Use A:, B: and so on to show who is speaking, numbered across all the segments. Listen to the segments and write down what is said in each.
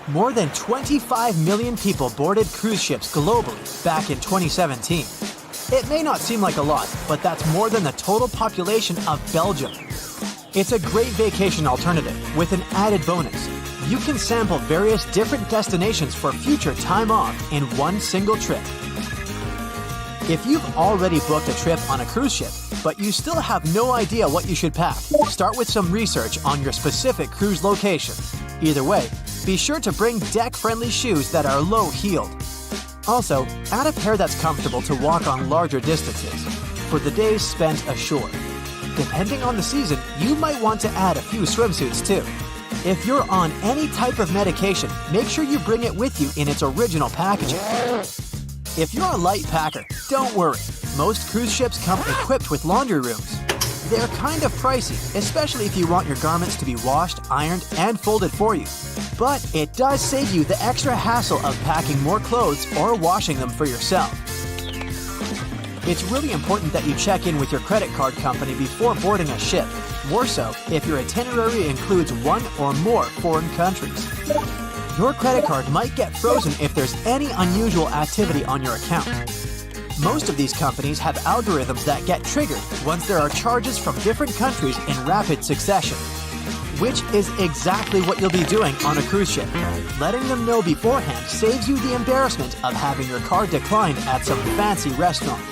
A: More than 25 million people boarded cruise ships globally back in 2017. It may not seem like a lot, but that's more than the total population of Belgium. It's a great vacation alternative with an added bonus. You can sample various different destinations for future time off in one single trip. If you've already booked a trip on a cruise ship, but you still have no idea what you should pack, start with some research on your specific cruise location. Either way, be sure to bring deck-friendly shoes that are low-heeled. Also, add a pair that's comfortable to walk on larger distances for the days spent ashore. Depending on the season, you might want to add a few swimsuits too. If you're on any type of medication, make sure you bring it with you in its original packaging. If you're a light packer, don't worry. Most cruise ships come equipped with laundry rooms. They're kind of pricey, especially if you want your garments to be washed, ironed, and folded for you. But it does save you the extra hassle of packing more clothes or washing them for yourself. It's really important that you check in with your credit card company before boarding a ship, more so if your itinerary includes one or more foreign countries. Your credit card might get frozen if there's any unusual activity on your account. Most of these companies have algorithms that get triggered once there are charges from different countries in rapid succession, which is exactly what you'll be doing on a cruise ship. Letting them know beforehand saves you the embarrassment of having your card declined at some fancy restaurant.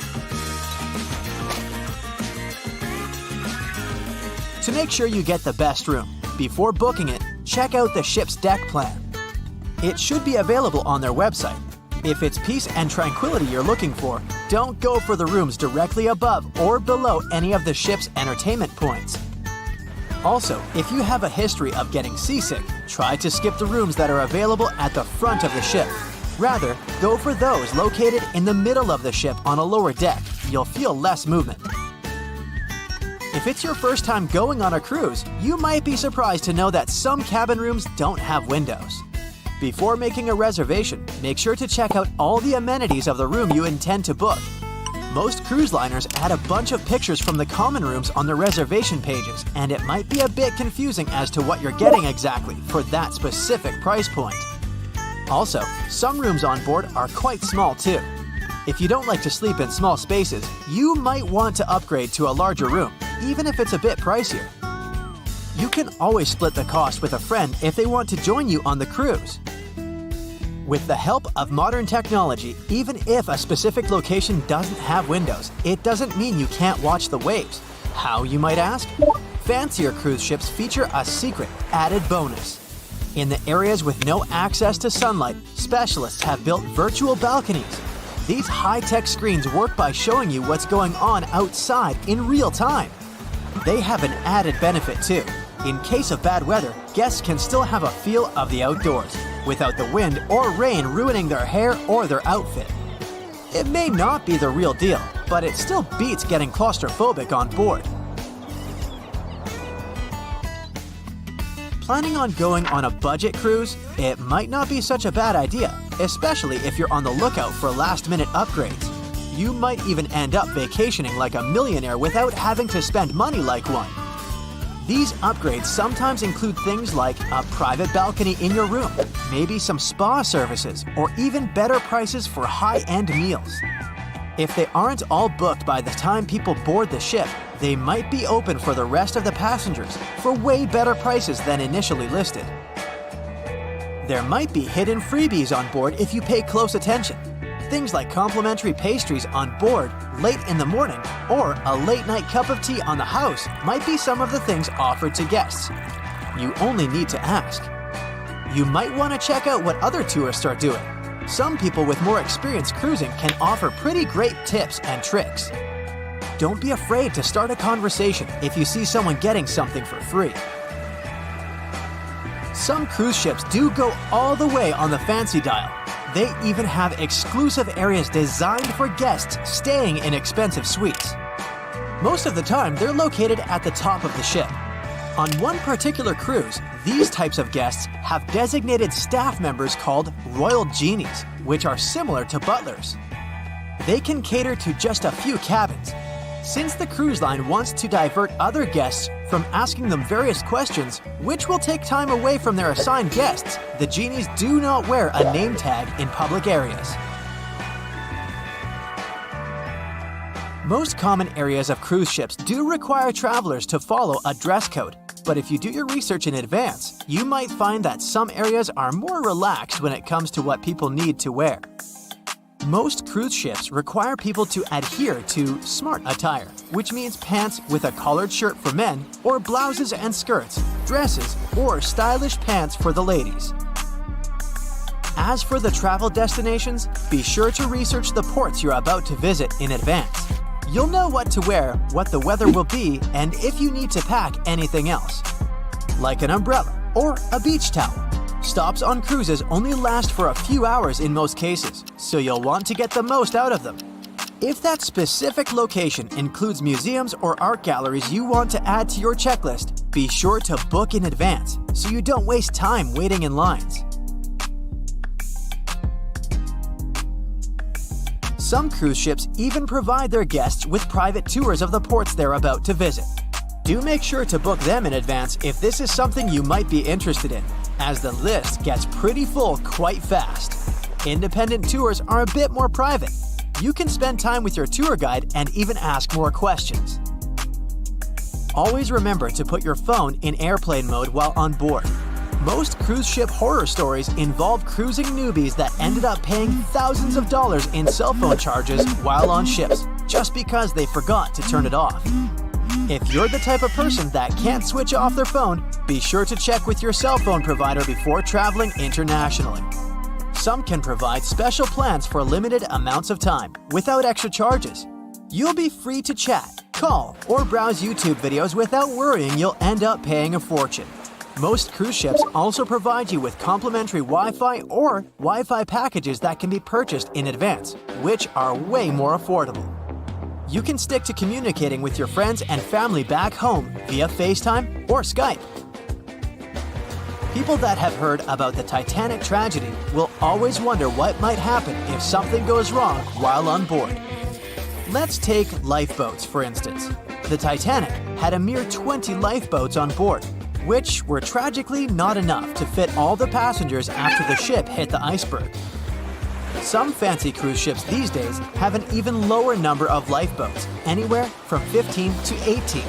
A: To make sure you get the best room, before booking it, check out the ship's deck plan. It should be available on their website. If it's peace and tranquility you're looking for, don't go for the rooms directly above or below any of the ship's entertainment points. Also, if you have a history of getting seasick, try to skip the rooms that are available at the front of the ship. Rather, go for those located in the middle of the ship on a lower deck. You'll feel less movement. If it's your first time going on a cruise, you might be surprised to know that some cabin rooms don't have windows. Before making a reservation, make sure to check out all the amenities of the room you intend to book. Most cruise liners add a bunch of pictures from the common rooms on their reservation pages, and it might be a bit confusing as to what you're getting exactly for that specific price point. Also, some rooms on board are quite small too. If you don't like to sleep in small spaces, you might want to upgrade to a larger room, even if it's a bit pricier. You can always split the cost with a friend if they want to join you on the cruise. With the help of modern technology, even if a specific location doesn't have windows, it doesn't mean you can't watch the waves. How, you might ask? Fancier cruise ships feature a secret added bonus. In the areas with no access to sunlight, specialists have built virtual balconies. These high-tech screens work by showing you what's going on outside in real time. They have an added benefit too. In case of bad weather, guests can still have a feel of the outdoors, without the wind or rain ruining their hair or their outfit. It may not be the real deal, but it still beats getting claustrophobic on board. Planning on going on a budget cruise? It might not be such a bad idea, especially if you're on the lookout for last-minute upgrades. You might even end up vacationing like a millionaire without having to spend money like one. These upgrades sometimes include things like a private balcony in your room, maybe some spa services, or even better prices for high-end meals. If they aren't all booked by the time people board the ship, they might be open for the rest of the passengers for way better prices than initially listed. There might be hidden freebies on board if you pay close attention. Things like complimentary pastries on board late in the morning or a late-night cup of tea on the house might be some of the things offered to guests. You only need to ask. You might want to check out what other tourists are doing. Some people with more experience cruising can offer pretty great tips and tricks. Don't be afraid to start a conversation if you see someone getting something for free. Some cruise ships do go all the way on the fancy dial. They even have exclusive areas designed for guests staying in expensive suites. Most of the time, they're located at the top of the ship. On one particular cruise, these types of guests have designated staff members called Royal Genies, which are similar to butlers. They can cater to just a few cabins. Since the cruise line wants to divert other guests From asking them various questions, which will take time away from their assigned guests, the genies do not wear a name tag in public areas. Most common areas of cruise ships do require travelers to follow a dress code, but if you do your research in advance, you might find that some areas are more relaxed when it comes to what people need to wear. Most cruise ships require people to adhere to smart attire, which means pants with a collared shirt for men, or blouses and skirts, dresses, or stylish pants for the ladies. As for the travel destinations, be sure to research the ports you're about to visit in advance. You'll know what to wear, what the weather will be, and if you need to pack anything else, like an umbrella or a beach towel. Stops on cruises only last for a few hours in most cases, so you'll want to get the most out of them. If that specific location includes museums or art galleries you want to add to your checklist, be sure to book in advance so you don't waste time waiting in lines. Some cruise ships even provide their guests with private tours of the ports they're about to visit. Do make sure to book them in advance if this is something you might be interested in, as the list gets pretty full quite fast. Independent tours are a bit more private. You can spend time with your tour guide and even ask more questions. Always remember to put your phone in airplane mode while on board. Most cruise ship horror stories involve cruising newbies that ended up paying thousands of dollars in cell phone charges while on ships, just because they forgot to turn it off. If you're the type of person that can't switch off their phone, be sure to check with your cell phone provider before traveling internationally. Some can provide special plans for limited amounts of time, without extra charges. You'll be free to chat, call, or browse YouTube videos without worrying you'll end up paying a fortune. Most cruise ships also provide you with complimentary Wi-Fi or Wi-Fi packages that can be purchased in advance, which are way more affordable. You can stick to communicating with your friends and family back home via FaceTime or Skype. People that have heard about the Titanic tragedy will always wonder what might happen if something goes wrong while on board. Let's take lifeboats, for instance. The Titanic had a mere 20 lifeboats on board, which were tragically not enough to fit all the passengers after the ship hit the iceberg. Some fancy cruise ships these days have an even lower number of lifeboats, anywhere from 15 to 18.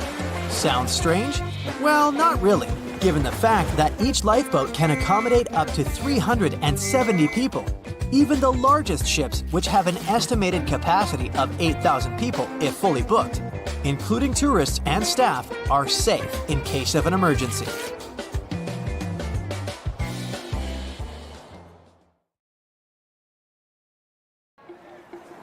A: Sounds strange? Well, not really, given the fact that each lifeboat can accommodate up to 370 people. Even the largest ships, which have an estimated capacity of 8,000 people if fully booked, including tourists and staff, are safe in case of an emergency.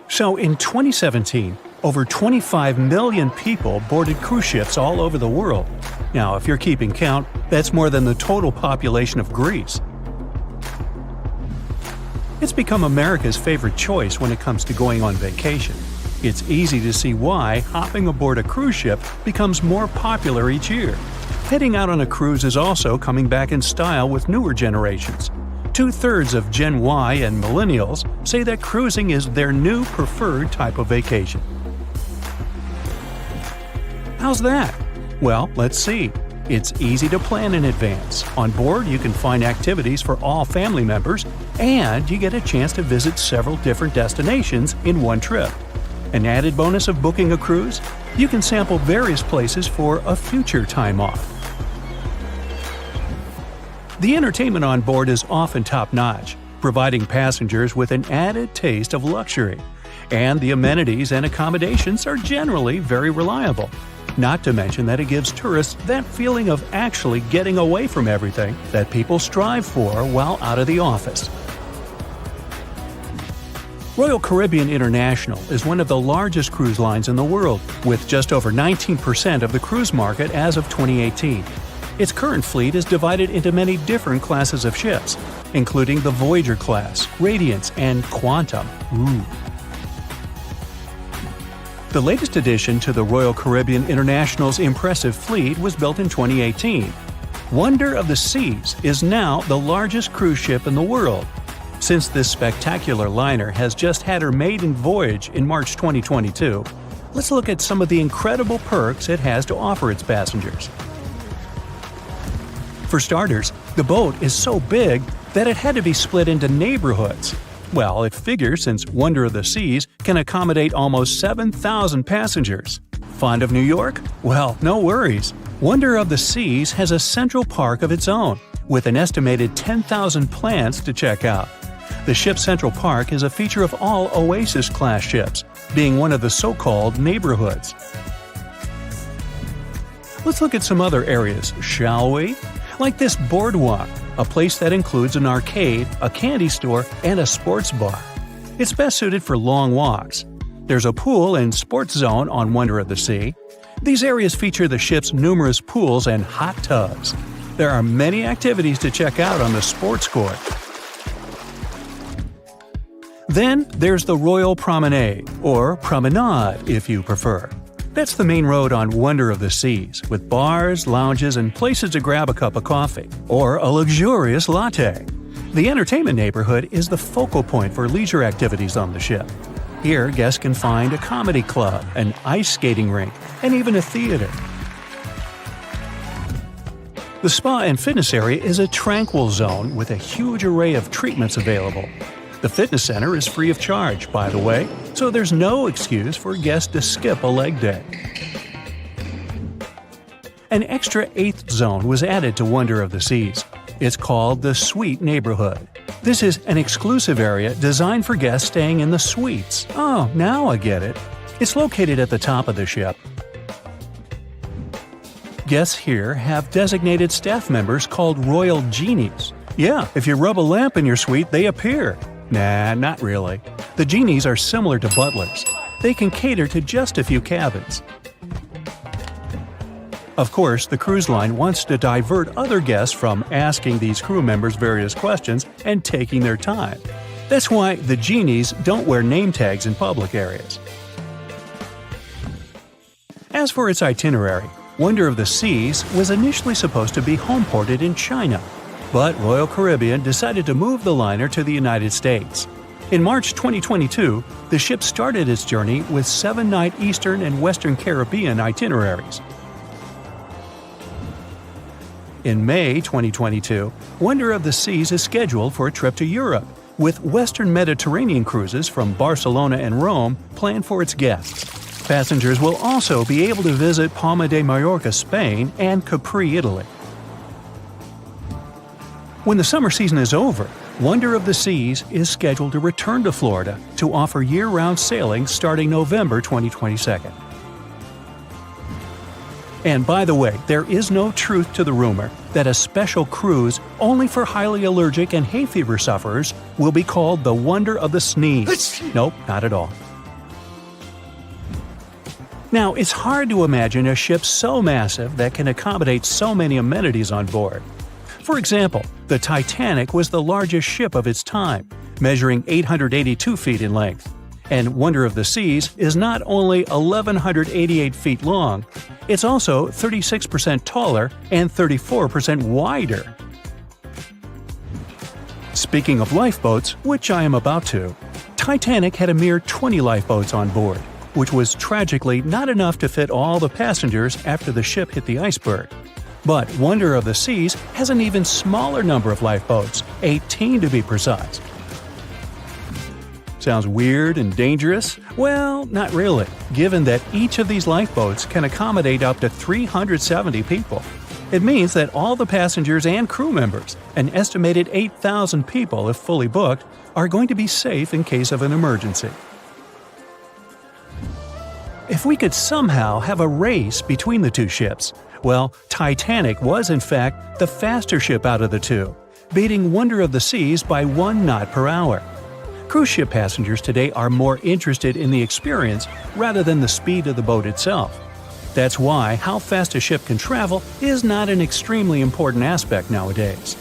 B: So in 2017, over 25 million people boarded cruise ships all over the world. Now, if you're keeping count, that's more than the total population of Greece. It's become America's favorite choice when it comes to going on vacation. It's easy to see why hopping aboard a cruise ship becomes more popular each year. Heading out on a cruise is also coming back in style with newer generations. 2/3 of Gen Y and millennials say that cruising is their new preferred type of vacation. How's that? Well, let's see. It's easy to plan in advance. On board, you can find activities for all family members, and you get a chance to visit several different destinations in one trip. An added bonus of booking a cruise? You can sample various places for a future time off. The entertainment on board is often top-notch, providing passengers with an added taste of luxury. And the amenities and accommodations are generally very reliable. Not to mention that it gives tourists that feeling of actually getting away from everything that people strive for while out of the office. Royal Caribbean International is one of the largest cruise lines in the world, with just over 19% of the cruise market as of 2018. Its current fleet is divided into many different classes of ships, including the Voyager class, Radiance, and Quantum. The latest addition to the Royal Caribbean International's impressive fleet was built in 2018. Wonder of the Seas is now the largest cruise ship in the world. Since this spectacular liner has just had her maiden voyage in March 2022, let's look at some of the incredible perks it has to offer its passengers. For starters, the boat is so big that it had to be split into neighborhoods. Well, it figures since Wonder of the Seas can accommodate almost 7,000 passengers. Fond of New York? Well, no worries. Wonder of the Seas has a central park of its own, with an estimated 10,000 plants to check out. The ship's central park is a feature of all Oasis-class ships, being one of the so-called neighborhoods. Let's look at some other areas, shall we? Like this boardwalk, a place that includes an arcade, a candy store, and a sports bar. It's best suited for long walks. There's a pool and sports zone on Wonder of the Sea. These areas feature the ship's numerous pools and hot tubs. There are many activities to check out on the sports court. Then there's the Royal Promenade, or Promenade if you prefer. That's the main road on Wonder of the Seas, with bars, lounges, and places to grab a cup of coffee, or a luxurious latte. The entertainment neighborhood is the focal point for leisure activities on the ship. Here, guests can find a comedy club, an ice skating rink, and even a theater. The spa and fitness area is a tranquil zone with a huge array of treatments available. The fitness center is free of charge, by the way, so there's no excuse for guests to skip a leg day. An extra 8th zone was added to Wonder of the Seas. It's called the Suite Neighborhood. This is an exclusive area designed for guests staying in the suites. Oh, now I get it. It's located at the top of the ship. Guests here have designated staff members called Royal Genies. Yeah, if you rub a lamp in your suite, they appear. Nah, not really. The genies are similar to butlers. They can cater to just a few cabins. Of course, the cruise line wants to divert other guests from asking these crew members various questions and taking their time. That's why the genies don't wear name tags in public areas. As for its itinerary, Wonder of the Seas was initially supposed to be homeported in China, but Royal Caribbean decided to move the liner to the United States. In March 2022, the ship started its journey with 7-night Eastern and Western Caribbean itineraries. In May 2022, Wonder of the Seas is scheduled for a trip to Europe, with Western Mediterranean cruises from Barcelona and Rome planned for its guests. Passengers will also be able to visit Palma de Mallorca, Spain, and Capri, Italy. When the summer season is over, Wonder of the Seas is scheduled to return to Florida to offer year-round sailing starting November 2022. And by the way, there is no truth to the rumor that a special cruise only for highly allergic and hay fever sufferers will be called the Wonder of the Sneeze. Nope, not at all. Now, it's hard to imagine a ship so massive that can accommodate so many amenities on board. For example, the Titanic was the largest ship of its time, measuring 882 feet in length. And Wonder of the Seas is not only 1,188 feet long, it's also 36% taller and 34% wider. Speaking of lifeboats, which I am about to, Titanic had a mere 20 lifeboats on board, which was tragically not enough to fit all the passengers after the ship hit the iceberg. But Wonder of the Seas has an even smaller number of lifeboats, 18 to be precise. Sounds weird and dangerous? Well, not really, given that each of these lifeboats can accommodate up to 370 people. It means that all the passengers and crew members, an estimated 8,000 people if fully booked, are going to be safe in case of an emergency. If we could somehow have a race between the two ships, well, Titanic was in fact the faster ship out of the two, beating Wonder of the Seas by 1 knot per hour. Cruise ship passengers today are more interested in the experience rather than the speed of the boat itself. That's why how fast a ship can travel is not an extremely important aspect nowadays.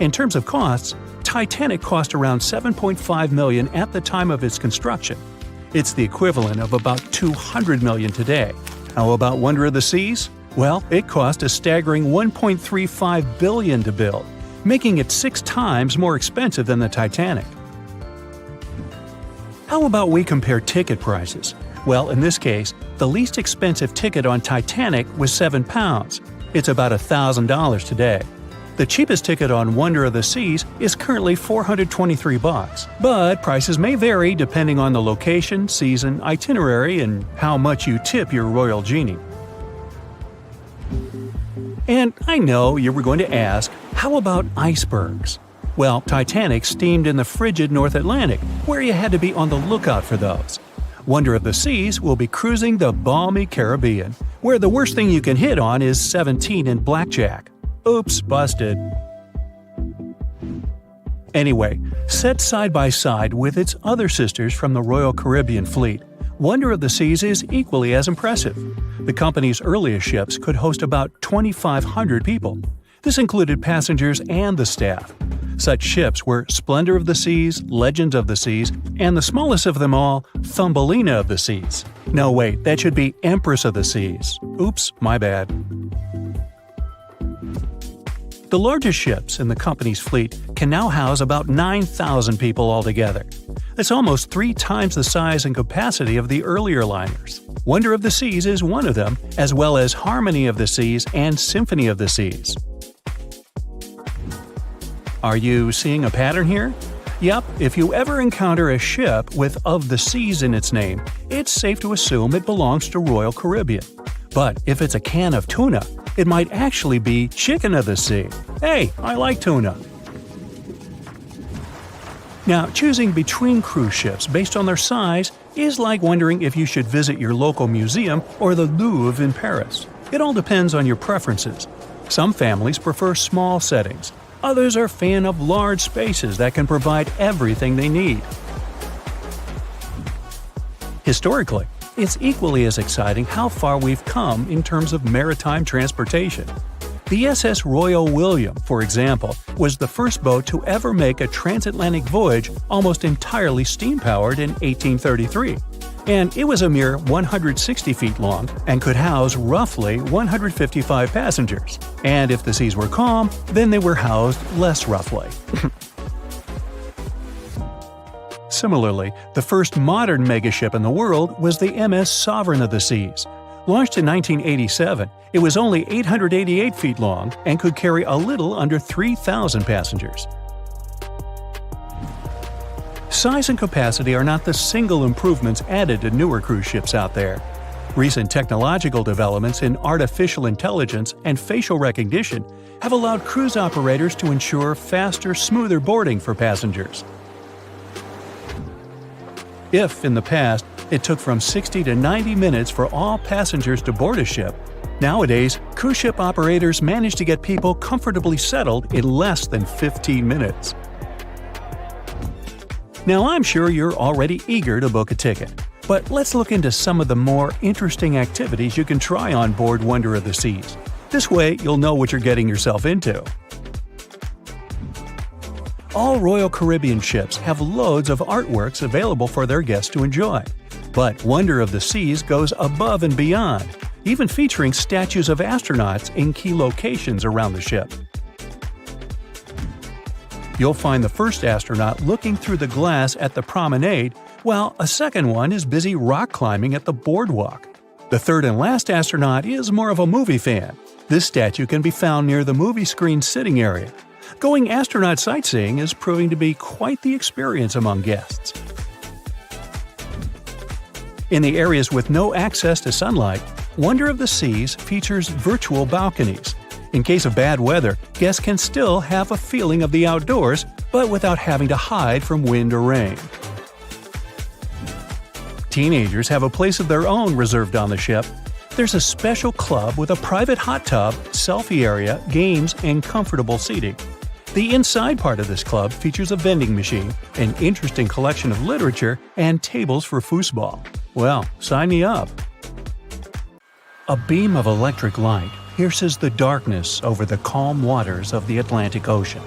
B: In terms of costs, Titanic cost around $7.5 million at the time of its construction. It's the equivalent of about $200 million today. How about Wonder of the Seas? Well, it cost a staggering $1.35 billion to build, making it 6 times more expensive than the Titanic. How about we compare ticket prices? Well, in this case, the least expensive ticket on Titanic was £7. It's about $1,000 today. The cheapest ticket on Wonder of the Seas is currently $423, but prices may vary depending on the location, season, itinerary, and how much you tip your royal genie. And I know you were going to ask, how about icebergs? Well, Titanic steamed in the frigid North Atlantic, where you had to be on the lookout for those. Wonder of the Seas will be cruising the balmy Caribbean, where the worst thing you can hit on is 17 and blackjack. Oops, busted. Anyway, set side by side with its other sisters from the Royal Caribbean Fleet, Wonder of the Seas is equally as impressive. The company's earliest ships could host about 2,500 people. This included passengers and the staff. Such ships were Splendor of the Seas, Legend of the Seas, and the smallest of them all, Thumbelina of the Seas. No, wait, that should be Empress of the Seas. Oops, my bad. The largest ships in the company's fleet can now house about 9,000 people altogether. That's almost 3 times the size and capacity of the earlier liners. Wonder of the Seas is one of them, as well as Harmony of the Seas and Symphony of the Seas. Are you seeing a pattern here? Yep, if you ever encounter a ship with "of the Seas" in its name, it's safe to assume it belongs to Royal Caribbean. But if it's a can of tuna, it might actually be Chicken of the Sea. Hey, I like tuna. Now, choosing between cruise ships based on their size is like wondering if you should visit your local museum or the Louvre in Paris. It all depends on your preferences. Some families prefer small settings. Others are fan of large spaces that can provide everything they need. Historically, it's equally as exciting how far we've come in terms of maritime transportation. The SS Royal William, for example, was the first boat to ever make a transatlantic voyage almost entirely steam-powered in 1833. And it was a mere 160 feet long and could house roughly 155 passengers. And if the seas were calm, then they were housed less roughly. Similarly, the first modern megaship in the world was the MS Sovereign of the Seas. Launched in 1987, it was only 888 feet long and could carry a little under 3,000 passengers. Size and capacity are not the single improvements added to newer cruise ships out there. Recent technological developments in artificial intelligence and facial recognition have allowed cruise operators to ensure faster, smoother boarding for passengers. If, in the past, it took from 60 to 90 minutes for all passengers to board a ship, nowadays, cruise ship operators manage to get people comfortably settled in less than 15 minutes. Now, I'm sure you're already eager to book a ticket, but let's look into some of the more interesting activities you can try on board Wonder of the Seas. This way, you'll know what you're getting yourself into. All Royal Caribbean ships have loads of artworks available for their guests to enjoy. But Wonder of the Seas goes above and beyond, even featuring statues of astronauts in key locations around the ship. You'll find the first astronaut looking through the glass at the promenade, while a second one is busy rock climbing at the boardwalk. The third and last astronaut is more of a movie fan. This statue can be found near the movie screen sitting area. Going astronaut sightseeing is proving to be quite the experience among guests. In the areas with no access to sunlight, Wonder of the Seas features virtual balconies. In case of bad weather, guests can still have a feeling of the outdoors, but without having to hide from wind or rain. Teenagers have a place of their own reserved on the ship. There's a special club with a private hot tub, selfie area, games, and comfortable seating. The inside part of this club features a vending machine, an interesting collection of literature, and tables for foosball. Well, sign me up! A beam of electric light pierces the darkness over the calm waters of the Atlantic Ocean.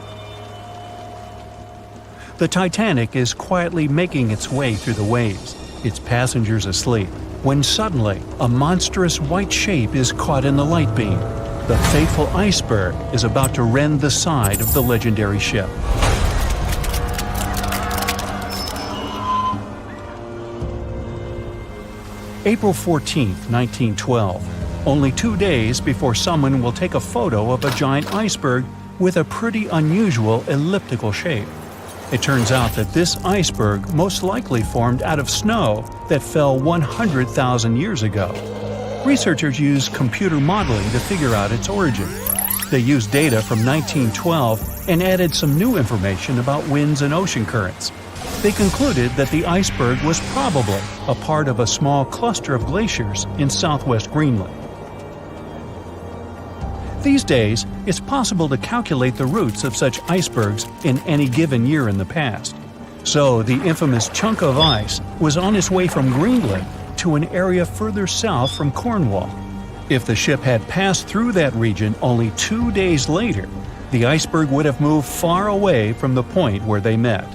B: The Titanic is quietly making its way through the waves, its passengers asleep, when suddenly a monstrous white shape is caught in the light beam. The fateful iceberg is about to rend the side of the legendary ship. April 14, 1912, only 2 days before someone will take a photo of a giant iceberg with a pretty unusual elliptical shape. It turns out that this iceberg most likely formed out of snow that fell 100,000 years ago. Researchers used computer modeling to figure out its origin. They used data from 1912 and added some new information about winds and ocean currents. They concluded that the iceberg was probably a part of a small cluster of glaciers in southwest Greenland. These days, it's possible to calculate the routes of such icebergs in any given year in the past. So the infamous chunk of ice was on its way from Greenland to an area further south from Cornwall. If the ship had passed through that region only 2 days later, the iceberg would have moved far away from the point where they met.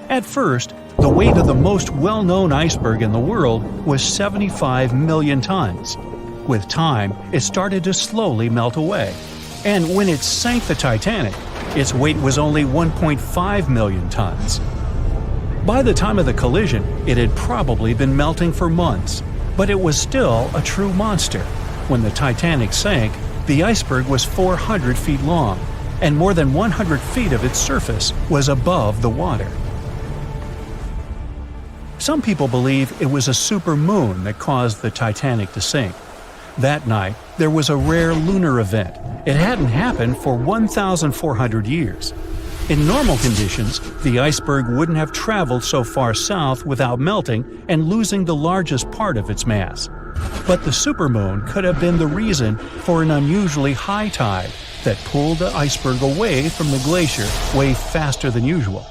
B: At first, the weight of the most well-known iceberg in the world was 75 million tons. With time, it started to slowly melt away. And when it sank the Titanic, its weight was only 1.5 million tons. By the time of the collision, it had probably been melting for months, but it was still a true monster. When the Titanic sank, the iceberg was 400 feet long, and more than 100 feet of its surface was above the water. Some people believe it was a supermoon that caused the Titanic to sink. That night, there was a rare lunar event. It hadn't happened for 1,400 years. In normal conditions, the iceberg wouldn't have traveled so far south without melting and losing the largest part of its mass. But the supermoon could have been the reason for an unusually high tide that pulled the iceberg away from the glacier way faster than usual.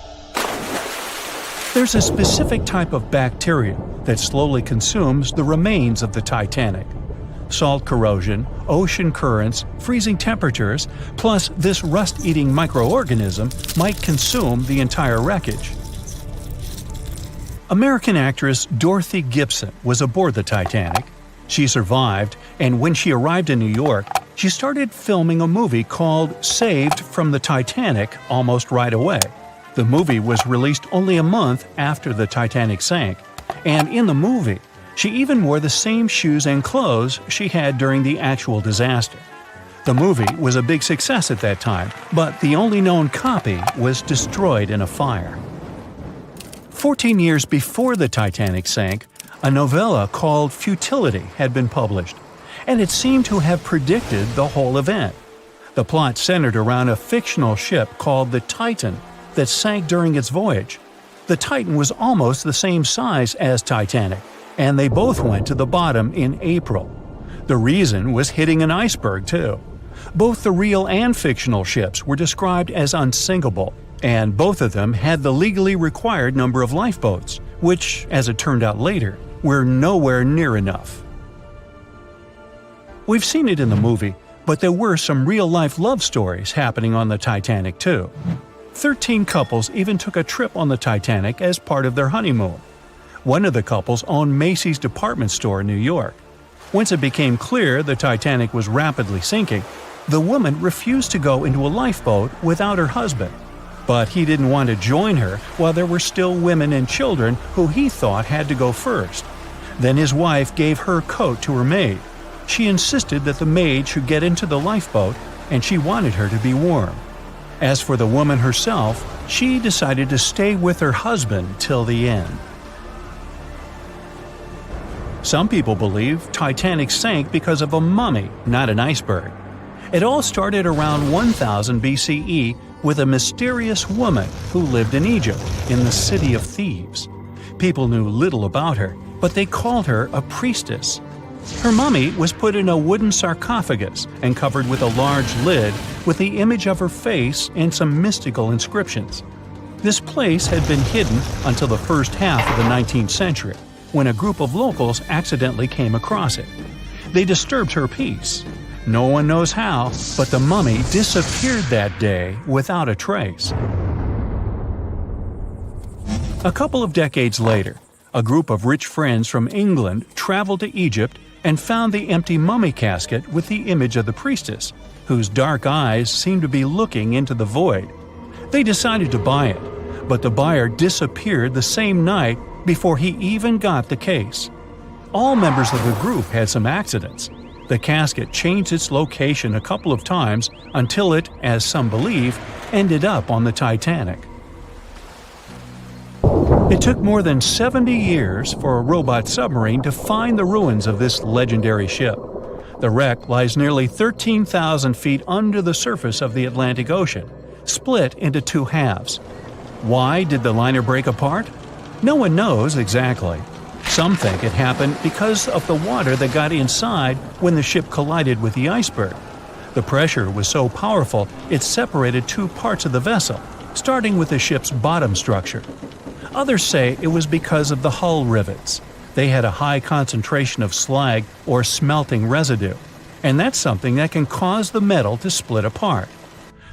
B: There's a specific type of bacteria that slowly consumes the remains of the Titanic. Salt corrosion, ocean currents, freezing temperatures, plus this rust-eating microorganism might consume the entire wreckage. American actress Dorothy Gibson was aboard the Titanic. She survived, and when she arrived in New York, she started filming a movie called Saved from the Titanic almost right away. The movie was released only a month after the Titanic sank, and in the movie, she even wore the same shoes and clothes she had during the actual disaster. The movie was a big success at that time, but the only known copy was destroyed in a fire. 14 years before the Titanic sank, a novella called Futility had been published, and it seemed to have predicted the whole event. The plot centered around a fictional ship called the Titan that sank during its voyage. The Titan was almost the same size as Titanic, and they both went to the bottom in April. The reason was hitting an iceberg, too. Both the real and fictional ships were described as unsinkable, and both of them had the legally required number of lifeboats, which, as it turned out later, were nowhere near enough. We've seen it in the movie, but there were some real-life love stories happening on the Titanic, too. 13 couples even took a trip on the Titanic as part of their honeymoon. One of the couples owned Macy's department store in New York. Once it became clear the Titanic was rapidly sinking, the woman refused to go into a lifeboat without her husband. But he didn't want to join her while there were still women and children who he thought had to go first. Then his wife gave her coat to her maid. She insisted that the maid should get into the lifeboat, and she wanted her to be warm. As for the woman herself, she decided to stay with her husband till the end. Some people believe Titanic sank because of a mummy, not an iceberg. It all started around 1000 BCE with a mysterious woman who lived in Egypt, in the city of Thebes. People knew little about her, but they called her a priestess. Her mummy was put in a wooden sarcophagus and covered with a large lid with the image of her face and some mystical inscriptions. This place had been hidden until the first half of the 19th century, when a group of locals accidentally came across it. They disturbed her peace. No one knows how, but the mummy disappeared that day without a trace. A couple of decades later, a group of rich friends from England traveled to Egypt and found the empty mummy casket with the image of the priestess, whose dark eyes seemed to be looking into the void. They decided to buy it, but the buyer disappeared the same night before he even got the case. All members of the group had some accidents. The casket changed its location a couple of times until it, as some believe, ended up on the Titanic. It took more than 70 years for a robot submarine to find the ruins of this legendary ship. The wreck lies nearly 13,000 feet under the surface of the Atlantic Ocean, split into two halves. Why did the liner break apart? No one knows exactly. Some think it happened because of the water that got inside when the ship collided with the iceberg. The pressure was so powerful it separated two parts of the vessel, starting with the ship's bottom structure. Others say it was because of the hull rivets. They had a high concentration of slag or smelting residue, and that's something that can cause the metal to split apart.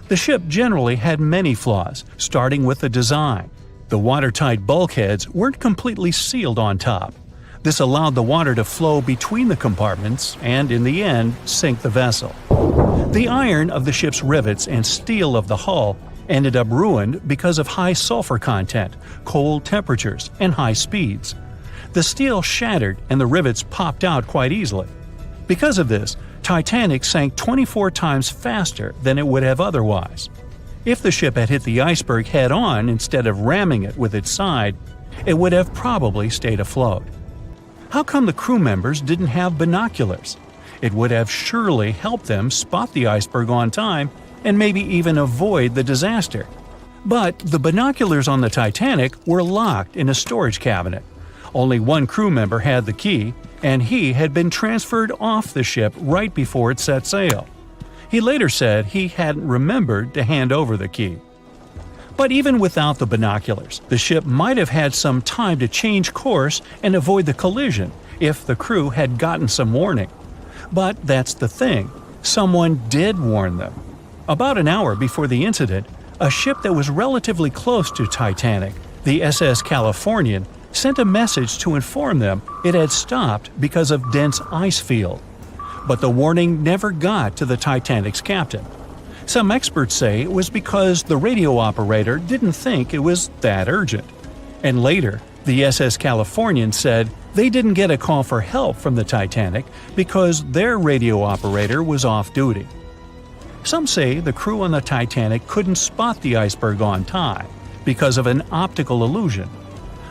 B: The ship generally had many flaws, starting with the design. The watertight bulkheads weren't completely sealed on top. This allowed the water to flow between the compartments and, in the end, sink the vessel. The iron of the ship's rivets and steel of the hull ended up ruined because of high sulfur content, cold temperatures, and high speeds. The steel shattered and the rivets popped out quite easily. Because of this, Titanic sank 24 times faster than it would have otherwise. If the ship had hit the iceberg head-on instead of ramming it with its side, it would have probably stayed afloat. How come the crew members didn't have binoculars? It would have surely helped them spot the iceberg on time and maybe even avoid the disaster. But the binoculars on the Titanic were locked in a storage cabinet. Only one crew member had the key, and he had been transferred off the ship right before it set sail. He later said he hadn't remembered to hand over the key. But even without the binoculars, the ship might have had some time to change course and avoid the collision if the crew had gotten some warning. But that's the thing, someone did warn them. About an hour before the incident, a ship that was relatively close to Titanic, the SS Californian, sent a message to inform them it had stopped because of dense ice field. But the warning never got to the Titanic's captain. Some experts say it was because the radio operator didn't think it was that urgent. And later, the SS Californian said they didn't get a call for help from the Titanic because their radio operator was off duty. Some say the crew on the Titanic couldn't spot the iceberg on time because of an optical illusion.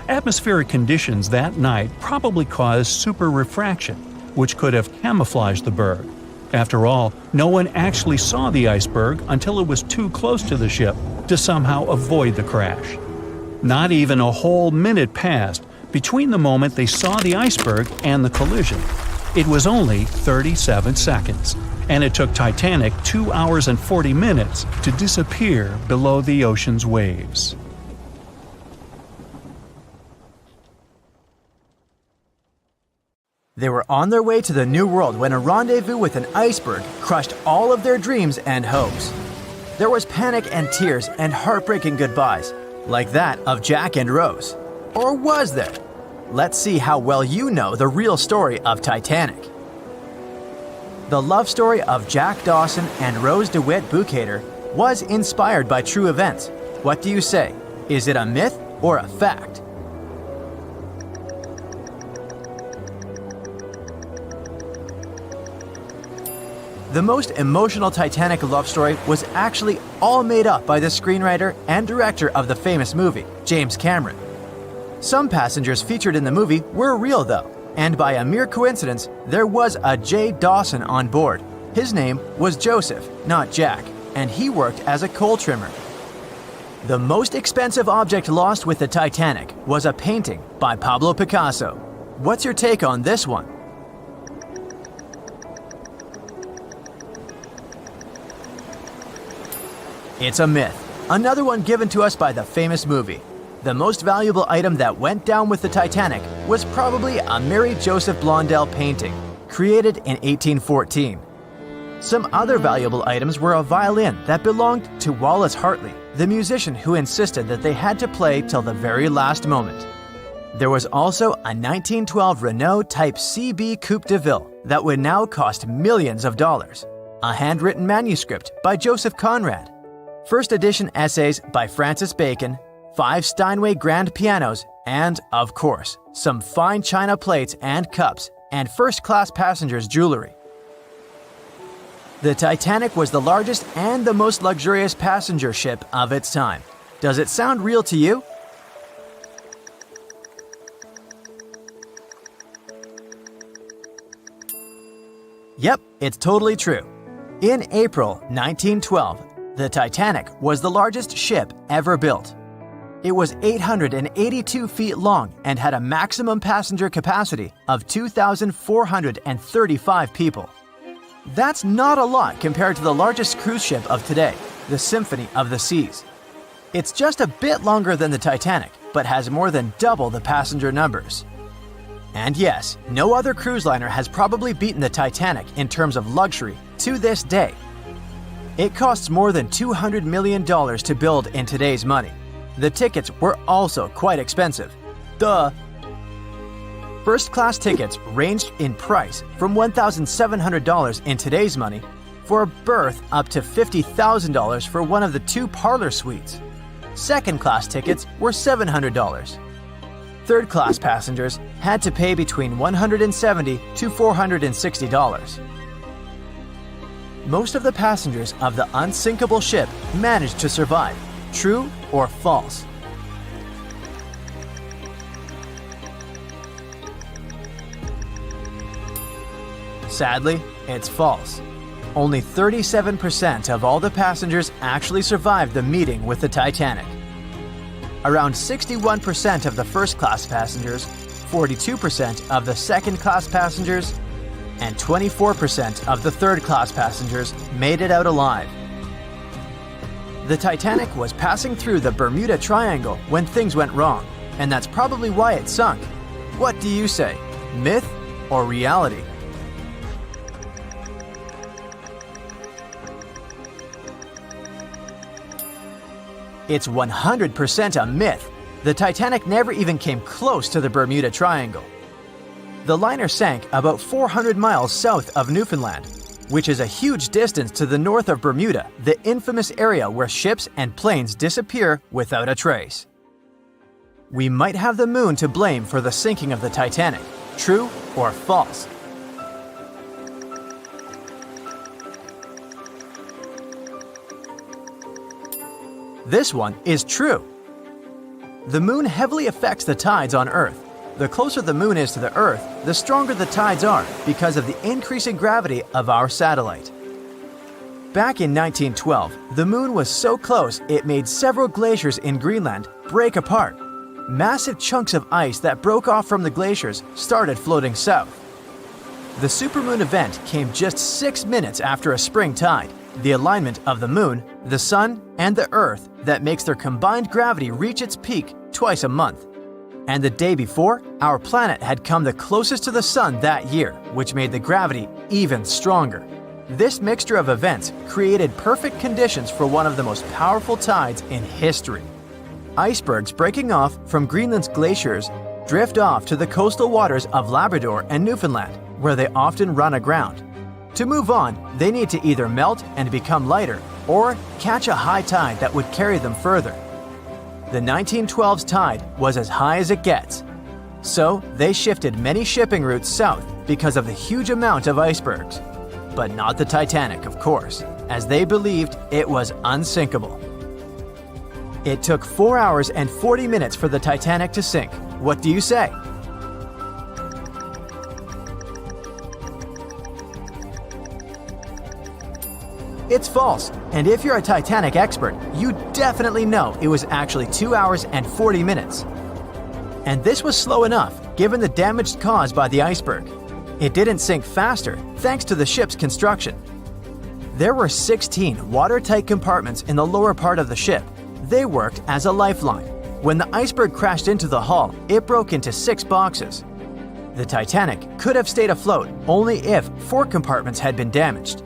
B: Atmospheric conditions that night probably caused super refraction, which could have camouflaged the berg. After all, no one actually saw the iceberg until it was too close to the ship to somehow avoid the crash. Not even a whole minute passed between the moment they saw the iceberg and the collision. It was only 37 seconds, and it took Titanic 2 hours and 40 minutes to disappear below the ocean's waves.
A: They were on their way to the New World when a rendezvous with an iceberg crushed all of their dreams and hopes. There was panic and tears and heartbreaking goodbyes, like that of Jack and Rose. Or was there? Let's see how well you know the real story of Titanic. The love story of Jack Dawson and Rose DeWitt Bukater was inspired by true events. What do you say? Is it a myth or a fact? The most emotional Titanic love story was actually all made up by the screenwriter and director of the famous movie, James Cameron. Some passengers featured in the movie were real though, and by a mere coincidence, there was a J. Dawson on board. His name was Joseph, not Jack, and he worked as a coal trimmer. The most expensive object lost with the Titanic was a painting by Pablo Picasso. What's your take on this one? It's a myth. Another one given to us by the famous movie. The most valuable item that went down with the Titanic was probably a Mary Joseph Blondell painting, created in 1814. Some other valuable items were a violin that belonged to Wallace Hartley, the musician who insisted that they had to play till the very last moment. There was also a 1912 Renault Type CB Coupe de Ville that would now cost millions of dollars, a handwritten manuscript by Joseph Conrad, first edition essays by Francis Bacon, 5 Steinway grand pianos, And, of course, some fine china plates and cups and first-class passengers' jewelry. The Titanic was the largest and the most luxurious passenger ship of its time. Does it sound real to you? Yep, it's totally true. In April 1912, the Titanic was the largest ship ever built. It was 882 feet long and had a maximum passenger capacity of 2,435 people. That's not a lot compared to the largest cruise ship of today, the Symphony of the Seas. It's just a bit longer than the Titanic, but has more than double the passenger numbers. And yes, no other cruise liner has probably beaten the Titanic in terms of luxury to this day. It costs more than $200 million to build in today's money. The tickets were also quite expensive. Duh! First-class tickets ranged in price from $1,700 in today's money for a berth up to $50,000 for one of the 2 parlor suites. Second-class tickets were $700. Third-class passengers had to pay between $170 to $460. Most of the passengers of the unsinkable ship managed to survive. True or false? Sadly, it's false. Only 37% of all the passengers actually survived the meeting with the Titanic. Around 61% of the first-class passengers, 42% of the second-class passengers, and 24% of the third-class passengers made it out alive. The Titanic was passing through the Bermuda Triangle when things went wrong, and that's probably why it sunk. What do you say? Myth or reality? It's 100% a myth. The Titanic never even came close to the Bermuda Triangle. The liner sank about 400 miles south of Newfoundland, which is a huge distance to the north of Bermuda, the infamous area where ships and planes disappear without a trace. We might have the moon to blame for the sinking of the Titanic. True or false? This one is true. The moon heavily affects the tides on Earth. The closer the moon is to the Earth, the stronger the tides are because of the increasing gravity of our satellite. Back in 1912, the moon was so close it made several glaciers in Greenland break apart. Massive chunks of ice that broke off from the glaciers started floating south. The supermoon event came just 6 minutes after a spring tide, the alignment of the moon, the sun, and the Earth that makes their combined gravity reach its peak twice a month. And the day before, our planet had come the closest to the sun that year, which made the gravity even stronger. This mixture of events created perfect conditions for one of the most powerful tides in history. Icebergs breaking off from Greenland's glaciers drift off to the coastal waters of Labrador and Newfoundland, where they often run aground. To move on, they need to either melt and become lighter or catch a high tide that would carry them further. The 1912's tide was as high as it gets. So they shifted many shipping routes south because of the huge amount of icebergs. But not the Titanic, of course, as they believed it was unsinkable. It took 4 hours and 40 minutes for the Titanic to sink. What do you say? It's false, and if you're a Titanic expert, you definitely know it was actually 2 hours and 40 minutes. And this was slow enough, given the damage caused by the iceberg. It didn't sink faster, thanks to the ship's construction. There were 16 watertight compartments in the lower part of the ship. They worked as a lifeline. When the iceberg crashed into the hull, it broke into 6 boxes. The Titanic could have stayed afloat only if 4 compartments had been damaged.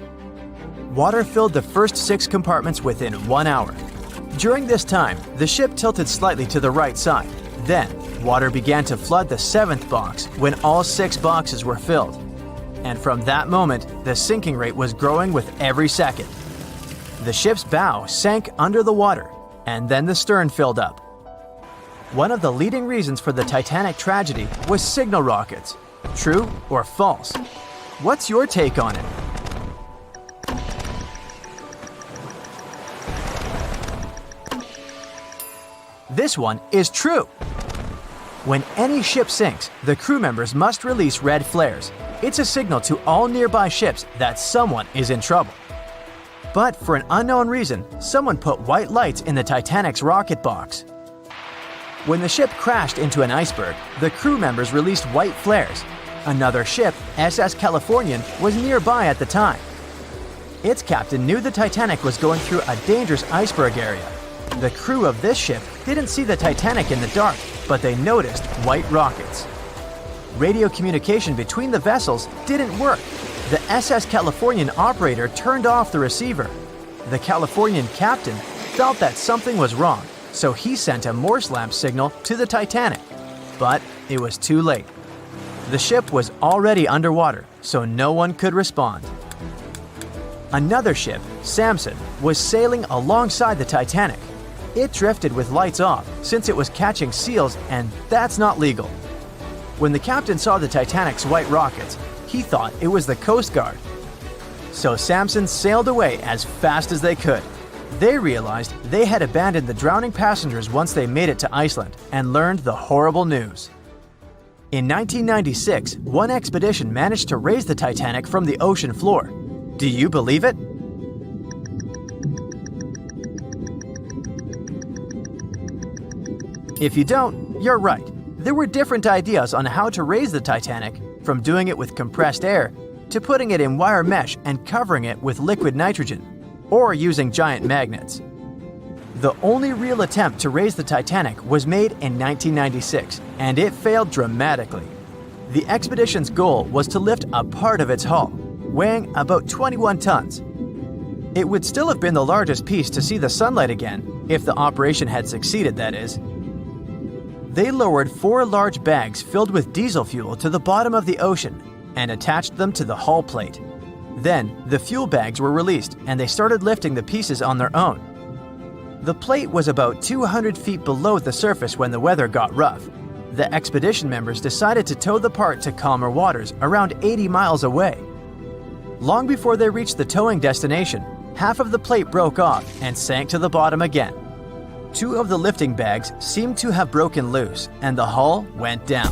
A: Water filled the first 6 compartments within 1 hour. During this time, the ship tilted slightly to the right side. Then, water began to flood the 7th box when all 6 boxes were filled. And from that moment, the sinking rate was growing with every second. The ship's bow sank under the water, and then the stern filled up. One of the leading reasons for the Titanic tragedy was signal rockets. True or false? What's your take on it? This one is true. When any ship sinks, the crew members must release red flares. It's a signal to all nearby ships that someone is in trouble. But for an unknown reason, someone put white lights in the Titanic's rocket box. When the ship crashed into an iceberg, the crew members released white flares. Another ship, SS Californian, was nearby at the time. Its captain knew the Titanic was going through a dangerous iceberg area. The crew of this ship didn't see the Titanic in the dark, but they noticed white rockets. Radio communication between the vessels didn't work. The SS Californian operator turned off the receiver. The Californian captain felt that something was wrong, so he sent a Morse lamp signal to the Titanic. But it was too late. The ship was already underwater, so no one could respond. Another ship, Samson, was sailing alongside the Titanic. It drifted with lights off since it was catching seals, and that's not legal. When the captain saw the Titanic's white rockets, he thought it was the Coast Guard. So Samson sailed away as fast as they could. They realized they had abandoned the drowning passengers once they made it to Iceland and learned the horrible news. In 1996, one expedition managed to raise the Titanic from the ocean floor. Do you believe it? If you don't, you're right. There were different ideas on how to raise the Titanic, from doing it with compressed air to putting it in wire mesh and covering it with liquid nitrogen, or using giant magnets. The only real attempt to raise the Titanic was made in 1996, and it failed dramatically. The expedition's goal was to lift a part of its hull, weighing about 21 tons. It would still have been the largest piece to see the sunlight again, if the operation had succeeded, that is. They lowered 4 large bags filled with diesel fuel to the bottom of the ocean and attached them to the hull plate. Then, the fuel bags were released and they started lifting the pieces on their own. The plate was about 200 feet below the surface when the weather got rough. The expedition members decided to tow the part to calmer waters around 80 miles away. Long before they reached the towing destination, half of the plate broke off and sank to the bottom again. 2 of the lifting bags seemed to have broken loose, and the hull went down.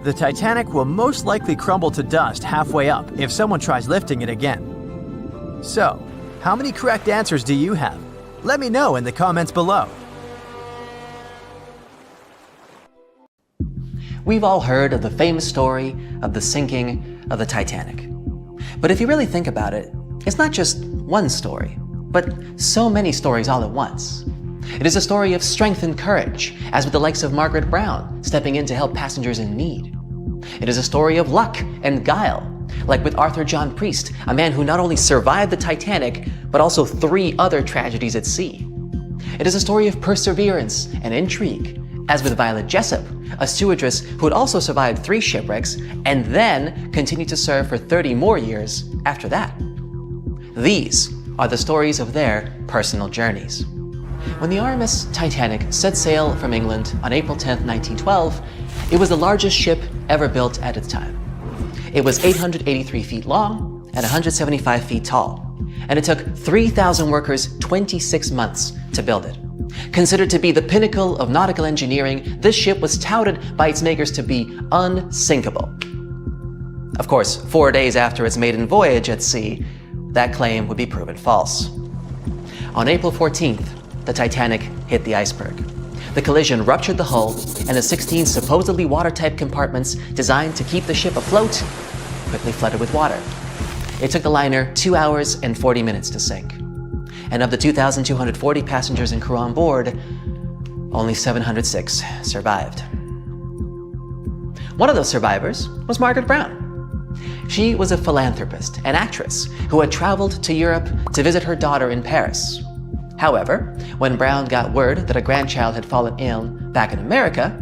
A: The Titanic will most likely crumble to dust halfway up if someone tries lifting it again. So, how many correct answers do you have? Let me know in the comments below.
C: We've all heard of the famous story of the sinking of the Titanic. But if you really think about it, it's not just one story, but so many stories all at once. It is a story of strength and courage, as with the likes of Margaret Brown stepping in to help passengers in need. It is a story of luck and guile, like with Arthur John Priest, a man who not only survived the Titanic, but also 3 other tragedies at sea. It is a story of perseverance and intrigue, as with Violet Jessup, a stewardess who had also survived 3 shipwrecks and then continued to serve for 30 more years after that. These are the stories of their personal journeys. When the RMS Titanic set sail from England on April 10, 1912, it was the largest ship ever built at its time. It was 883 feet long and 175 feet tall, and it took 3,000 workers 26 months to build it. Considered to be the pinnacle of nautical engineering, this ship was touted by its makers to be unsinkable. Of course, 4 days after its maiden voyage at sea, that claim would be proven false. On April 14th, the Titanic hit the iceberg. The collision ruptured the hull, and the 16 supposedly watertight compartments designed to keep the ship afloat quickly flooded with water. It took the liner 2 hours and 40 minutes to sink. And of the 2,240 passengers and crew on board, only 706 survived. One of those survivors was Margaret Brown. She was a philanthropist and actress who had traveled to Europe to visit her daughter in Paris. However, when Brown got word that a grandchild had fallen ill back in America,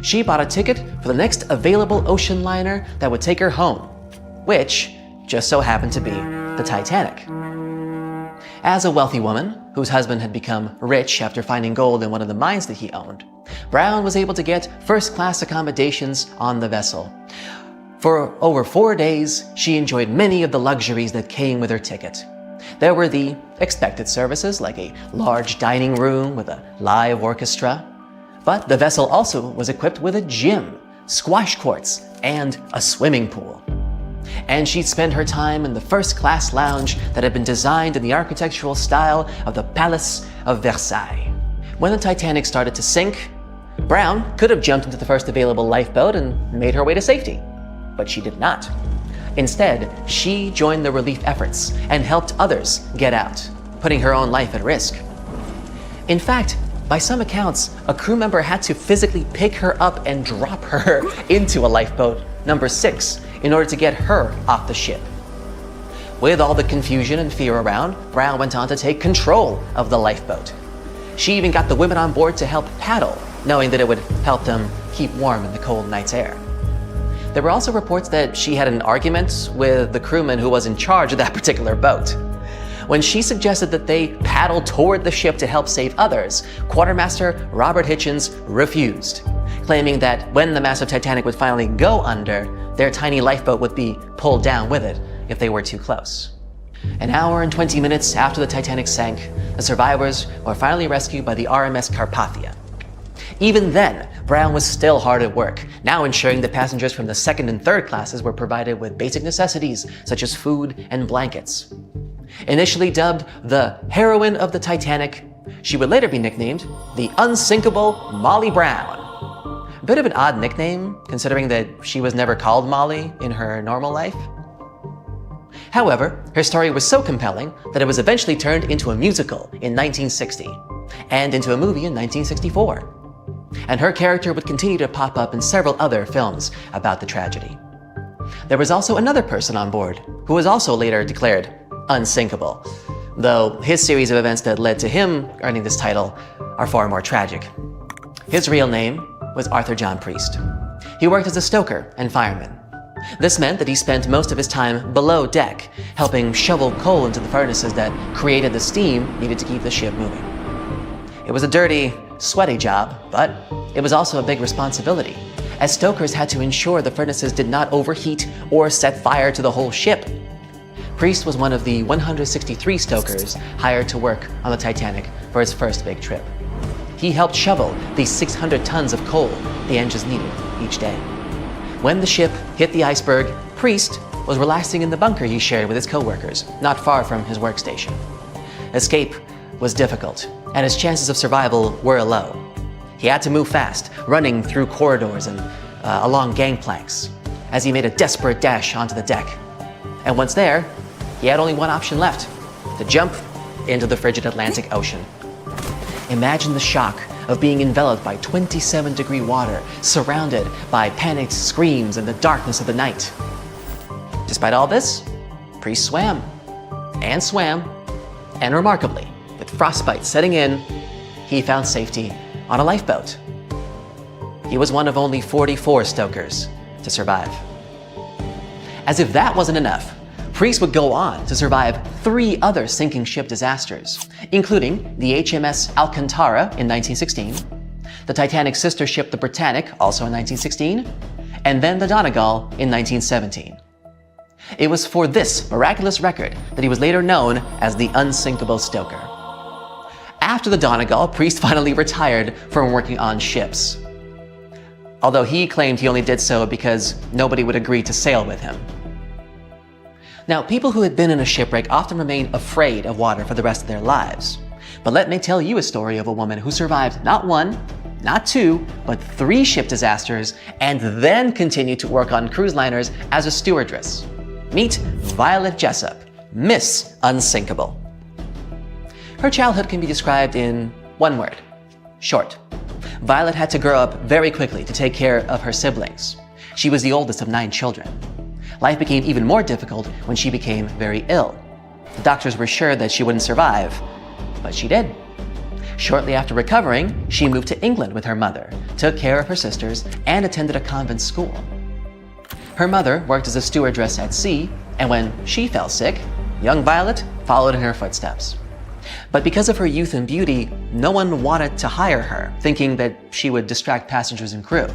C: she bought a ticket for the next available ocean liner that would take her home, which just so happened to be the Titanic. As a wealthy woman, whose husband had become rich after finding gold in one of the mines that he owned, Brown was able to get first-class accommodations on the vessel. For over 4 days, she enjoyed many of the luxuries that came with her ticket. There were the expected services, like a large dining room with a live orchestra. But the vessel also was equipped with a gym, squash courts, and a swimming pool. And she'd spend her time in the first-class lounge that had been designed in the architectural style of the Palace of Versailles. When the Titanic started to sink, Brown could have jumped into the first available lifeboat and made her way to safety. But she did not. Instead, she joined the relief efforts and helped others get out, putting her own life at risk. In fact, by some accounts, a crew member had to physically pick her up and drop her into a lifeboat, number 6, in order to get her off the ship. With all the confusion and fear around, Brown went on to take control of the lifeboat. She even got the women on board to help paddle, knowing that it would help them keep warm in the cold night's air. There were also reports that she had an argument with the crewman who was in charge of that particular boat. When she suggested that they paddle toward the ship to help save others, Quartermaster Robert Hitchens refused, claiming that when the massive Titanic would finally go under, their tiny lifeboat would be pulled down with it if they were too close. An hour and 20 minutes after the Titanic sank, the survivors were finally rescued by the RMS Carpathia. Even then, Brown was still hard at work, now ensuring that passengers from the second and third classes were provided with basic necessities such as food and blankets. Initially dubbed the heroine of the Titanic, she would later be nicknamed the unsinkable Molly Brown. A bit of an odd nickname, considering that she was never called Molly in her normal life. However, her story was so compelling that it was eventually turned into a musical in 1960 and into a movie in 1964. And her character would continue to pop up in several other films about the tragedy. There was also another person on board who was also later declared unsinkable, though his series of events that led to him earning this title are far more tragic. His real name was Arthur John Priest. He worked as a stoker and fireman. This meant that he spent most of his time below deck, helping shovel coal into the furnaces that created the steam needed to keep the ship moving. It was a dirty, sweaty job, but it was also a big responsibility, as stokers had to ensure the furnaces did not overheat or set fire to the whole ship. Priest was one of the 163 stokers hired to work on the Titanic for its first big trip. He helped shovel the 600 tons of coal the engines needed each day. When the ship hit the iceberg, Priest was relaxing in the bunker he shared with his co-workers, not far from his workstation. Escape was difficult, and his chances of survival were low. He had to move fast, running through corridors and along gangplanks, as he made a desperate dash onto the deck. And once there, he had only one option left: to jump into the frigid Atlantic Ocean. Imagine the shock of being enveloped by 27-degree water, surrounded by panicked screams in the darkness of the night. Despite all this, Priest swam, and remarkably, with frostbite setting in, he found safety on a lifeboat. He was one of only 44 stokers to survive. As if that wasn't enough, Priest would go on to survive 3 other sinking ship disasters, including the HMS Alcantara in 1916, the Titanic's sister ship the Britannic, also in 1916, and then the Donegal in 1917. It was for this miraculous record that he was later known as the unsinkable stoker. After the Donegal, Priest finally retired from working on ships, although he claimed he only did so because nobody would agree to sail with him. Now, people who had been in a shipwreck often remain afraid of water for the rest of their lives. But let me tell you a story of a woman who survived not 1, not 2, but 3 ship disasters and then continued to work on cruise liners as a stewardess. Meet Violet Jessup, Miss Unsinkable. Her childhood can be described in one word: short. Violet had to grow up very quickly to take care of her siblings. She was the oldest of 9 children. Life became even more difficult when she became very ill. The doctors were sure that she wouldn't survive, but she did. Shortly after recovering, she moved to England with her mother, took care of her sisters, and attended a convent school. Her mother worked as a stewardess at sea, and when she fell sick, young Violet followed in her footsteps. But because of her youth and beauty, no one wanted to hire her, thinking that she would distract passengers and crew.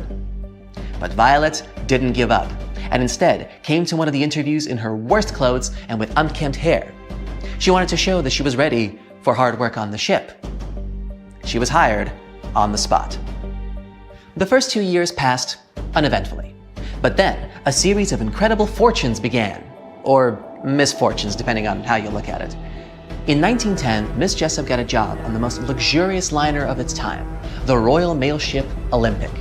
C: But Violet didn't give up, and instead came to one of the interviews in her worst clothes and with unkempt hair. She wanted to show that she was ready for hard work on the ship. She was hired on the spot. The first 2 years passed uneventfully, but then a series of incredible fortunes began, or misfortunes depending on how you look at it. In 1910, Miss Jessup got a job on the most luxurious liner of its time, the Royal Mail ship Olympic.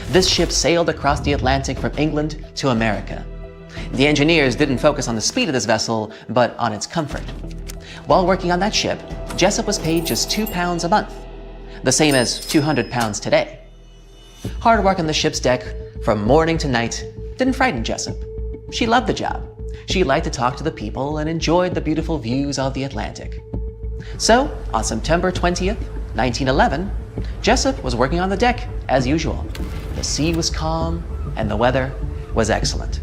C: This ship sailed across the Atlantic from England to America. The engineers didn't focus on the speed of this vessel, but on its comfort. While working on that ship, Jessup was paid just £2 a month, the same as £200 today. Hard work on the ship's deck from morning to night didn't frighten Jessup. She loved the job. She liked to talk to the people and enjoyed the beautiful views of the Atlantic. So, on September 20th, 1911, Jessup was working on the deck as usual. The sea was calm and the weather was excellent.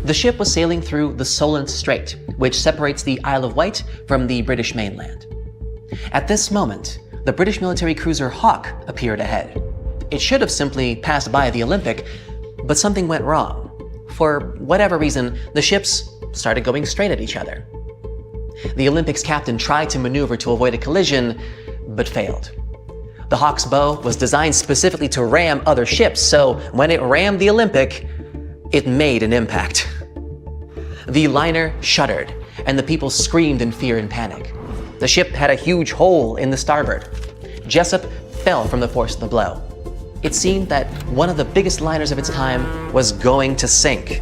C: The ship was sailing through the Solent Strait, which separates the Isle of Wight from the British mainland. At this moment, the British military cruiser Hawke appeared ahead. It should have simply passed by the Olympic, but something went wrong. For whatever reason, the ships started going straight at each other. The Olympic's captain tried to maneuver to avoid a collision, but failed. The Hawke's bow was designed specifically to ram other ships, so when it rammed the Olympic, it made an impact. The liner shuddered, and the people screamed in fear and panic. The ship had a huge hole in the starboard. Jessup fell from the force of the blow. It seemed that one of the biggest liners of its time was going to sink.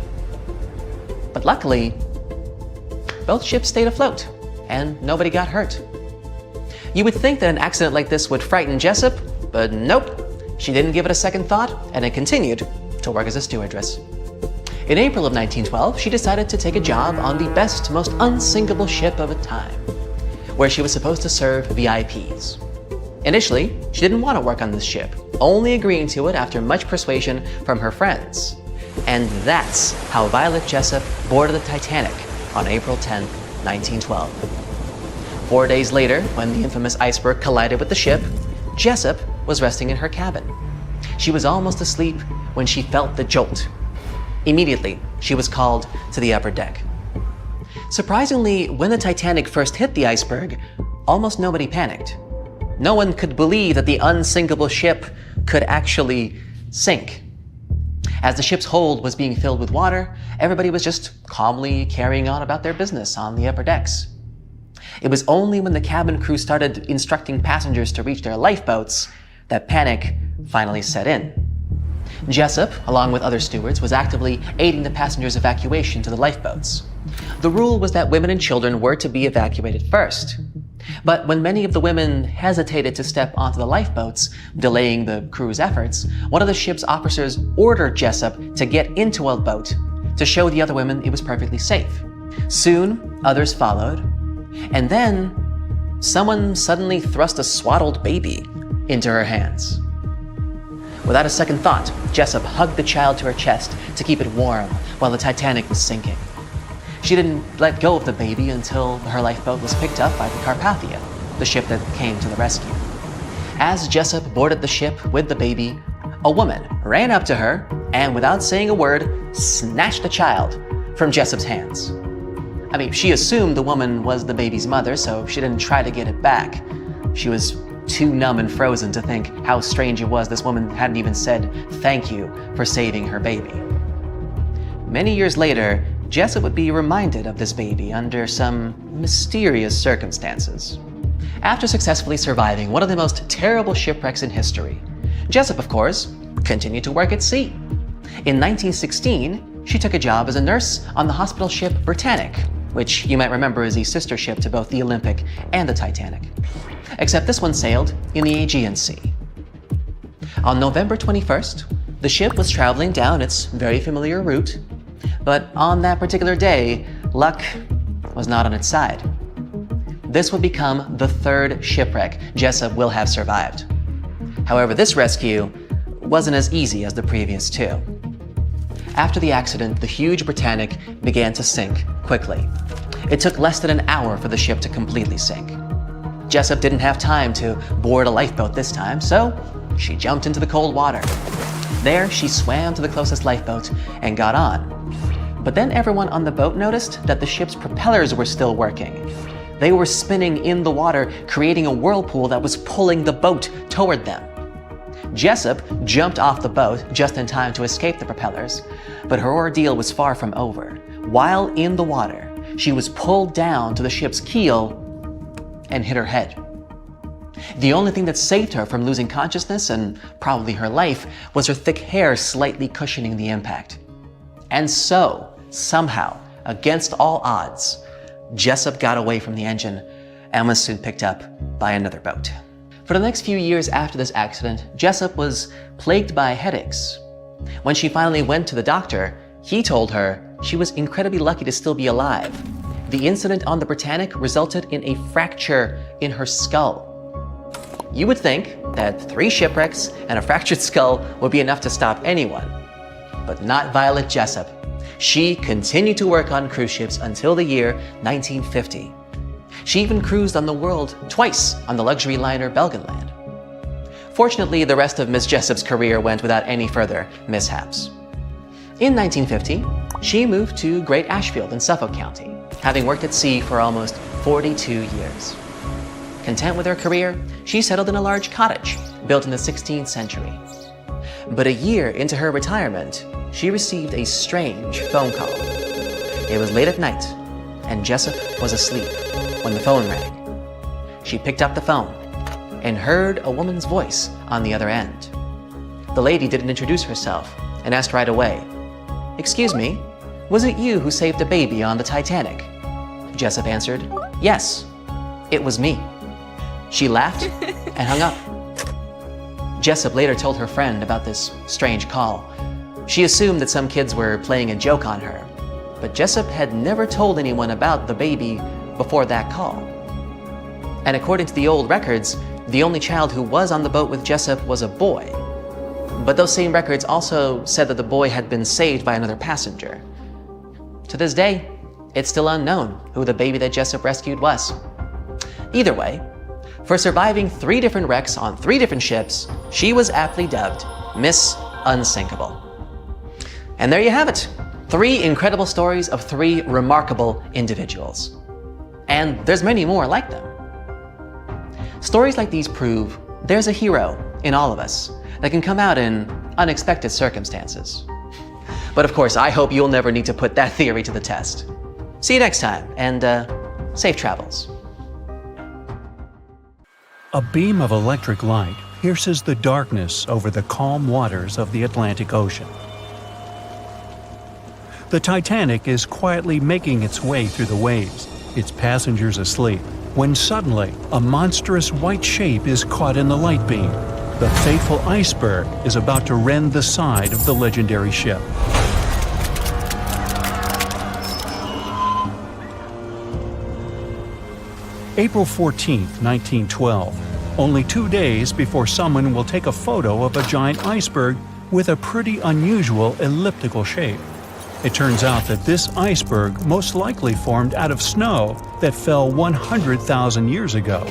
C: But luckily, both ships stayed afloat, and nobody got hurt. You would think that an accident like this would frighten Jessup, but nope. She didn't give it a second thought, and it continued to work as a stewardess. In April of 1912, she decided to take a job on the best, most unsinkable ship of the time, where she was supposed to serve VIPs. Initially, she didn't want to work on this ship, only agreeing to it after much persuasion from her friends. And that's how Violet Jessup boarded the Titanic on April 10, 1912. 4 days later, when the infamous iceberg collided with the ship, Jessup was resting in her cabin. She was almost asleep when she felt the jolt. Immediately, she was called to the upper deck. Surprisingly, when the Titanic first hit the iceberg, almost nobody panicked. No one could believe that the unsinkable ship could actually sink. As the ship's hold was being filled with water, everybody was just calmly carrying on about their business on the upper decks. It was only when the cabin crew started instructing passengers to reach their lifeboats that panic finally set in. Jessup, along with other stewards, was actively aiding the passengers' evacuation to the lifeboats. The rule was that women and children were to be evacuated first. But when many of the women hesitated to step onto the lifeboats, delaying the crew's efforts, one of the ship's officers ordered Jessup to get into a boat to show the other women it was perfectly safe. Soon, others followed, and then someone suddenly thrust a swaddled baby into her hands. Without a second thought, Jessup hugged the child to her chest to keep it warm while the Titanic was sinking. She didn't let go of the baby until her lifeboat was picked up by the Carpathia, the ship that came to the rescue. As Jessup boarded the ship with the baby, a woman ran up to her and, without saying a word, snatched the child from Jessup's hands. She assumed the woman was the baby's mother, so she didn't try to get it back. She was too numb and frozen to think how strange it was this woman hadn't even said thank you for saving her baby. Many years later, Jessup would be reminded of this baby under some mysterious circumstances. After successfully surviving one of the most terrible shipwrecks in history, Jessup, of course, continued to work at sea. In 1916, she took a job as a nurse on the hospital ship Britannic, which you might remember is a sister ship to both the Olympic and the Titanic. Except this one sailed in the Aegean Sea. On November 21st, the ship was traveling down its very familiar route, but on that particular day, luck was not on its side. This would become the third shipwreck Jessup will have survived. However, this rescue wasn't as easy as the previous two. After the accident, the huge Britannic began to sink quickly. It took less than an hour for the ship to completely sink. Jessup didn't have time to board a lifeboat this time, so she jumped into the cold water. There, she swam to the closest lifeboat and got on. But then everyone on the boat noticed that the ship's propellers were still working. They were spinning in the water, creating a whirlpool that was pulling the boat toward them. Jessup jumped off the boat just in time to escape the propellers, but her ordeal was far from over. While in the water, she was pulled down to the ship's keel and hit her head. The only thing that saved her from losing consciousness, and probably her life, was her thick hair slightly cushioning the impact. And so, somehow, against all odds, Jessup got away from the engine and was soon picked up by another boat. For the next few years after this accident, Jessup was plagued by headaches. When she finally went to the doctor, he told her she was incredibly lucky to still be alive. The incident on the Titanic resulted in a fracture in her skull. You would think that 3 shipwrecks and a fractured skull would be enough to stop anyone, but not Violet Jessup. She continued to work on cruise ships until the year 1950. She even cruised on the world twice on the luxury liner Belgenland. Fortunately, the rest of Miss Jessup's career went without any further mishaps. In 1950, she moved to Great Ashfield in Suffolk County, having worked at sea for almost 42 years. Content with her career, she settled in a large cottage built in the 16th century. But a year into her retirement, she received a strange phone call. It was late at night, and Jessup was asleep when the phone rang. She picked up the phone and heard a woman's voice on the other end. The lady didn't introduce herself and asked right away, "Excuse me, was it you who saved the baby on the Titanic?" Jessup answered, "Yes, it was me." She laughed and hung up. Jessup later told her friend about this strange call. She assumed that some kids were playing a joke on her, but Jessup had never told anyone about the baby before that call. And according to the old records, the only child who was on the boat with Jessup was a boy. But those same records also said that the boy had been saved by another passenger. To this day, it's still unknown who the baby that Jessup rescued was. Either way, for surviving 3 different wrecks on 3 different ships, she was aptly dubbed Miss Unsinkable. And there you have it, 3 incredible stories of 3 remarkable individuals. And there's many more like them. Stories like these prove there's a hero in all of us that can come out in unexpected circumstances. But of course, I hope you'll never need to put that theory to the test. See you next time, and safe travels.
B: A beam of electric light pierces the darkness over the calm waters of the Atlantic Ocean. The Titanic is quietly making its way through the waves, its passengers asleep, when suddenly a monstrous white shape is caught in the light beam. The fateful iceberg is about to rend the side of the legendary ship. April 14, 1912, only 2 days before someone will take a photo of a giant iceberg with a pretty unusual elliptical shape. It turns out that this iceberg most likely formed out of snow that fell 100,000 years ago.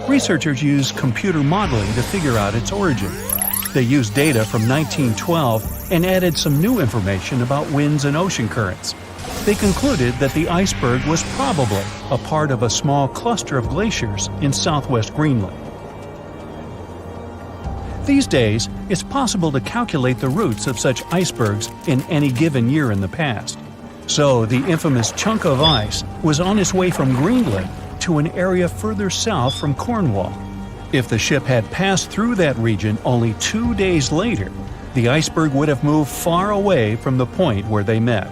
B: Researchers used computer modeling to figure out its origin. They used data from 1912 and added some new information about winds and ocean currents. They concluded that the iceberg was probably a part of a small cluster of glaciers in southwest Greenland. These days, it's possible to calculate the routes of such icebergs in any given year in the past. So the infamous chunk of ice was on its way from Greenland to an area further south from Cornwall. If the ship had passed through that region only 2 days later, the iceberg would have moved far away from the point where they met.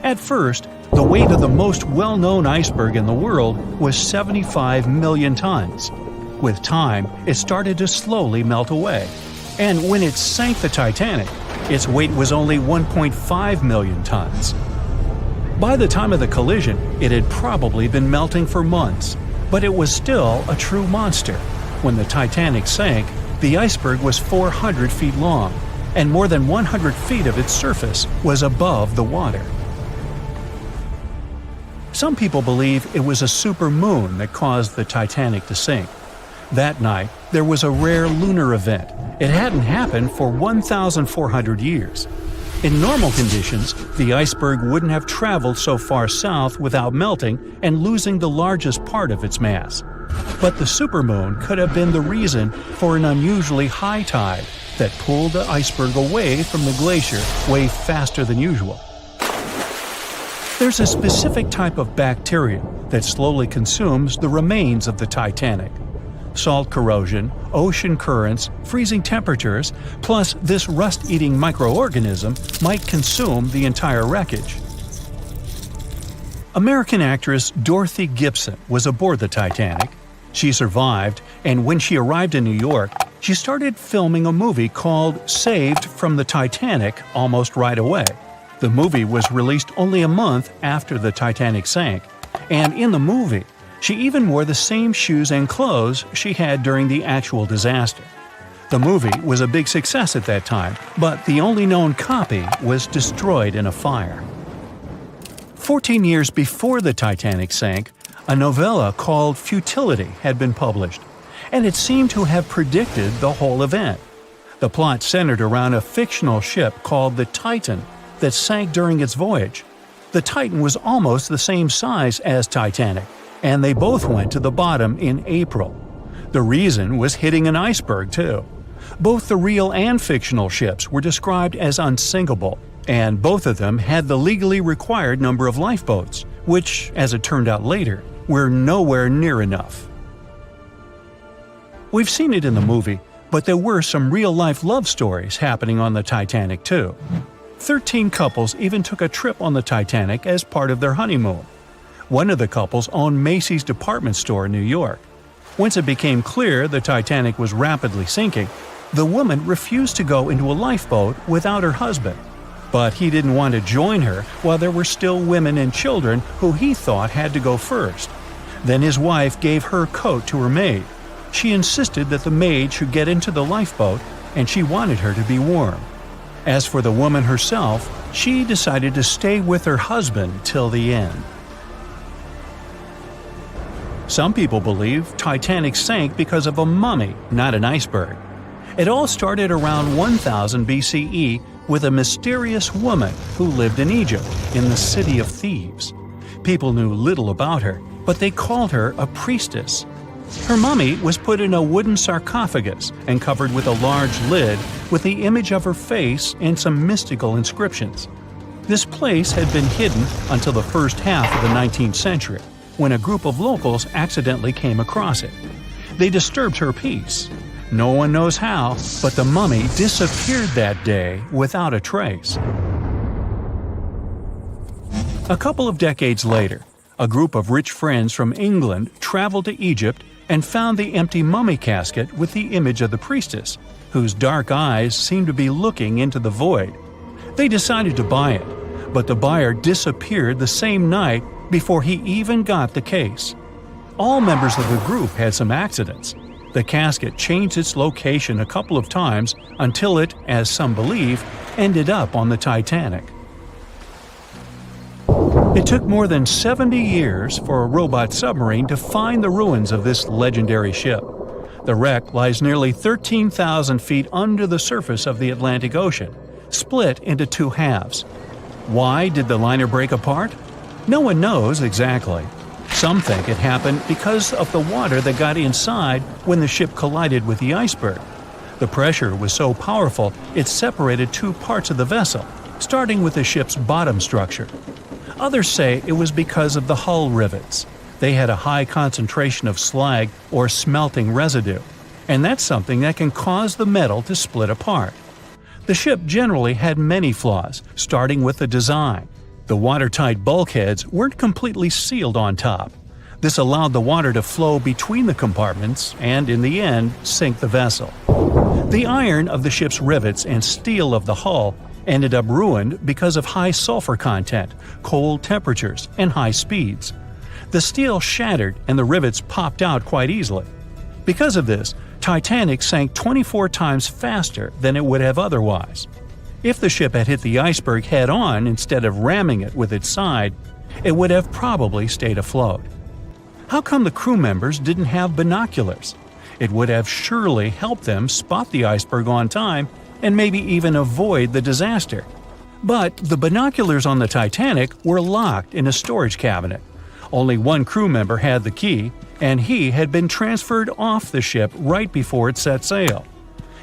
B: At first, the weight of the most well-known iceberg in the world was 75 million tons. With time, it started to slowly melt away. And when it sank the Titanic, its weight was only 1.5 million tons. By the time of the collision, it had probably been melting for months, but it was still a true monster. When the Titanic sank, the iceberg was 400 feet long, and more than 100 feet of its surface was above the water. Some people believe it was a supermoon that caused the Titanic to sink. That night, there was a rare lunar event. It hadn't happened for 1,400 years. In normal conditions, the iceberg wouldn't have traveled so far south without melting and losing the largest part of its mass. But the supermoon could have been the reason for an unusually high tide that pulled the iceberg away from the glacier way faster than usual. There's a specific type of bacteria that slowly consumes the remains of the Titanic. Salt corrosion, ocean currents, freezing temperatures, plus this rust-eating microorganism might consume the entire wreckage. American actress Dorothy Gibson was aboard the Titanic. She survived, and when she arrived in New York, she started filming a movie called Saved from the Titanic almost right away. The movie was released only a month after the Titanic sank, and in the movie, she even wore the same shoes and clothes she had during the actual disaster. The movie was a big success at that time, but the only known copy was destroyed in a fire. 14 years before the Titanic sank, a novella called Futility had been published, and it seemed to have predicted the whole event. The plot centered around a fictional ship called the Titan that sank during its voyage. The Titan was almost the same size as Titanic, and they both went to the bottom in April. The reason was hitting an iceberg, too. Both the real and fictional ships were described as unsinkable, and both of them had the legally required number of lifeboats, which, as it turned out later, were nowhere near enough. We've seen it in the movie, but there were some real-life love stories happening on the Titanic, too. 13 couples even took a trip on the Titanic as part of their honeymoon. One of the couples owned Macy's department store in New York. Once it became clear the Titanic was rapidly sinking, the woman refused to go into a lifeboat without her husband. But he didn't want to join her while there were still women and children who he thought had to go first. Then his wife gave her coat to her maid. She insisted that the maid should get into the lifeboat, and she wanted her to be warm. As for the woman herself, she decided to stay with her husband till the end. Some people believe Titanic sank because of a mummy, not an iceberg. It all started around 1000 BCE with a mysterious woman who lived in Egypt, in the City of Thieves. People knew little about her, but they called her a priestess. Her mummy was put in a wooden sarcophagus and covered with a large lid with the image of her face and some mystical inscriptions. This place had been hidden until the first half of the 19th century, when a group of locals accidentally came across it. They disturbed her peace. No one knows how, but the mummy disappeared that day without a trace. A couple of decades later, a group of rich friends from England traveled to Egypt and found the empty mummy casket with the image of the priestess, whose dark eyes seemed to be looking into the void. They decided to buy it, but the buyer disappeared the same night before he even got the case. All members of the group had some accidents. The casket changed its location a couple of times until it, as some believe, ended up on the Titanic. It took more than 70 years for a robot submarine to find the ruins of this legendary ship. The wreck lies nearly 13,000 feet under the surface of the Atlantic Ocean, split into two halves. Why did the liner break apart? No one knows exactly. Some think it happened because of the water that got inside when the ship collided with the iceberg. The pressure was so powerful it separated two parts of the vessel, starting with the ship's bottom structure. Others say it was because of the hull rivets. They had a high concentration of slag or smelting residue, and that's something that can cause the metal to split apart. The ship generally had many flaws, starting with the design. The watertight bulkheads weren't completely sealed on top. This allowed the water to flow between the compartments and, in the end, sink the vessel. The iron of the ship's rivets and steel of the hull ended up ruined because of high sulfur content, cold temperatures, and high speeds. The steel shattered and the rivets popped out quite easily. Because of this, Titanic sank 24 times faster than it would have otherwise. If the ship had hit the iceberg head-on instead of ramming it with its side, it would have probably stayed afloat. How come the crew members didn't have binoculars? It would have surely helped them spot the iceberg on time and maybe even avoid the disaster. But the binoculars on the Titanic were locked in a storage cabinet. Only one crew member had the key, and he had been transferred off the ship right before it set sail.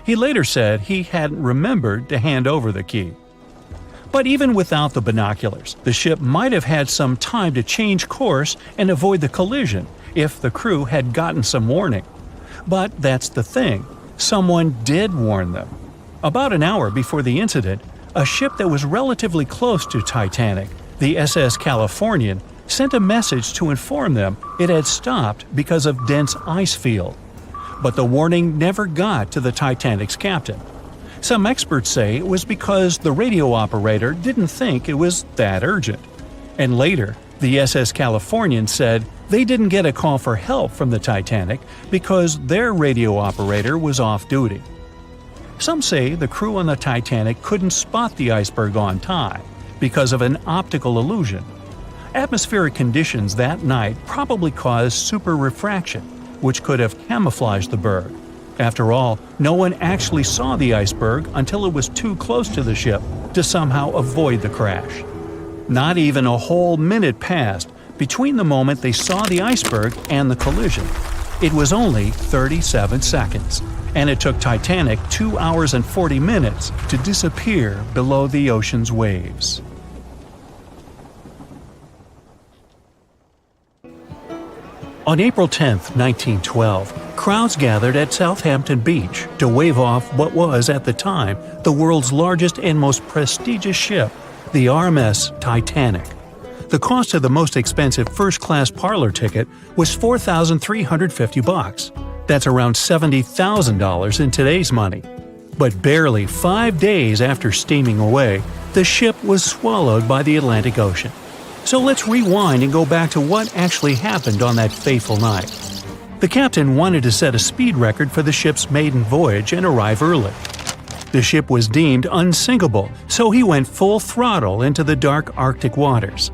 B: He later said he hadn't remembered to hand over the key. But even without the binoculars, the ship might have had some time to change course and avoid the collision if the crew had gotten some warning. But that's the thing, someone did warn them. About an hour before the incident, a ship that was relatively close to Titanic, the SS Californian, sent a message to inform them it had stopped because of dense ice field. But the warning never got to the Titanic's captain. Some experts say it was because the radio operator didn't think it was that urgent. And later, the SS Californian said they didn't get a call for help from the Titanic because their radio operator was off duty. Some say the crew on the Titanic couldn't spot the iceberg on time because of an optical illusion. Atmospheric conditions that night probably caused super refraction, which could have camouflaged the berg. After all, no one actually saw the iceberg until it was too close to the ship to somehow avoid the crash. Not even a whole minute passed between the moment they saw the iceberg and the collision. It was only 37 seconds, and it took Titanic 2 hours and 40 minutes to disappear below the ocean's waves. On April 10, 1912, crowds gathered at Southampton Beach to wave off what was, at the time, the world's largest and most prestigious ship, the RMS Titanic. The cost of the most expensive first-class parlor ticket was $4,350. That's around $70,000 in today's money. But barely 5 days after steaming away, the ship was swallowed by the Atlantic Ocean. So let's rewind and go back to what actually happened on that fateful night. The captain wanted to set a speed record for the ship's maiden voyage and arrive early. The ship was deemed unsinkable, so he went full throttle into the dark Arctic waters.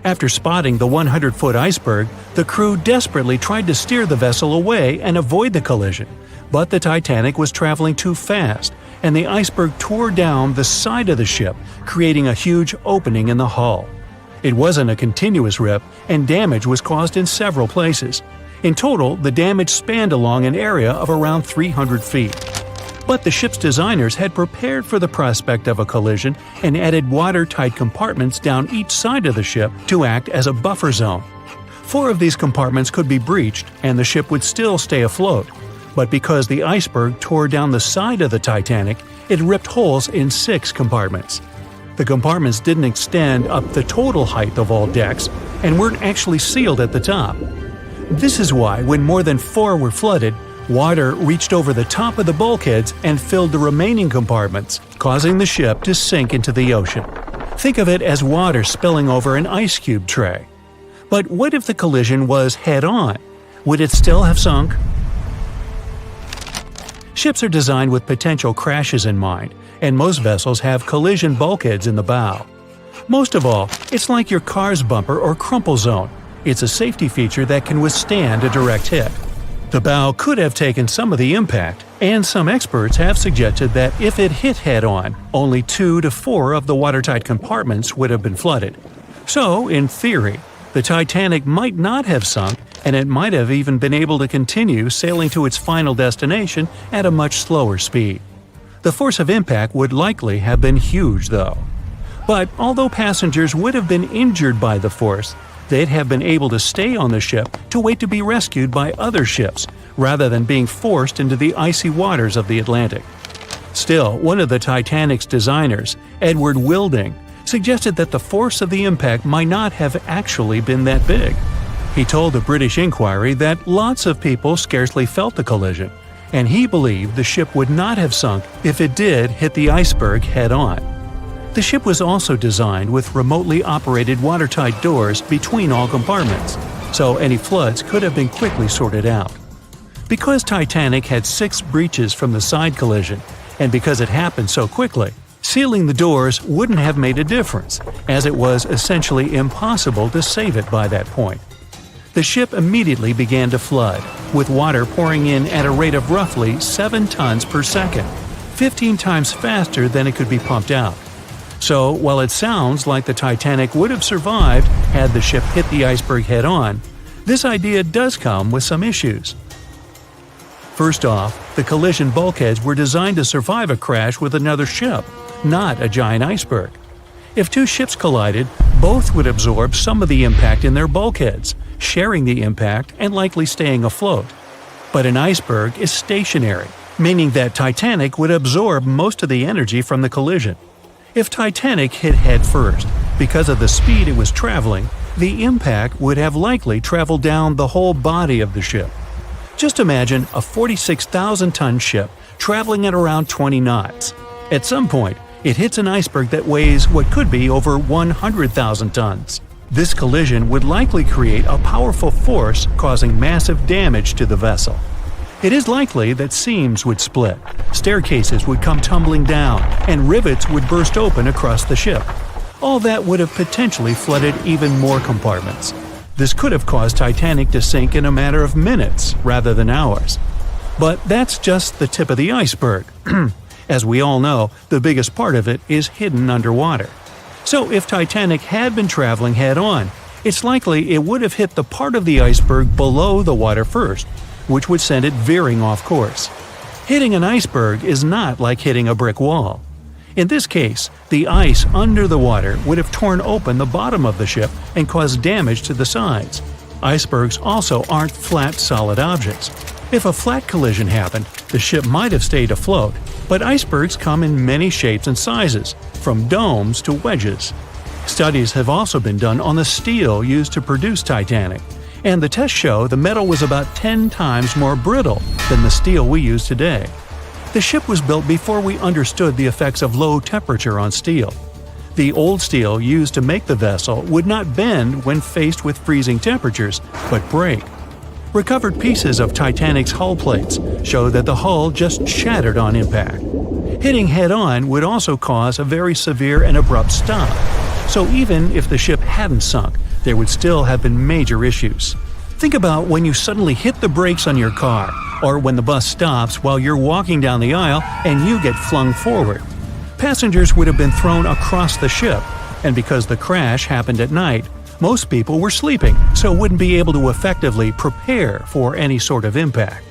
B: After spotting the 100-foot iceberg, the crew desperately tried to steer the vessel away and avoid the collision, but the Titanic was traveling too fast, and the iceberg tore down the side of the ship, creating a huge opening in the hull. It wasn't a continuous rip, and damage was caused in several places. In total, the damage spanned along an area of around 300 feet. But the ship's designers had prepared for the prospect of a collision and added watertight compartments down each side of the ship to act as a buffer zone. 4 of these compartments could be breached, and the ship would still stay afloat. But because the iceberg tore down the side of the Titanic, it ripped holes in 6 compartments. The compartments didn't extend up the total height of all decks and weren't actually sealed at the top. This is why, when more than 4 were flooded, water reached over the top of the bulkheads and filled the remaining compartments, causing the ship to sink into the ocean. Think of it as water spilling over an ice cube tray. But what if the collision was head-on? Would it still have sunk? Ships are designed with potential crashes in mind, and most vessels have collision bulkheads in the bow. Most of all, it's like your car's bumper or crumple zone. It's a safety feature that can withstand a direct hit. The bow could have taken some of the impact, and some experts have suggested that if it hit head-on, only 2 to 4 of the watertight compartments would have been flooded. So, in theory, the Titanic might not have sunk, and it might have even been able to continue sailing to its final destination at a much slower speed. The force of impact would likely have been huge, though. But although passengers would have been injured by the force, they'd have been able to stay on the ship to wait to be rescued by other ships, rather than being forced into the icy waters of the Atlantic. Still, one of the Titanic's designers, Edward Wilding, suggested that the force of the impact might not have actually been that big. He told the British Inquiry that lots of people scarcely felt the collision, and he believed the ship would not have sunk if it did hit the iceberg head-on. The ship was also designed with remotely operated watertight doors between all compartments, so any floods could have been quickly sorted out. Because Titanic had 6 breaches from the side collision, and because it happened so quickly, Sealing the doors wouldn't have made a difference, as it was essentially impossible to save it by that point. The ship immediately began to flood, with water pouring in at a rate of roughly 7 tons per second, 15 times faster than it could be pumped out. So, while it sounds like the Titanic would have survived had the ship hit the iceberg head-on, this idea does come with some issues. First off, the collision bulkheads were designed to survive a crash with another ship, not a giant iceberg. If two ships collided, both would absorb some of the impact in their bulkheads, sharing the impact and likely staying afloat. But an iceberg is stationary, meaning that Titanic would absorb most of the energy from the collision. If Titanic hit head first, because of the speed it was traveling, the impact would have likely traveled down the whole body of the ship. Just imagine a 46,000-ton ship traveling at around 20 knots. At some point, it hits an iceberg that weighs what could be over 100,000 tons. This collision would likely create a powerful force causing massive damage to the vessel. It is likely that seams would split, staircases would come tumbling down, and rivets would burst open across the ship. All that would have potentially flooded even more compartments. This could have caused Titanic to sink in a matter of minutes rather than hours. But that's just the tip of the iceberg. As we all know, the biggest part of it is hidden underwater. So if Titanic had been traveling head-on, it's likely it would have hit the part of the iceberg below the water first, which would send it veering off course. Hitting an iceberg is not like hitting a brick wall. In this case, the ice under the water would have torn open the bottom of the ship and caused damage to the sides. Icebergs also aren't flat, solid objects. If a flat collision happened, the ship might have stayed afloat, but icebergs come in many shapes and sizes, from domes to wedges. Studies have also been done on the steel used to produce Titanic, and the tests show the metal was about 10 times more brittle than the steel we use today. The ship was built before we understood the effects of low temperature on steel. The old steel used to make the vessel would not bend when faced with freezing temperatures, but break. Recovered pieces of Titanic's hull plates show that the hull just shattered on impact. Hitting head-on would also cause a very severe and abrupt stop, so even if the ship hadn't sunk, there would still have been major issues. Think about when you suddenly hit the brakes on your car, or when the bus stops while you're walking down the aisle and you get flung forward. Passengers would have been thrown across the ship, and because the crash happened at night, most people were sleeping, so wouldn't be able to effectively prepare for any sort of impact.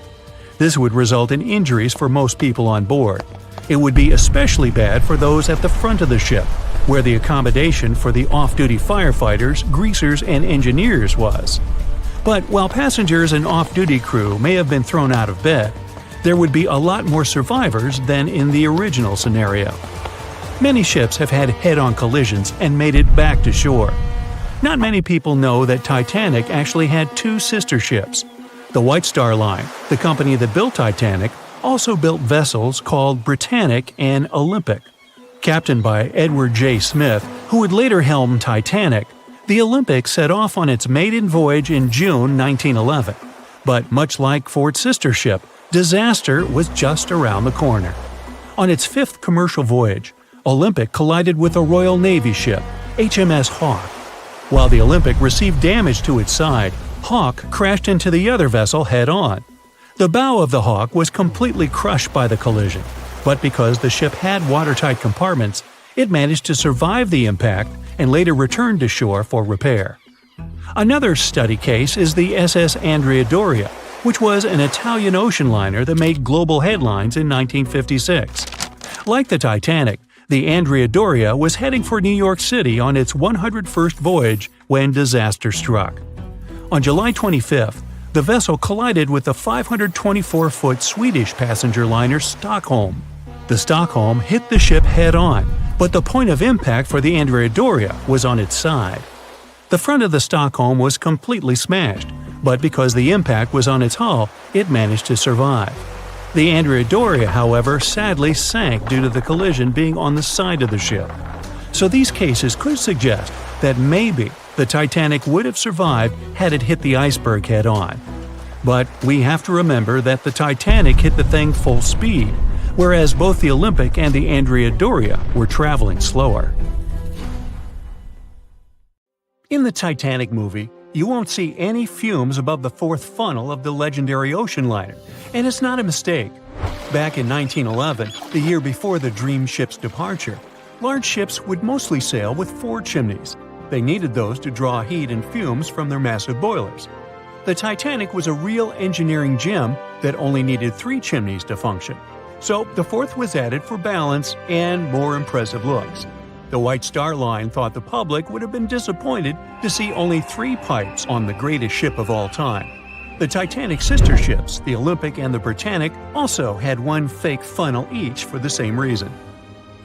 B: This would result in injuries for most people on board. It would be especially bad for those at the front of the ship, where the accommodation for the off-duty firefighters, greasers, and engineers was. But while passengers and off-duty crew may have been thrown out of bed, there would be a lot more survivors than in the original scenario. Many ships have had head-on collisions and made it back to shore. Not many people know that Titanic actually had two sister ships. The White Star Line, the company that built Titanic, also built vessels called Britannic and Olympic. Captained by Edward J. Smith, who would later helm Titanic, the Olympic set off on its maiden voyage in June 1911. But much like Ford's sister ship, disaster was just around the corner. On its fifth commercial voyage, Olympic collided with a Royal Navy ship, HMS Hawke. While the Olympic received damage to its side, Hawke crashed into the other vessel head-on. The bow of the Hawke was completely crushed by the collision, but because the ship had watertight compartments, it managed to survive the impact and later returned to shore for repair. Another study case is the SS Andrea Doria, which was an Italian ocean liner that made global headlines in 1956. Like the Titanic, the Andrea Doria was heading for New York City on its 101st voyage when disaster struck. On July 25th, the vessel collided with the 524-foot Swedish passenger liner Stockholm. The Stockholm hit the ship head-on, but the point of impact for the Andrea Doria was on its side. The front of the Stockholm was completely smashed, but because the impact was on its hull, it managed to survive. The Andrea Doria, however, sadly sank due to the collision being on the side of the ship. So these cases could suggest that maybe the Titanic would have survived had it hit the iceberg head-on. But we have to remember that the Titanic hit the thing full speed, whereas both the Olympic and the Andrea Doria were traveling slower. In the Titanic movie, you won't see any fumes above the fourth funnel of the legendary ocean liner, and it's not a mistake. Back in 1911, the year before the Dream ship's departure, large ships would mostly sail with 4 chimneys. They needed those to draw heat and fumes from their massive boilers. The Titanic was a real engineering gem that only needed 3 chimneys to function. So the fourth was added for balance and more impressive looks. The White Star Line thought the public would have been disappointed to see only 3 pipes on the greatest ship of all time. The Titanic's sister ships, the Olympic and the Britannic, also had 1 fake funnel each for the same reason.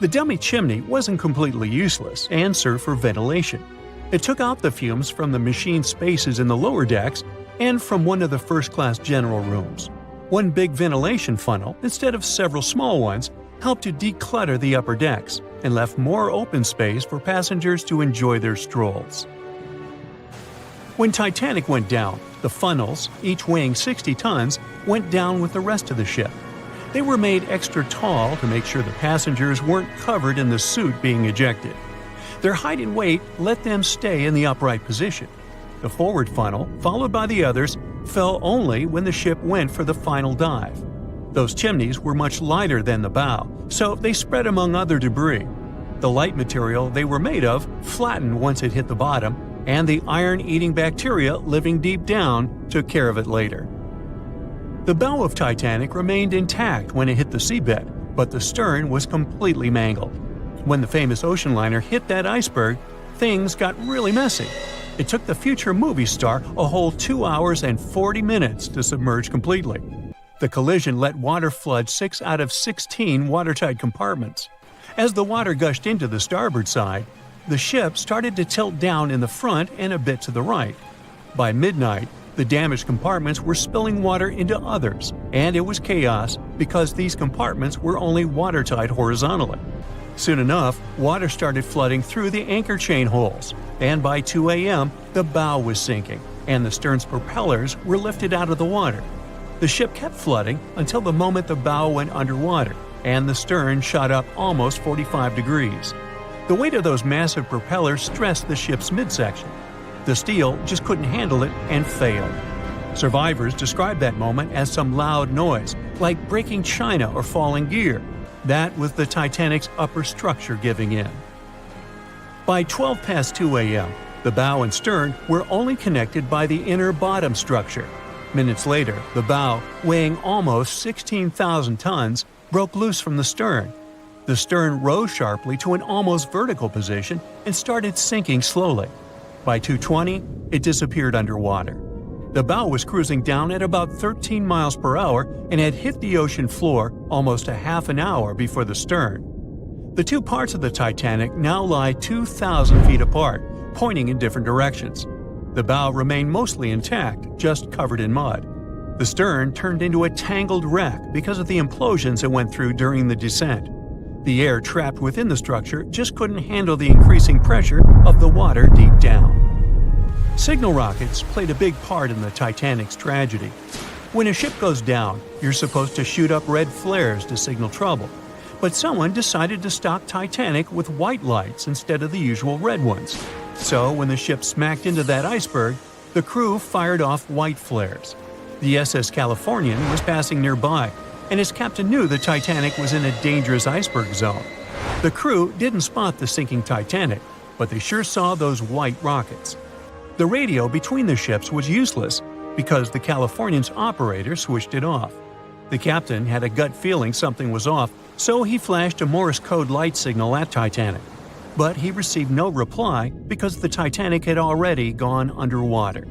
B: The dummy chimney wasn't completely useless and served for ventilation. It took out the fumes from the machine spaces in the lower decks and from one of the first-class general rooms. 1 big ventilation funnel, instead of several small ones, helped to declutter the upper decks and left more open space for passengers to enjoy their strolls. When Titanic went down, the funnels, each weighing 60 tons, went down with the rest of the ship. They were made extra tall to make sure the passengers weren't covered in the suit being ejected. Their height and weight let them stay in the upright position. The forward funnel, followed by the others, fell only when the ship went for the final dive. Those chimneys were much lighter than the bow, so they spread among other debris. The light material they were made of flattened once it hit the bottom, and the iron-eating bacteria living deep down took care of it later. The bow of Titanic remained intact when it hit the seabed, but the stern was completely mangled. When the famous ocean liner hit that iceberg, things got really messy. It took the future movie star a whole 2 hours and 40 minutes to submerge completely. The collision let water flood 6 out of 16 watertight compartments. As the water gushed into the starboard side, the ship started to tilt down in the front and a bit to the right. By midnight, the damaged compartments were spilling water into others, and it was chaos because these compartments were only watertight horizontally. Soon enough, water started flooding through the anchor chain holes, and by 2 a.m., the bow was sinking, and the stern's propellers were lifted out of the water. The ship kept flooding until the moment the bow went underwater, and the stern shot up almost 45 degrees. The weight of those massive propellers stressed the ship's midsection. The steel just couldn't handle it and failed. Survivors described that moment as some loud noise, like breaking china or falling gear. That was the Titanic's upper structure giving in. By 12 past 2 a.m., the bow and stern were only connected by the inner bottom structure. Minutes later, the bow, weighing almost 16,000 tons, broke loose from the stern. The stern rose sharply to an almost vertical position and started sinking slowly. By 2:20, it disappeared underwater. The bow was cruising down at about 13 miles per hour and had hit the ocean floor almost a half an hour before the stern. The 2 parts of the Titanic now lie 2,000 feet apart, pointing in different directions. The bow remained mostly intact, just covered in mud. The stern turned into a tangled wreck because of the implosions it went through during the descent. The air trapped within the structure just couldn't handle the increasing pressure of the water deep down. Signal rockets played a big part in the Titanic's tragedy. When a ship goes down, you're supposed to shoot up red flares to signal trouble. But someone decided to stock Titanic with white lights instead of the usual red ones. So when the ship smacked into that iceberg, the crew fired off white flares. The SS Californian was passing nearby, and its captain knew the Titanic was in a dangerous iceberg zone. The crew didn't spot the sinking Titanic, but they sure saw those white rockets. The radio between the ships was useless because the Californian's operator switched it off. The captain had a gut feeling something was off, so he flashed a Morse code light signal at Titanic. But he received no reply because the Titanic had already gone underwater.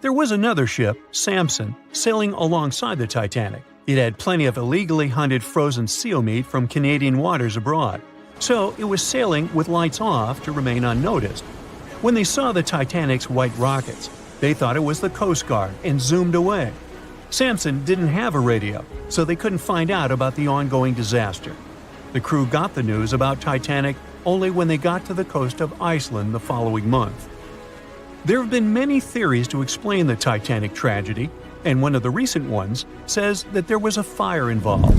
B: There was another ship, Samson, sailing alongside the Titanic. It had plenty of illegally hunted frozen seal meat from Canadian waters abroad, so it was sailing with lights off to remain unnoticed. When they saw the Titanic's white rockets, they thought it was the Coast Guard and zoomed away. Samson didn't have a radio, so they couldn't find out about the ongoing disaster. The crew got the news about Titanic only when they got to the coast of Iceland the following month. There have been many theories to explain the Titanic tragedy, and one of the recent ones says that there was a fire involved.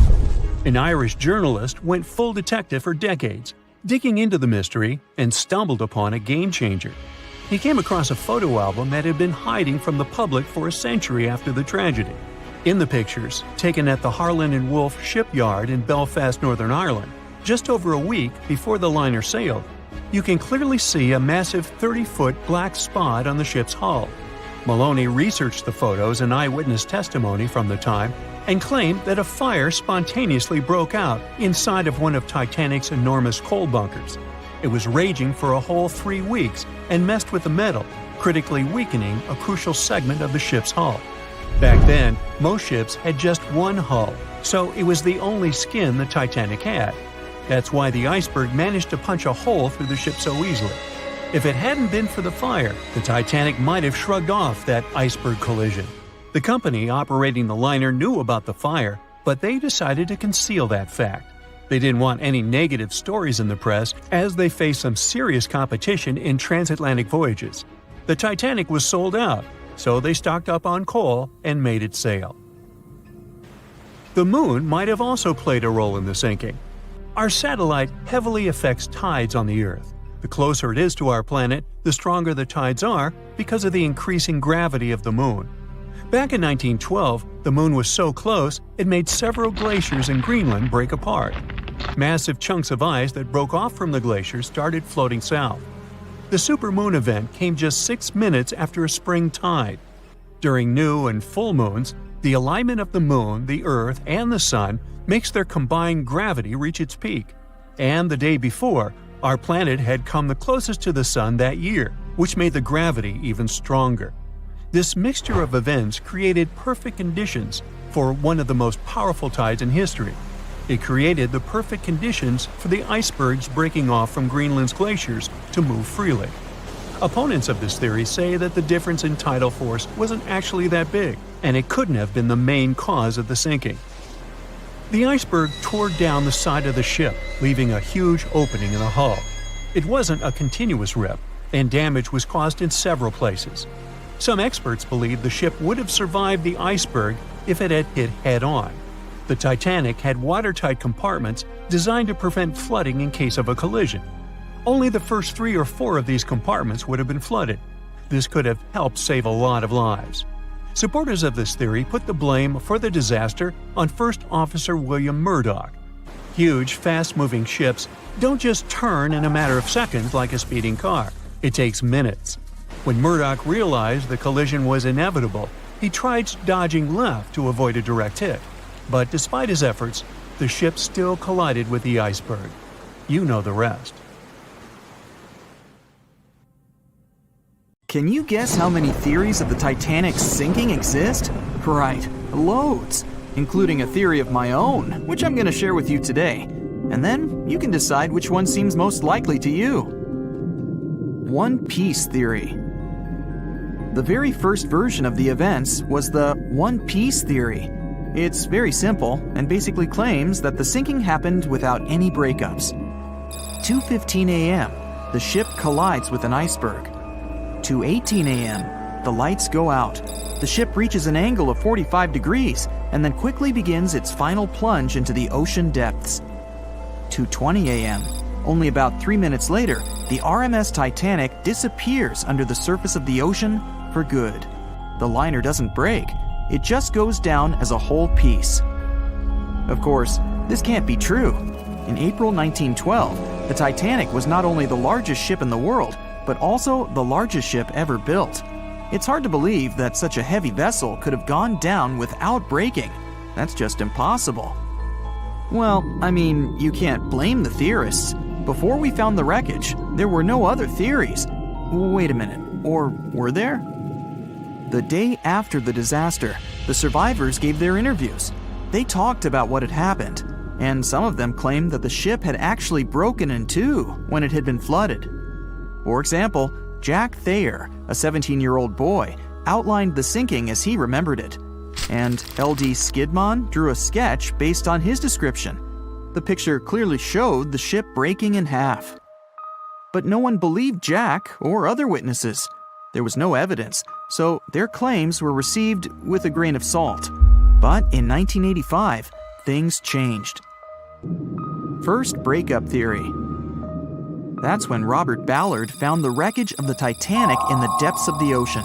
B: An Irish journalist went full detective for decades, digging into the mystery, and stumbled upon a game-changer. He came across a photo album that had been hiding from the public for a century after the tragedy. In the pictures, taken at the Harland and Wolff shipyard in Belfast, Northern Ireland, just over a week before the liner sailed, you can clearly see a massive 30-foot black spot on the ship's hull. Maloney researched the photos and eyewitness testimony from the time and claimed that a fire spontaneously broke out inside of one of Titanic's enormous coal bunkers. It was raging for a whole 3 weeks and messed with the metal, critically weakening a crucial segment of the ship's hull. Back then, most ships had just one hull, so it was the only skin the Titanic had. That's why the iceberg managed to punch a hole through the ship so easily. If it hadn't been for the fire, the Titanic might have shrugged off that iceberg collision. The company operating the liner knew about the fire, but they decided to conceal that fact. They didn't want any negative stories in the press as they faced some serious competition in transatlantic voyages. The Titanic was sold out, so they stocked up on coal and made it sail. The moon might have also played a role in the sinking. Our satellite heavily affects tides on the Earth. The closer it is to our planet, the stronger the tides are because of the increasing gravity of the moon. Back in 1912, the moon was so close it made several glaciers in Greenland break apart. Massive chunks of ice that broke off from the glaciers started floating south. The supermoon event came just 6 minutes after a spring tide. During new and full moons, the alignment of the moon, the Earth, and the Sun makes their combined gravity reach its peak. And the day before, our planet had come the closest to the Sun that year, which made the gravity even stronger. This mixture of events created perfect conditions for one of the most powerful tides in history. It created the perfect conditions for the icebergs breaking off from Greenland's glaciers to move freely. Opponents of this theory say that the difference in tidal force wasn't actually that big, and it couldn't have been the main cause of the sinking. The iceberg tore down the side of the ship, leaving a huge opening in the hull. It wasn't a continuous rip, and damage was caused in several places. Some experts believe the ship would have survived the iceberg if it had hit head-on. The Titanic had watertight compartments designed to prevent flooding in case of a collision. Only the first 3 or 4 of these compartments would have been flooded. This could have helped save a lot of lives. Supporters of this theory put the blame for the disaster on First Officer William Murdoch. Huge, fast-moving ships don't just turn in a matter of seconds like a speeding car. It takes minutes. When Murdoch realized the collision was inevitable, he tried dodging left to avoid a direct hit. But despite his efforts, the ship still collided with the iceberg. You know the rest.
D: Can you guess how many theories of the Titanic's sinking exist? Right, loads, including a theory of my own, which I'm going to share with you today. And then you can decide which one seems most likely to you. One Piece theory. The very first version of the events was the One Piece theory. It's very simple and basically claims that the sinking happened without any breakups. 2:15 a.m., the ship collides with an iceberg. 2:18 a.m., the lights go out. The ship reaches an angle of 45 degrees and then quickly begins its final plunge into the ocean depths. 2:20 a.m., only about 3 minutes later, the RMS Titanic disappears under the surface of the ocean for good. The liner doesn't break. It just goes down as a whole piece. Of course, this can't be true. In April 1912, the Titanic was not only the largest ship in the world, but also the largest ship ever built. It's hard to believe that such a heavy vessel could have gone down without breaking. That's just impossible. Well, I mean, you can't blame the theorists. Before we found the wreckage, there were no other theories. Wait a minute, or were there? The day after the disaster, the survivors gave their interviews. They talked about what had happened, and some of them claimed that the ship had actually broken in two when it had been flooded. For example, Jack Thayer, a 17-year-old boy, outlined the sinking as he remembered it, and L.D. Skidmon drew a sketch based on his description. The picture clearly showed the ship breaking in half. But no one believed Jack or other witnesses. There was no evidence, so their claims were received with a grain of salt. But in 1985, things changed. First breakup theory. That's when Robert Ballard found the wreckage of the Titanic in the depths of the ocean.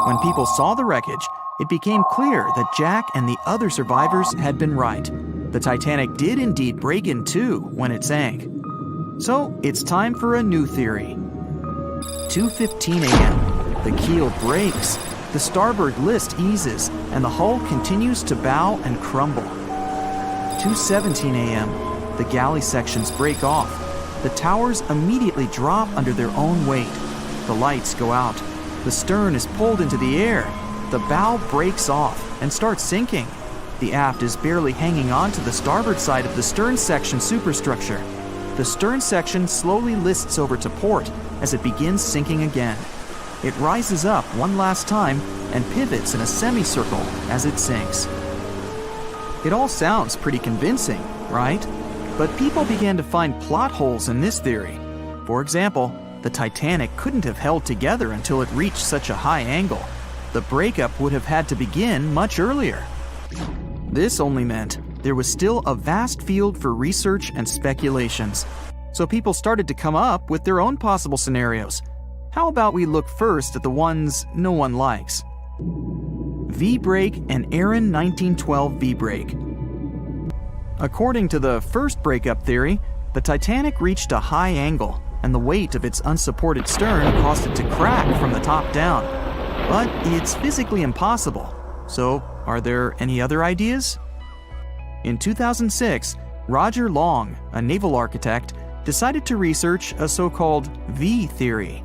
D: When people saw the wreckage, it became clear that Jack and the other survivors had been right. The Titanic did indeed break in two when it sank. So it's time for a new theory. 2:15 a.m. The keel breaks, the starboard list eases, and the hull continues to bow and crumble. 2:17 a.m. The galley sections break off. The towers immediately drop under their own weight. The lights go out. The stern is pulled into the air. The bow breaks off and starts sinking. The aft is barely hanging on to the starboard side of the stern section superstructure. The stern section slowly lists over to port as it begins sinking again. It rises up one last time and pivots in a semicircle as it sinks. It all sounds pretty convincing, right? But people began to find plot holes in this theory. For example, the Titanic couldn't have held together until it reached such a high angle. The breakup would have had to begin much earlier. This only meant there was still a vast field for research and speculations. So people started to come up with their own possible scenarios. How about we look first at the ones no one likes? V-brake and Aaron 1912 V-brake. According to the first breakup theory, the Titanic reached a high angle, and the weight of its unsupported stern caused it to crack from the top down. But it's physically impossible. So, are there any other ideas? In 2006, Roger Long, a naval architect, decided to research a so-called V theory.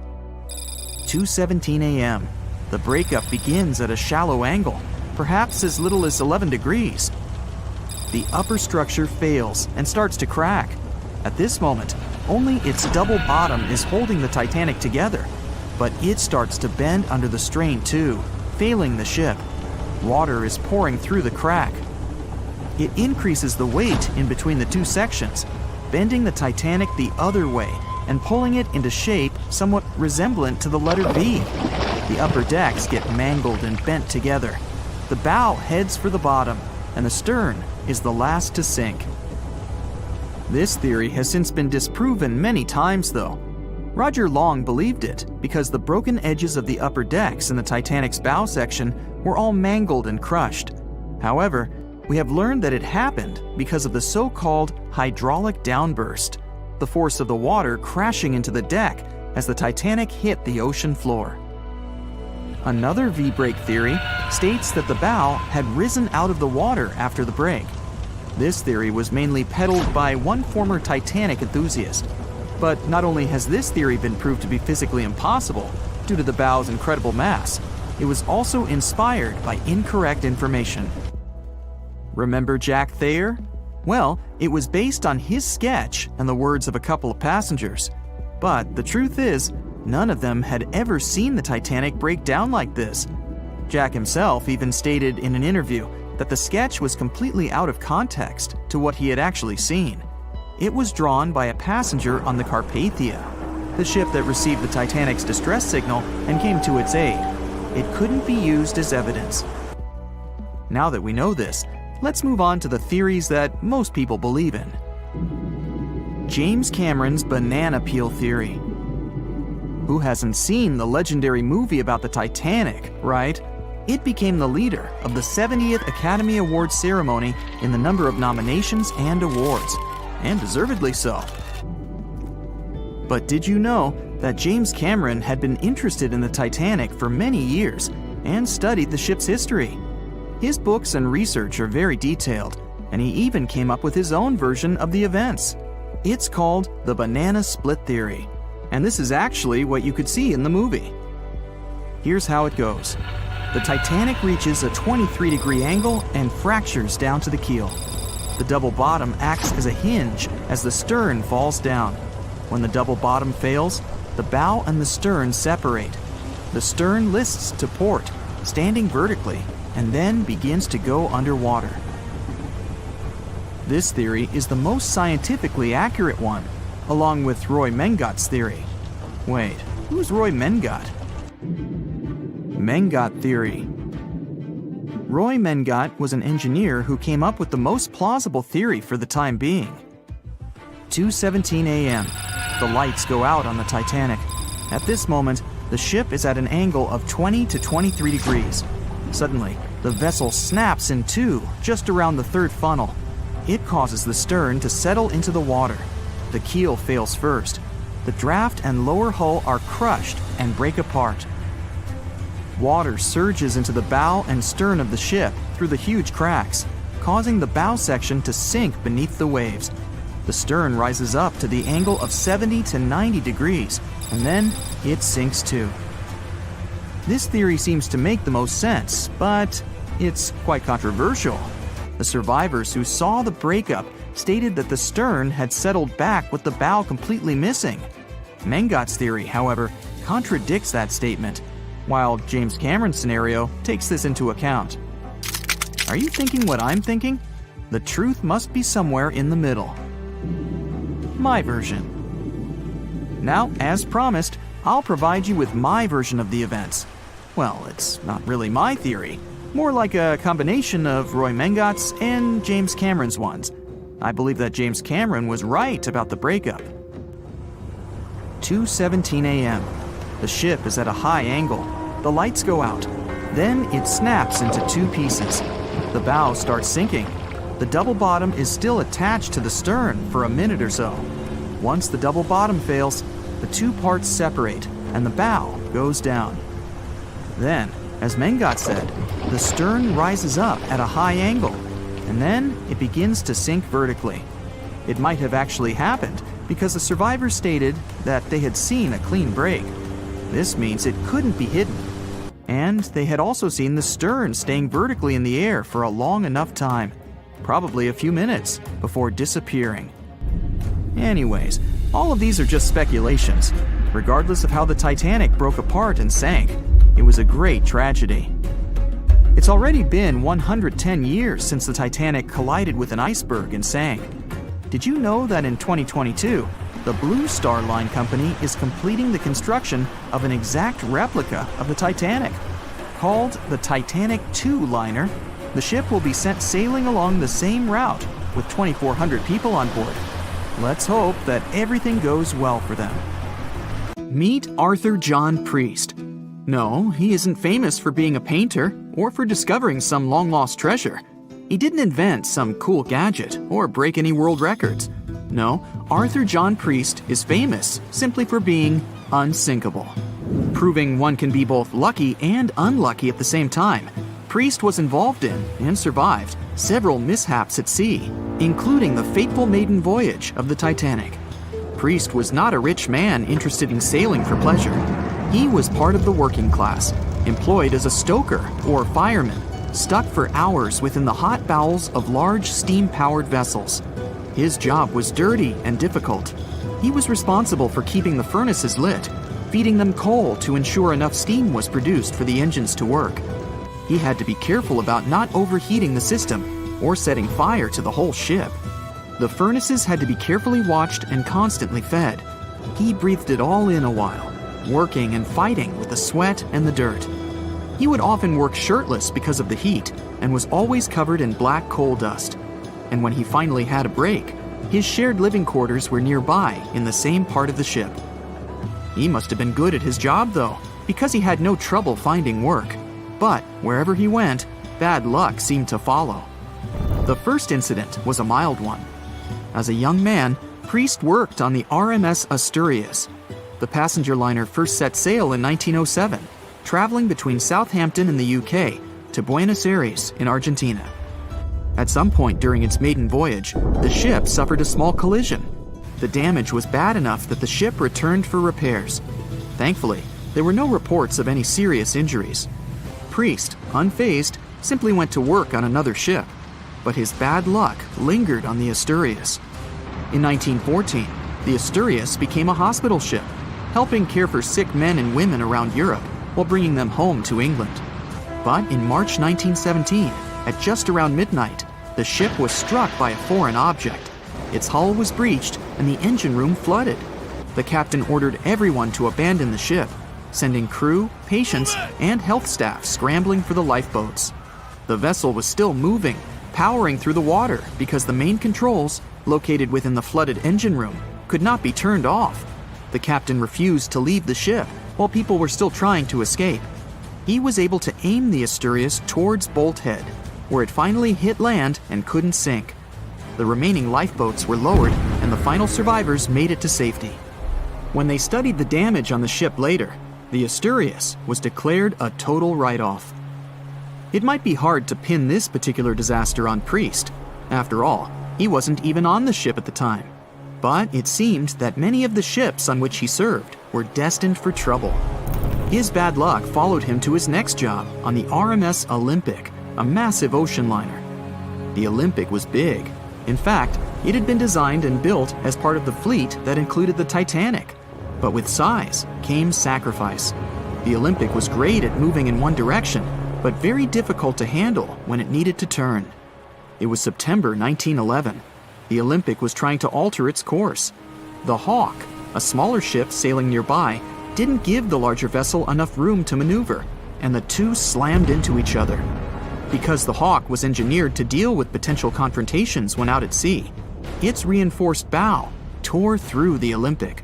D: 2:17 a.m. The breakup begins at a shallow angle, perhaps as little as 11 degrees. The upper structure fails and starts to crack. At this moment, only its double bottom is holding the Titanic together, but it starts to bend under the strain too, failing the ship. Water is pouring through the crack. It increases the weight in between the two sections, bending the Titanic the other way and pulling it into shape somewhat resemblant to the letter V. The upper decks get mangled and bent together. The bow heads for the bottom, and the stern is the last to sink. This theory has since been disproven many times, though. Roger Long believed it because the broken edges of the upper decks in the Titanic's bow section were all mangled and crushed. However, we have learned that it happened because of the so-called hydraulic downburst, the force of the water crashing into the deck as the Titanic hit the ocean floor. Another V-brake theory states that the bow had risen out of the water after the break. This theory was mainly peddled by one former Titanic enthusiast. But not only has this theory been proved to be physically impossible due to the bow's incredible mass, it was also inspired by incorrect information. Remember Jack Thayer? Well, it was based on his sketch and the words of a couple of passengers. But the truth is, none of them had ever seen the Titanic break down like this. Jack himself even stated in an interview that the sketch was completely out of context to what he had actually seen. It was drawn by a passenger on the Carpathia, the ship that received the Titanic's distress signal and came to its aid. It couldn't be used as evidence. Now that we know this, let's move on to the theories that most people believe in. James Cameron's banana peel theory. Who hasn't seen the legendary movie about the Titanic, right? It became the leader of the 70th Academy Awards ceremony in the number of nominations and awards, and deservedly so. But did you know that James Cameron had been interested in the Titanic for many years and studied the ship's history? His books and research are very detailed, and he even came up with his own version of the events. It's called the banana split theory, and this is actually what you could see in the movie. Here's how it goes. The Titanic reaches a 23-degree angle and fractures down to the keel. The double bottom acts as a hinge as the stern falls down. When the double bottom fails, the bow and the stern separate. The stern lists to port, standing vertically, and then begins to go underwater. This theory is the most scientifically accurate one, along with Roy Mengat's theory. Wait, who's Roy Mengat? Mengat theory. Roy Mengat was an engineer who came up with the most plausible theory for the time being. 2:17 a.m. The lights go out on the Titanic. At this moment, the ship is at an angle of 20 to 23 degrees. Suddenly, the vessel snaps in two just around the third funnel. It causes the stern to settle into the water. The keel fails first. The draft and lower hull are crushed and break apart. Water surges into the bow and stern of the ship through the huge cracks, causing the bow section to sink beneath the waves. The stern rises up to the angle of 70 to 90 degrees, and then it sinks too. This theory seems to make the most sense, but it's quite controversial. The survivors who saw the breakup stated that the stern had settled back with the bow completely missing. Mengat's theory, however, contradicts that statement, while James Cameron's scenario takes this into account. Are you thinking what I'm thinking? The truth must be somewhere in the middle. My version. Now, as promised, I'll provide you with my version of the events. Well, it's not really my theory, more like a combination of Roy Mengat's and James Cameron's ones. I believe that James Cameron was right about the breakup. 2:17 a.m. The ship is at a high angle. The lights go out. Then it snaps into two pieces. The bow starts sinking. The double bottom is still attached to the stern for a minute or so. Once the double bottom fails, the two parts separate and the bow goes down. Then, as Mengat said, the stern rises up at a high angle, and then it begins to sink vertically. It might have actually happened because the survivors stated that they had seen a clean break. This means it couldn't be hidden. And they had also seen the stern staying vertically in the air for a long enough time, probably a few minutes, before disappearing. Anyways, all of these are just speculations. Regardless of how the Titanic broke apart and sank, it was a great tragedy. It's already been 110 years since the Titanic collided with an iceberg and sank. Did you know that in 2022, the Blue Star Line Company is completing the construction of an exact replica of the Titanic? Called the Titanic II liner, the ship will be sent sailing along the same route with 2,400 people on board. Let's hope that everything goes well for them. Meet Arthur John Priest. No, he isn't famous for being a painter or for discovering some long-lost treasure. He didn't invent some cool gadget or break any world records. No, Arthur John Priest is famous simply for being unsinkable. Proving one can be both lucky and unlucky at the same time, Priest was involved in and survived several mishaps at sea, including the fateful maiden voyage of the Titanic. Priest was not a rich man interested in sailing for pleasure. He was part of the working class, employed as a stoker or fireman, stuck for hours within the hot bowels of large steam-powered vessels. His job was dirty and difficult. He was responsible for keeping the furnaces lit, feeding them coal to ensure enough steam was produced for the engines to work. He had to be careful about not overheating the system or setting fire to the whole ship. The furnaces had to be carefully watched and constantly fed. He breathed it all in a while, working and fighting with the sweat and the dirt. He would often work shirtless because of the heat and was always covered in black coal dust. And when he finally had a break, his shared living quarters were nearby in the same part of the ship. He must have been good at his job, though, because he had no trouble finding work. But wherever he went, bad luck seemed to follow. The first incident was a mild one. As a young man, Priest worked on the RMS Asturias. The passenger liner first set sail in 1907, traveling between Southampton in the UK to Buenos Aires in Argentina. At some point during its maiden voyage, the ship suffered a small collision. The damage was bad enough that the ship returned for repairs. Thankfully, there were no reports of any serious injuries. Priest, unfazed, simply went to work on another ship, but his bad luck lingered on the Asturias. In 1914, the Asturias became a hospital ship, helping care for sick men and women around Europe while bringing them home to England. But in March 1917, at just around midnight, the ship was struck by a foreign object. Its hull was breached and the engine room flooded. The captain ordered everyone to abandon the ship, sending crew, patients, and health staff scrambling for the lifeboats. The vessel was still moving, powering through the water because the main controls, located within the flooded engine room, could not be turned off. The captain refused to leave the ship while people were still trying to escape. He was able to aim the Asturias towards Bolt Head, where it finally hit land and couldn't sink. The remaining lifeboats were lowered and the final survivors made it to safety. When they studied the damage on the ship later, the Asturias was declared a total write-off. It might be hard to pin this particular disaster on Priest. After all, he wasn't even on the ship at the time. But it seemed that many of the ships on which he served were destined for trouble. His bad luck followed him to his next job on the RMS Olympic, a massive ocean liner. The Olympic was big. In fact, it had been designed and built as part of the fleet that included the Titanic. But with size came sacrifice. The Olympic was great at moving in one direction, but very difficult to handle when it needed to turn. It was September 1911. The Olympic was trying to alter its course. The Hawk, a smaller ship sailing nearby, didn't give the larger vessel enough room to maneuver, and the two slammed into each other. Because the Hawk was engineered to deal with potential confrontations when out at sea, its reinforced bow tore through the Olympic.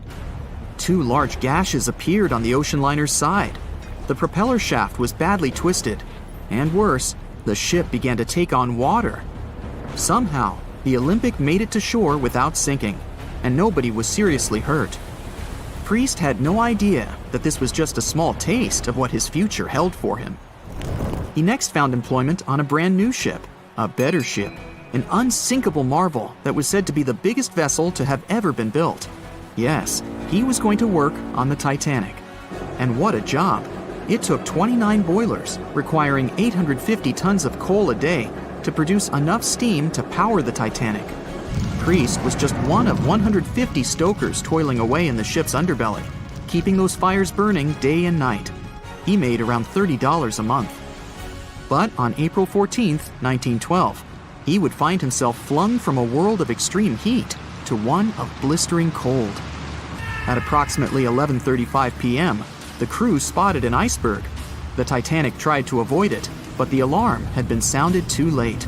D: Two large gashes appeared on the ocean liner's side. The propeller shaft was badly twisted, and worse, the ship began to take on water. Somehow, the Olympic made it to shore without sinking, and nobody was seriously hurt. Priest had no idea that this was just a small taste of what his future held for him. He next found employment on a brand new ship, a better ship, an unsinkable marvel that was said to be the biggest vessel to have ever been built. Yes, he was going to work on the Titanic. And what a job! It took 29 boilers, requiring 850 tons of coal a day to produce enough steam to power the Titanic. Priest was just one of 150 stokers toiling away in the ship's underbelly, keeping those fires burning day and night. He made around $30 a month. But on April 14, 1912, he would find himself flung from a world of extreme heat to one of blistering cold. At approximately 11:35 p.m., the crew spotted an iceberg. The Titanic tried to avoid it, but the alarm had been sounded too late.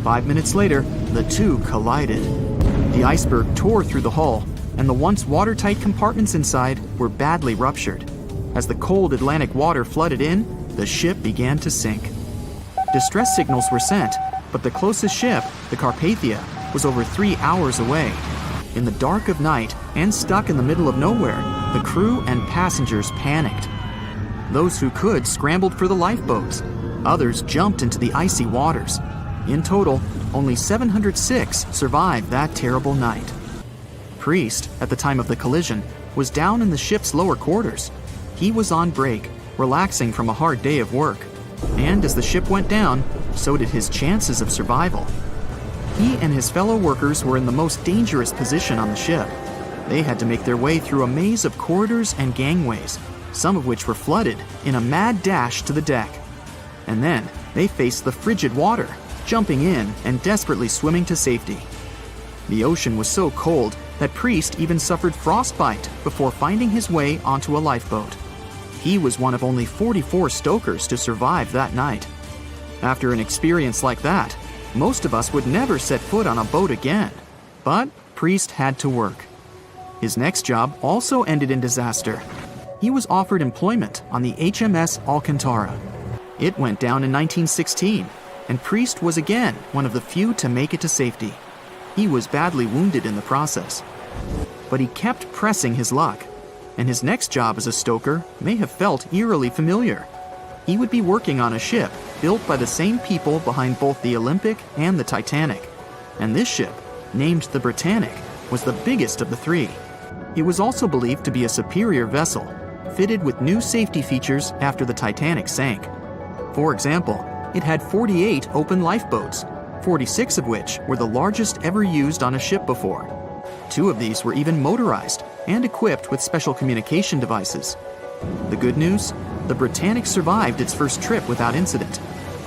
D: 5 minutes later, the two collided. The iceberg tore through the hull, and the once watertight compartments inside were badly ruptured. As the cold Atlantic water flooded in, the ship began to sink. Distress signals were sent, but the closest ship, the Carpathia, was over 3 hours away. In the dark of night and stuck in the middle of nowhere, the crew and passengers panicked. Those who could scrambled for the lifeboats. Others jumped into the icy waters. In total, only 706 survived that terrible night. Priest, at the time of the collision, was down in the ship's lower quarters. He was on break, relaxing from a hard day of work. And as the ship went down, so did his chances of survival. He and his fellow workers were in the most dangerous position on the ship. They had to make their way through a maze of corridors and gangways, some of which were flooded, in a mad dash to the deck. And then they faced the frigid water, jumping in and desperately swimming to safety. The ocean was so cold that Priest even suffered frostbite before finding his way onto a lifeboat. He was one of only 44 stokers to survive that night. After an experience like that, most of us would never set foot on a boat again. But Priest had to work. His next job also ended in disaster. He was offered employment on the HMS Alcantara. It went down in 1916, and Priest was again one of the few to make it to safety. He was badly wounded in the process. But he kept pressing his luck, and his next job as a stoker may have felt eerily familiar. He would be working on a ship built by the same people behind both the Olympic and the Titanic. And this ship, named the Britannic, was the biggest of the three. It was also believed to be a superior vessel, fitted with new safety features after the Titanic sank. For example, it had 48 open lifeboats, 46 of which were the largest ever used on a ship before. 2 of these were even motorized and equipped with special communication devices. The good news? The Britannic survived its first trip without incident.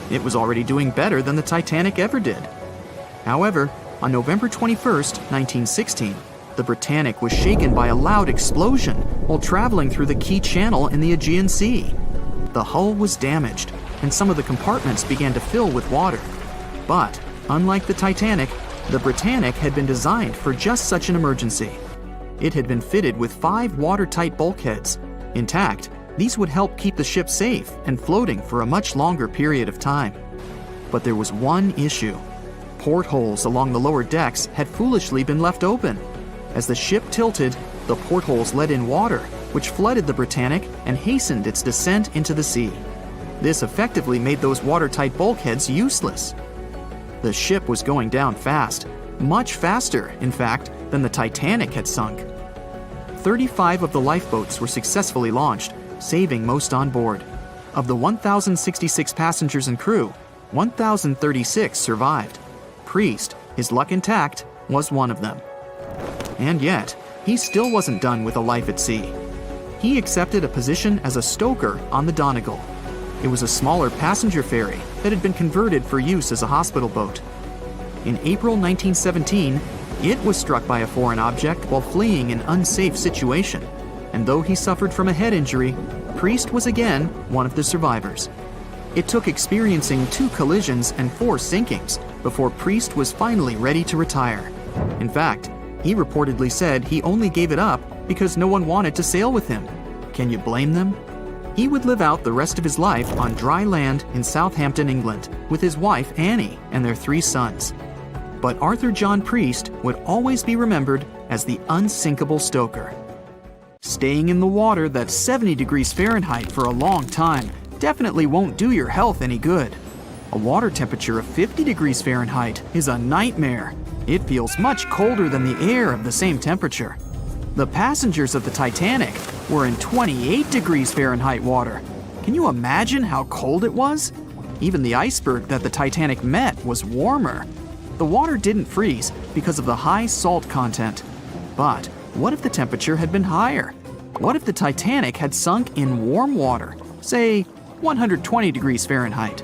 D: It was already doing better than the Titanic ever did. However, on November 21st, 1916, the Britannic was shaken by a loud explosion while traveling through the key channel in the Aegean Sea. The hull was damaged, and some of the compartments began to fill with water. But Unlike the Titanic, the Britannic had been designed for just such an emergency. It had been fitted with 5 watertight bulkheads. Intact, these would help keep the ship safe and floating for a much longer period of time. But there was one issue. Portholes along the lower decks had foolishly been left open. As the ship tilted, the portholes let in water, which flooded the Britannic and hastened its descent into the sea. This effectively made those watertight bulkheads useless. The ship was going down fast, much faster, in fact, than the Titanic had sunk. 35 of the lifeboats were successfully launched, saving most on board. Of the 1,066 passengers and crew, 1,036 survived. Priest, his luck intact, was one of them. And yet, he still wasn't done with a life at sea. He accepted a position as a stoker on the Donegal. It was a smaller passenger ferry that had been converted for use as a hospital boat. In April 1917, it was struck by a foreign object while fleeing an unsafe situation, and though he suffered from a head injury, Priest was again one of the survivors. It took experiencing 2 collisions and 4 sinkings before Priest was finally ready to retire. In fact, he reportedly said he only gave it up because no one wanted to sail with him. Can you blame them? He would live out the rest of his life on dry land in Southampton, England, with his wife Annie and their 3 sons. But Arthur John Priest would always be remembered as the unsinkable stoker. Staying in the water that's 70 degrees Fahrenheit for a long time definitely won't do your health any good. A water temperature of 50 degrees Fahrenheit is a nightmare. It feels much colder than the air of the same temperature. The passengers of the Titanic were in 28 degrees Fahrenheit water. Can you imagine how cold it was? Even the iceberg that the Titanic met was warmer. The water didn't freeze because of the high salt content. But what if the temperature had been higher? What if the Titanic had sunk in warm water, say 120 degrees Fahrenheit?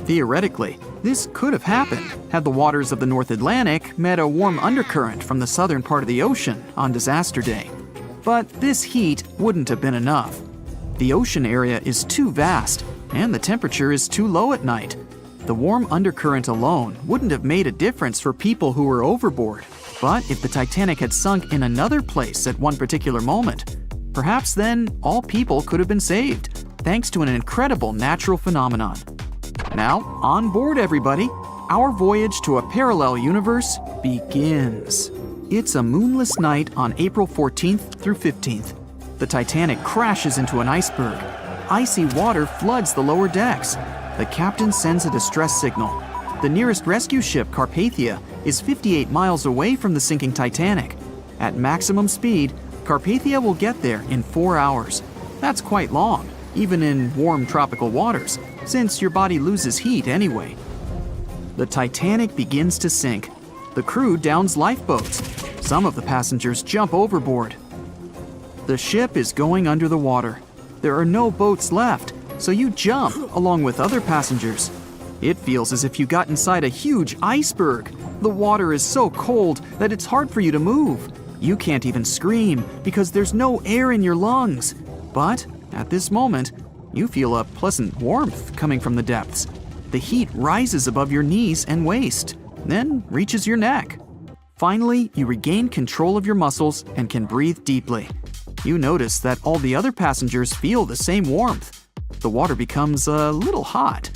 D: Theoretically, this could have happened had the waters of the North Atlantic met a warm undercurrent from the southern part of the ocean on disaster day. But this heat wouldn't have been enough. The ocean area is too vast, and the temperature is too low at night. The warm undercurrent alone wouldn't have made a difference for people who were overboard. But if the Titanic had sunk in another place at one particular moment, perhaps then all people could have been saved, thanks to an incredible natural phenomenon. Now, on board everybody, our voyage to a parallel universe begins. It's a moonless night on April 14th through 15th. The Titanic crashes into an iceberg. Icy water floods the lower decks. The captain sends a distress signal. The nearest rescue ship, Carpathia, is 58 miles away from the sinking Titanic. At maximum speed, Carpathia will get there in 4 hours. That's quite long, even in warm tropical waters, since your body loses heat anyway. The Titanic begins to sink. The crew downs lifeboats. Some of the passengers jump overboard. The ship is going under the water. There are no boats left, so you jump along with other passengers. It feels as if you got inside a huge iceberg. The water is so cold that it's hard for you to move. You can't even scream because there's no air in your lungs. But at this moment, you feel a pleasant warmth coming from the depths. The heat rises above your knees and waist, then reaches your neck. Finally, you regain control of your muscles and can breathe deeply. You notice that all the other passengers feel the same warmth. The water becomes a little hot.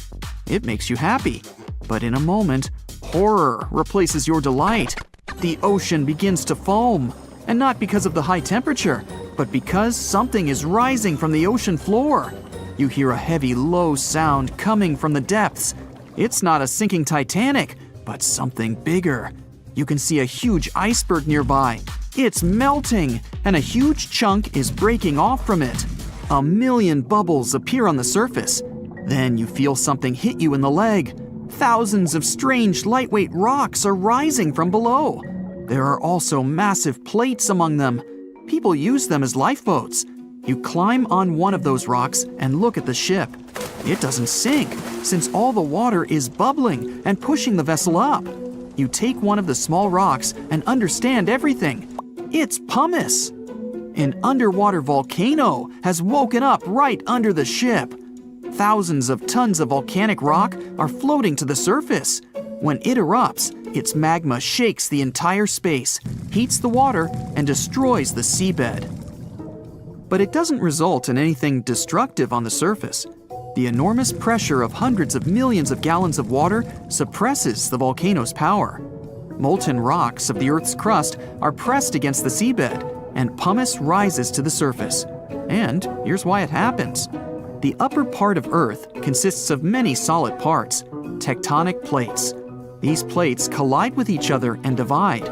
D: It makes you happy. But in a moment, horror replaces your delight. The ocean begins to foam. And not because of the high temperature, but because something is rising from the ocean floor. You hear a heavy, low sound coming from the depths. It's not a sinking Titanic, but something bigger. You can see a huge iceberg nearby. It's melting, and a huge chunk is breaking off from it. 1 million bubbles appear on the surface. Then you feel something hit you in the leg. Thousands of strange lightweight rocks are rising from below. There are also massive plates among them. People use them as lifeboats. You climb on one of those rocks and look at the ship. It doesn't sink, since all the water is bubbling and pushing the vessel up. You take one of the small rocks and understand everything. It's pumice. An underwater volcano has woken up right under the ship. Thousands of tons of volcanic rock are floating to the surface. When it erupts, its magma shakes the entire space, heats the water, and destroys the seabed. But it doesn't result in anything destructive on the surface. The enormous pressure of hundreds of millions of gallons of water suppresses the volcano's power. Molten rocks of the Earth's crust are pressed against the seabed, and pumice rises to the surface. And here's why it happens. The upper part of Earth consists of many solid parts, tectonic plates. These plates collide with each other and divide.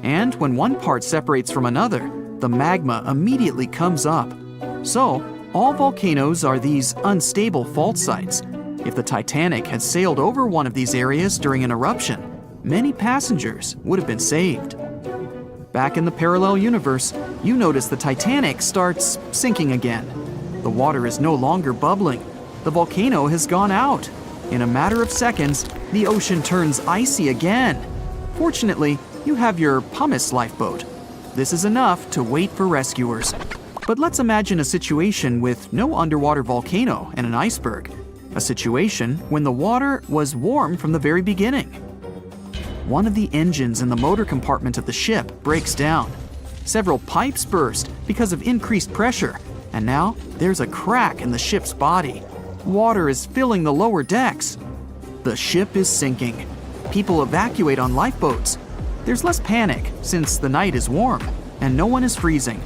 D: And when one part separates from another, the magma immediately comes up. So, all volcanoes are these unstable fault sites. If the Titanic had sailed over one of these areas during an eruption, many passengers would have been saved. Back in the parallel universe, you notice the Titanic starts sinking again. The water is no longer bubbling. The volcano has gone out. In a matter of seconds, the ocean turns icy again. Fortunately, you have your pumice lifeboat. This is enough to wait for rescuers. But let's imagine a situation with no underwater volcano and an iceberg. A situation when the water was warm from the very beginning. One of the engines in the motor compartment of the ship breaks down. Several pipes burst because of increased pressure, and now there's a crack in the ship's body. Water is filling the lower decks. The ship is sinking. People evacuate on lifeboats. There's less panic since the night is warm and no one is freezing.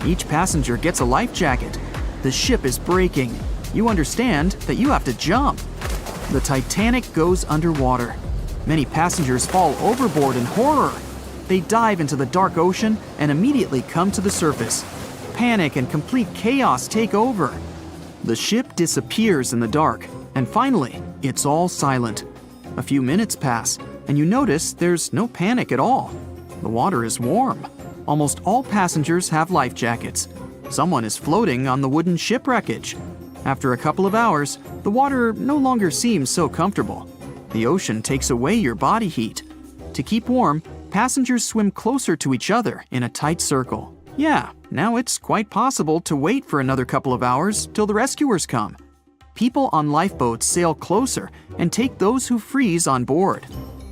D: Each passenger gets a life jacket. The ship is breaking. You understand that you have to jump. The Titanic goes underwater. Many passengers fall overboard in horror. They dive into the dark ocean and immediately come to the surface. Panic and complete chaos take over. The ship disappears in the dark, and finally, it's all silent. A few minutes pass, and you notice there's no panic at all. The water is warm. Almost all passengers have life jackets. Someone is floating on the wooden ship wreckage. After a couple of hours, the water no longer seems so comfortable. The ocean takes away your body heat. To keep warm, passengers swim closer to each other in a tight circle. Yeah, now it's quite possible to wait for another couple of hours till the rescuers come. People on lifeboats sail closer and take those who freeze on board.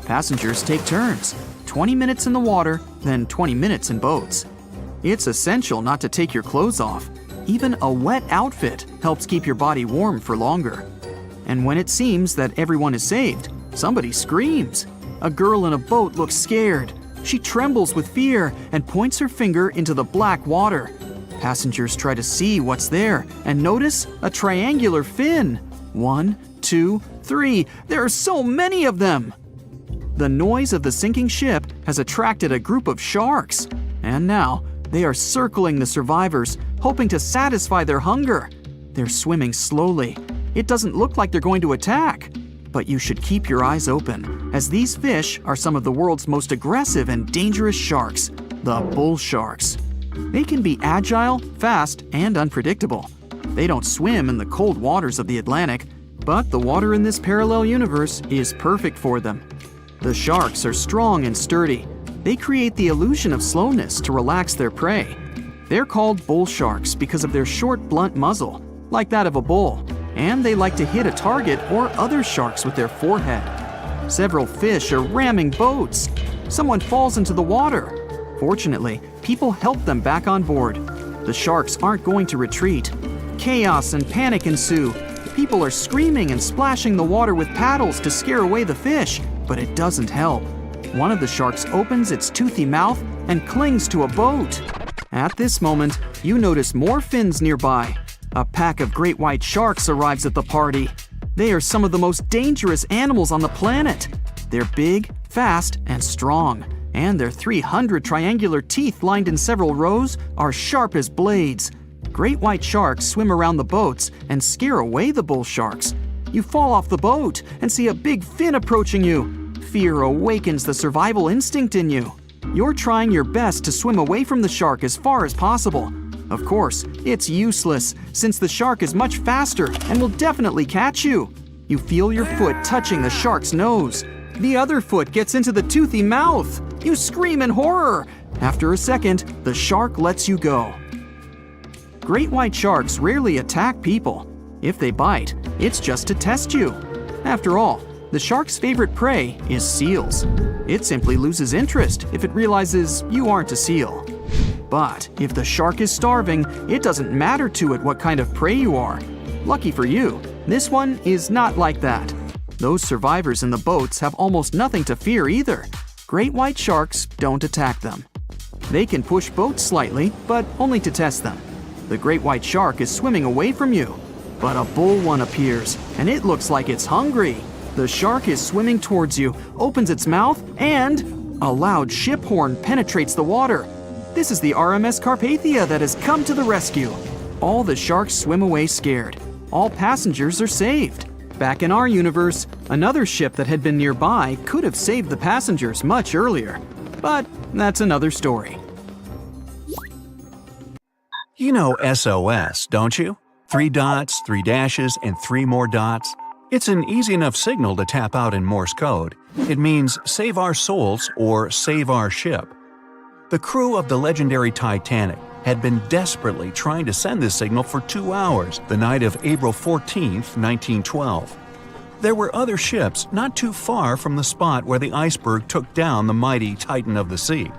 D: Passengers take turns, 20 minutes in the water, then 20 minutes in boats. It's essential not to take your clothes off. Even a wet outfit helps keep your body warm for longer. And when it seems that everyone is saved, somebody screams. A girl in a boat looks scared. She trembles with fear and points her finger into the black water. Passengers try to see what's there and notice a triangular fin. 1, 2, 3. There are so many of them! The noise of the sinking ship has attracted a group of sharks, and now they are circling the survivors, hoping to satisfy their hunger. They're swimming slowly. It doesn't look like they're going to attack. But you should keep your eyes open, as these fish are some of the world's most aggressive and dangerous sharks, the bull sharks. They can be agile, fast, and unpredictable. They don't swim in the cold waters of the Atlantic, but the water in this parallel universe is perfect for them. The sharks are strong and sturdy. They create the illusion of slowness to relax their prey. They're called bull sharks because of their short, blunt muzzle, like that of a bull, and they like to hit a target or other sharks with their forehead. Several fish are ramming boats. Someone falls into the water. Fortunately, people help them back on board. The sharks aren't going to retreat. Chaos and panic ensue. People are screaming and splashing the water with paddles to scare away the fish, but it doesn't help. One of the sharks opens its toothy mouth and clings to a boat. At this moment, you notice more fins nearby. A pack of great white sharks arrives at the party. They are some of the most dangerous animals on the planet. They're big, fast, and strong, and their 300 triangular teeth lined in several rows are sharp as blades. Great white sharks swim around the boats and scare away the bull sharks. You fall off the boat and see a big fin approaching you. Fear awakens the survival instinct in you. You're trying your best to swim away from the shark as far as possible. Of course, it's useless, since the shark is much faster and will definitely catch you. You feel your foot touching the shark's nose. The other foot gets into the toothy mouth. You scream in horror. After a second, the shark lets you go. Great white sharks rarely attack people. If they bite, it's just to test you. After all, The shark's favorite prey is seals. It simply loses interest if it realizes you aren't a seal. But if the shark is starving, it doesn't matter to it what kind of prey you are. Lucky for you, this one is not like that. Those survivors in the boats have almost nothing to fear either. Great white sharks don't attack them. They can push boats slightly, but only to test them. The great white shark is swimming away from you, but a bull one appears, and it looks like it's hungry. The shark is swimming towards you, opens its mouth, and a loud ship horn penetrates the water. This is the RMS Carpathia that has come to the rescue. All the sharks swim away scared. All passengers are saved. Back in our universe, another ship that had been nearby could have saved the passengers much earlier. But that's another story.
B: You know SOS, don't you? 3 dots, 3 dashes, and 3 more dots. It's an easy enough signal to tap out in Morse code. It means save our souls or save our ship. The crew of the legendary Titanic had been desperately trying to send this signal for 2 hours the night of April 14, 1912. There were other ships not too far from the spot where the iceberg took down the mighty Titan of the sea,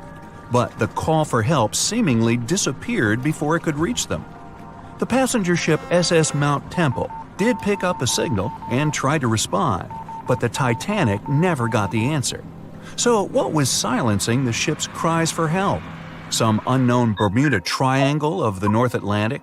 B: but the call for help seemingly disappeared before it could reach them. The passenger ship SS Mount Temple did pick up a signal and try to respond, but the Titanic never got the answer. So what was silencing the ship's cries for help? Some unknown Bermuda Triangle of the North Atlantic?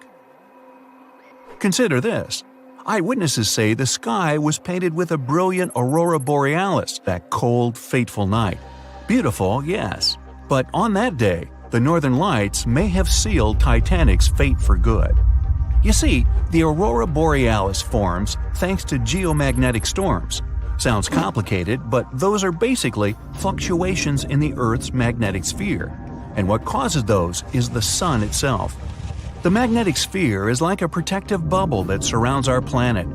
B: Consider this. Eyewitnesses say the sky was painted with a brilliant aurora borealis that cold, fateful night. Beautiful, yes, but on that day, the northern lights may have sealed Titanic's fate for good. You see, the aurora borealis forms thanks to geomagnetic storms. Sounds complicated, but those are basically fluctuations in the Earth's magnetic sphere. And what causes those is the sun itself. The magnetic sphere is like a protective bubble that surrounds our planet.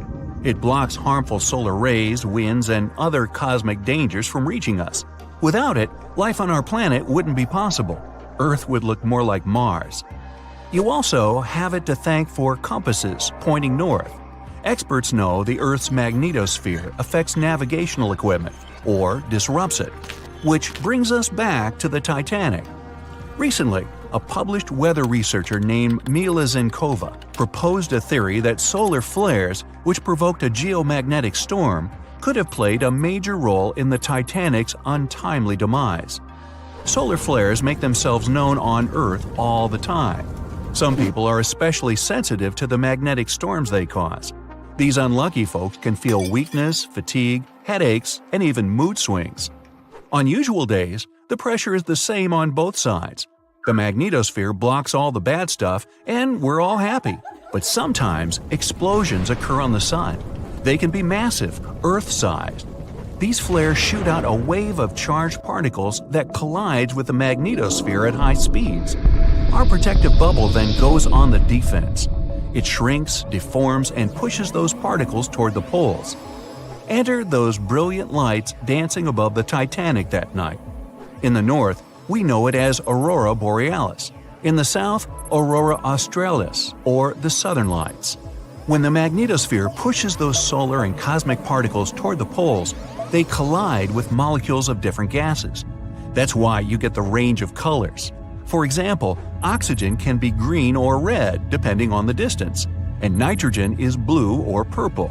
B: It blocks harmful solar rays, winds, and other cosmic dangers from reaching us. Without it, life on our planet wouldn't be possible. Earth would look more like Mars. You also have it to thank for compasses pointing north. Experts know the Earth's magnetosphere affects navigational equipment, or disrupts it. Which brings us back to the Titanic. Recently, a published weather researcher named Mila Zenkova proposed a theory that solar flares, which provoked a geomagnetic storm, could have played a major role in the Titanic's untimely demise. Solar flares make themselves known on Earth all the time. Some people are especially sensitive to the magnetic storms they cause. These unlucky folks can feel weakness, fatigue, headaches, and even mood swings. On usual days, the pressure is the same on both sides. The magnetosphere blocks all the bad stuff, and we're all happy. But sometimes, explosions occur on the sun. They can be massive, Earth-sized. These flares shoot out a wave of charged particles that collides with the magnetosphere at high speeds. Our protective bubble then goes on the defense. It shrinks, deforms, and pushes those particles toward the poles. Enter those brilliant lights dancing above the Titanic that night. In the north, we know it as Aurora Borealis. In the south, Aurora Australis, or the Southern Lights. When the magnetosphere pushes those solar and cosmic particles toward the poles, they collide with molecules of different gases. That's why you get the range of colors. For example, oxygen can be green or red depending on the distance, and nitrogen is blue or purple.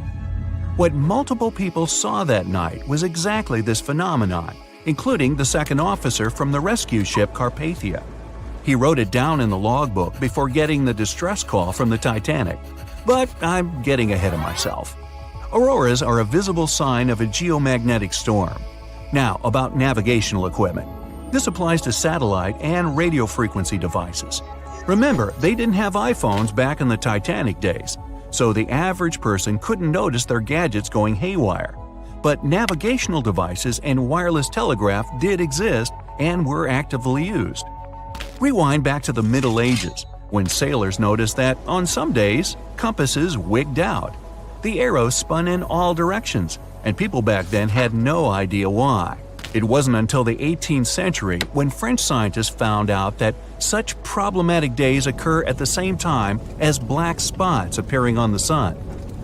B: What multiple people saw that night was exactly this phenomenon, including the second officer from the rescue ship Carpathia. He wrote it down in the logbook before getting the distress call from the Titanic. But I'm getting ahead of myself. Auroras are a visible sign of a geomagnetic storm. Now, about navigational equipment. This applies to satellite and radio frequency devices. Remember, they didn't have iPhones back in the Titanic days, so the average person couldn't notice their gadgets going haywire. But navigational devices and wireless telegraph did exist and were actively used. Rewind back to the Middle Ages, when sailors noticed that, on some days, compasses wigged out. The arrows spun in all directions, and people back then had no idea why. It wasn't until the 18th century when French scientists found out that such problematic days occur at the same time as black spots appearing on the sun.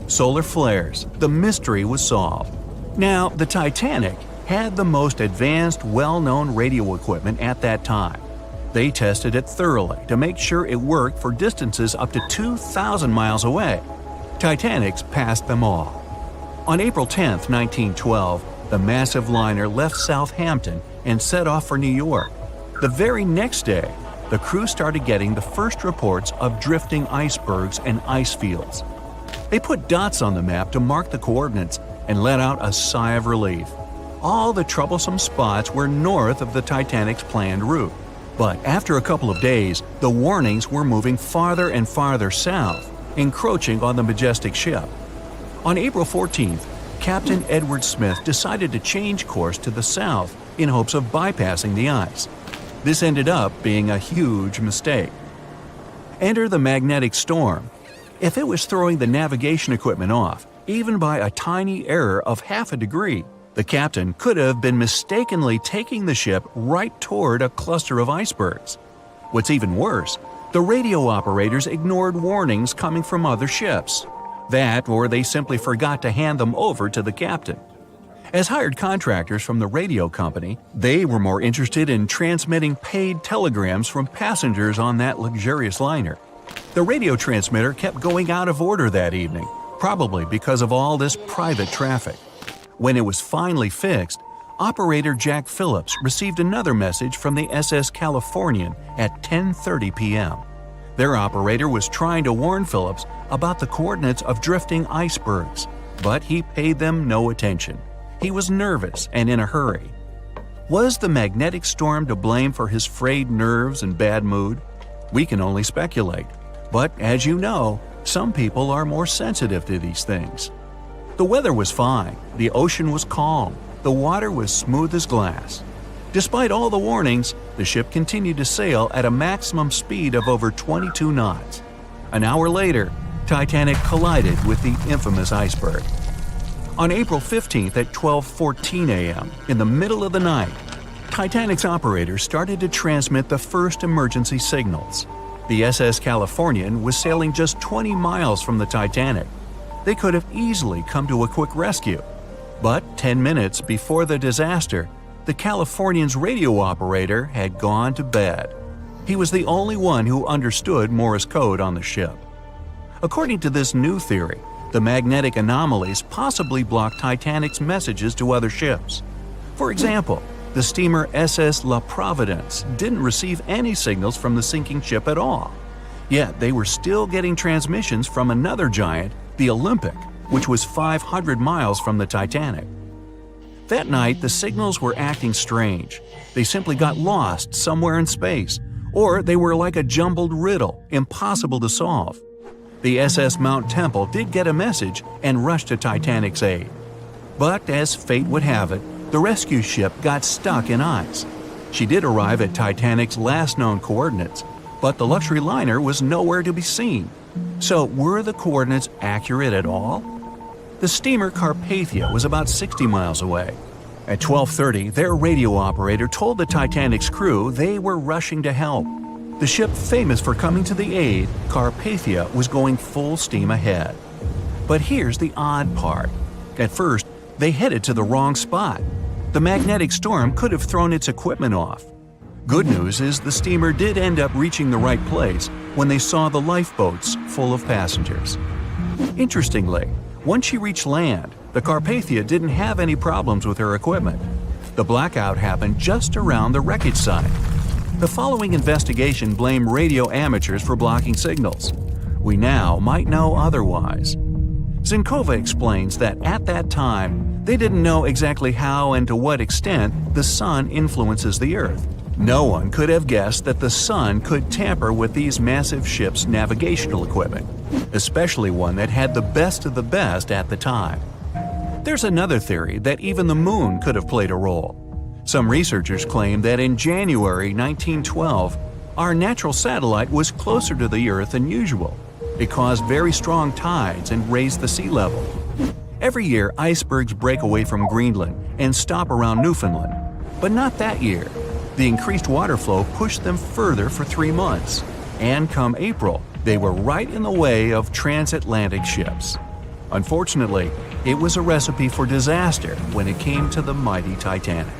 B: Solar flares, the mystery was solved. Now, the Titanic had the most advanced, well-known radio equipment at that time. They tested it thoroughly to make sure it worked for distances up to 2,000 miles away. Titanics passed them all. On April 10, 1912, the massive liner left Southampton and set off for New York. The very next day, the crew started getting the first reports of drifting icebergs and ice fields. They put dots on the map to mark the coordinates and let out a sigh of relief. All the troublesome spots were north of the Titanic's planned route. But after a couple of days, the warnings were moving farther and farther south, encroaching on the majestic ship. On April 14th, Captain Edward Smith decided to change course to the south in hopes of bypassing the ice. This ended up being a huge mistake. Enter the magnetic storm. If it was throwing the navigation equipment off, even by a tiny error of half a degree, the captain could have been mistakenly taking the ship right toward a cluster of icebergs. What's even worse, the radio operators ignored warnings coming from other ships. That, or they simply forgot to hand them over to the captain. As hired contractors from the radio company, they were more interested in transmitting paid telegrams from passengers on that luxurious liner. The radio transmitter kept going out of order that evening, probably because of all this private traffic. When it was finally fixed, operator Jack Phillips received another message from the SS Californian at 10:30 p.m. Their operator was trying to warn Phillips about the coordinates of drifting icebergs, but he paid them no attention. He was nervous and in a hurry. Was the magnetic storm to blame for his frayed nerves and bad mood? We can only speculate. But as you know, some people are more sensitive to these things. The weather was fine, the ocean was calm, the water was smooth as glass. Despite all the warnings, the ship continued to sail at a maximum speed of over 22 knots. An hour later, Titanic collided with the infamous iceberg. On April 15th at 12:14 a.m., in the middle of the night, Titanic's operators started to transmit the first emergency signals. The SS Californian was sailing just 20 miles from the Titanic. They could have easily come to a quick rescue. But 10 minutes before the disaster, the Californian's radio operator had gone to bed. He was the only one who understood Morse code on the ship. According to this new theory, the magnetic anomalies possibly blocked Titanic's messages to other ships. For example, the steamer SS La Providence didn't receive any signals from the sinking ship at all. Yet they were still getting transmissions from another giant, the Olympic, which was 500 miles from the Titanic. That night, the signals were acting strange. They simply got lost somewhere in space, or they were like a jumbled riddle, impossible to solve. The SS Mount Temple did get a message and rushed to Titanic's aid. But as fate would have it, the rescue ship got stuck in ice. She did arrive at Titanic's last known coordinates, but the luxury liner was nowhere to be seen. So were the coordinates accurate at all? The steamer Carpathia was about 60 miles away. At 12:30, their radio operator told the Titanic's crew they were rushing to help. The ship famous for coming to the aid, Carpathia, was going full steam ahead. But here's the odd part. At first, they headed to the wrong spot. The magnetic storm could have thrown its equipment off. Good news is the steamer did end up reaching the right place when they saw the lifeboats full of passengers. Interestingly, once she reached land, the Carpathia didn't have any problems with her equipment. The blackout happened just around the wreckage site. The following investigation blamed radio amateurs for blocking signals. We now might know otherwise. Zinkova explains that at that time, they didn't know exactly how and to what extent the sun influences the Earth. No one could have guessed that the sun could tamper with these massive ships' navigational equipment, especially one that had the best of the best at the time. There's another theory that even the moon could have played a role. Some researchers claim that in January 1912, our natural satellite was closer to the Earth than usual. It caused very strong tides and raised the sea level. Every year, icebergs break away from Greenland and stop around Newfoundland. But not that year. The increased water flow pushed them further for 3 months. And come April, they were right in the way of transatlantic ships. Unfortunately, it was a recipe for disaster when it came to the mighty Titanic.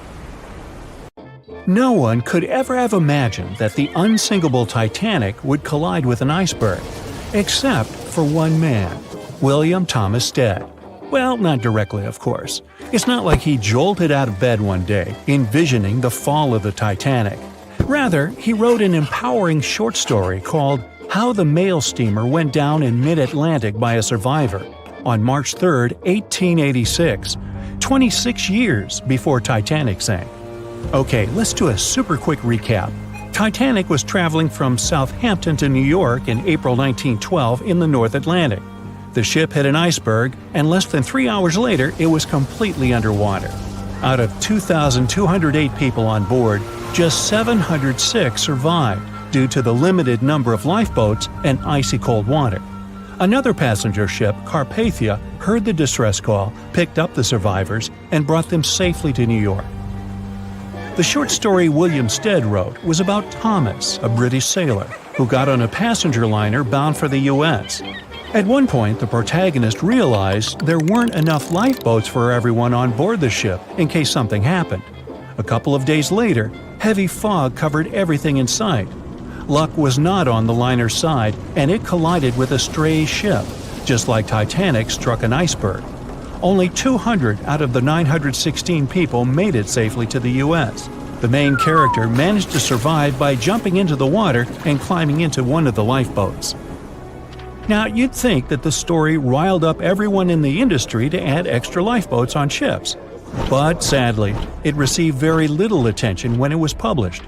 B: No one could ever have imagined that the unsinkable Titanic would collide with an iceberg, except for one man, William Thomas Stead. Well, not directly, of course. It's not like he jolted out of bed one day, envisioning the fall of the Titanic. Rather, he wrote an empowering short story called How the Mail Steamer Went Down in Mid-Atlantic by a Survivor on March 3, 1886, 26 years before Titanic sank. Okay, let's do a super quick recap. Titanic was traveling from Southampton to New York in April 1912 in the North Atlantic. The ship hit an iceberg, and less than 3 hours later, it was completely underwater. Out of 2,208 people on board, just 706 survived due to the limited number of lifeboats and icy cold water. Another passenger ship, Carpathia, heard the distress call, picked up the survivors, and brought them safely to New York. The short story William Stead wrote was about Thomas, a British sailor, who got on a passenger liner bound for the U.S. At one point, the protagonist realized there weren't enough lifeboats for everyone on board the ship in case something happened. A couple of days later, heavy fog covered everything in sight. Luck was not on the liner's side, and it collided with a stray ship, just like Titanic struck an iceberg. Only 200 out of the 916 people made it safely to the U.S. The main character managed to survive by jumping into the water and climbing into one of the lifeboats. Now, you'd think that the story riled up everyone in the industry to add extra lifeboats on ships. But sadly, it received very little attention when it was published.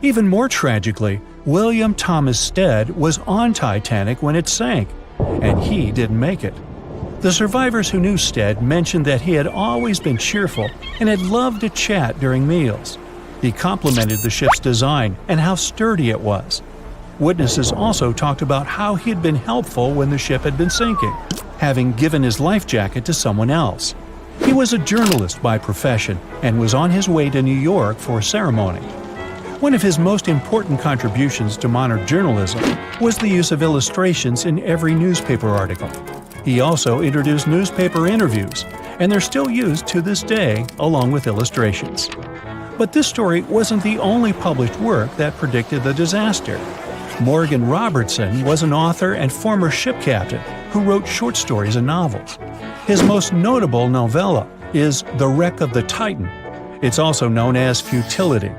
B: Even more tragically, William Thomas Stead was on Titanic when it sank, and he didn't make it. The survivors who knew Stead mentioned that he had always been cheerful and had loved to chat during meals. He complimented the ship's design and how sturdy it was. Witnesses also talked about how he had been helpful when the ship had been sinking, having given his life jacket to someone else. He was a journalist by profession and was on his way to New York for a ceremony. One of his most important contributions to modern journalism was the use of illustrations in every newspaper article. He also introduced newspaper interviews, and they're still used to this day along with illustrations. But this story wasn't the only published work that predicted the disaster. Morgan Robertson was an author and former ship captain who wrote short stories and novels. His most notable novella is The Wreck of the Titan. It's also known as Futility.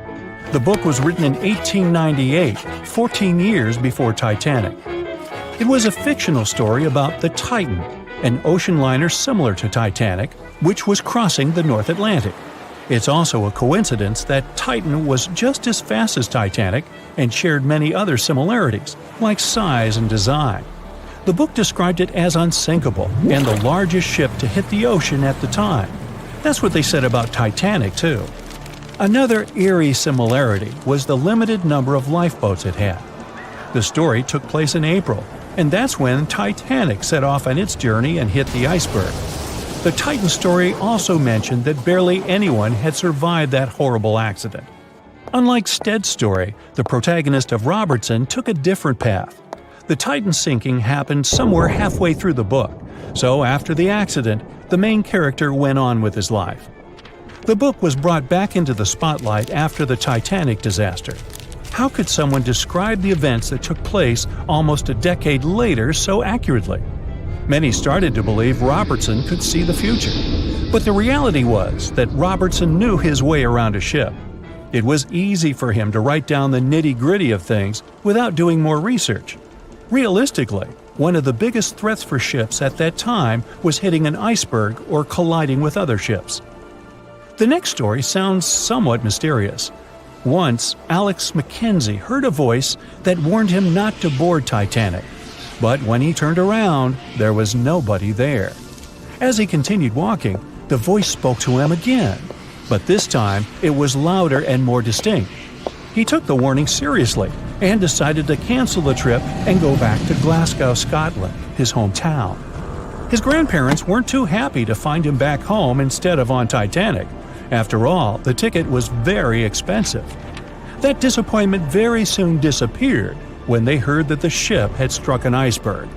B: The book was written in 1898, 14 years before Titanic. It was a fictional story about the Titan, an ocean liner similar to Titanic, which was crossing the North Atlantic. It's also a coincidence that Titan was just as fast as Titanic and shared many other similarities, like size and design. The book described it as unsinkable and the largest ship to hit the ocean at the time. That's what they said about Titanic, too. Another eerie similarity was the limited number of lifeboats it had. The story took place in April, and that's when Titanic set off on its journey and hit the iceberg. The Titan story also mentioned that barely anyone had survived that horrible accident. Unlike Stead's story, the protagonist of Robertson took a different path. The Titan sinking happened somewhere halfway through the book, so after the accident, the main character went on with his life. The book was brought back into the spotlight after the Titanic disaster. How could someone describe the events that took place almost a decade later so accurately? Many started to believe Robertson could see the future. But the reality was that Robertson knew his way around a ship. It was easy for him to write down the nitty-gritty of things without doing more research. Realistically, one of the biggest threats for ships at that time was hitting an iceberg or colliding with other ships. The next story sounds somewhat mysterious. Once, Alex Mackenzie heard a voice that warned him not to board Titanic. But when he turned around, there was nobody there. As he continued walking, the voice spoke to him again. But this time, it was louder and more distinct. He took the warning seriously and decided to cancel the trip and go back to Glasgow, Scotland, his hometown. His grandparents weren't too happy to find him back home instead of on Titanic. After all, the ticket was very expensive. That disappointment very soon disappeared when they heard that the ship had struck an iceberg.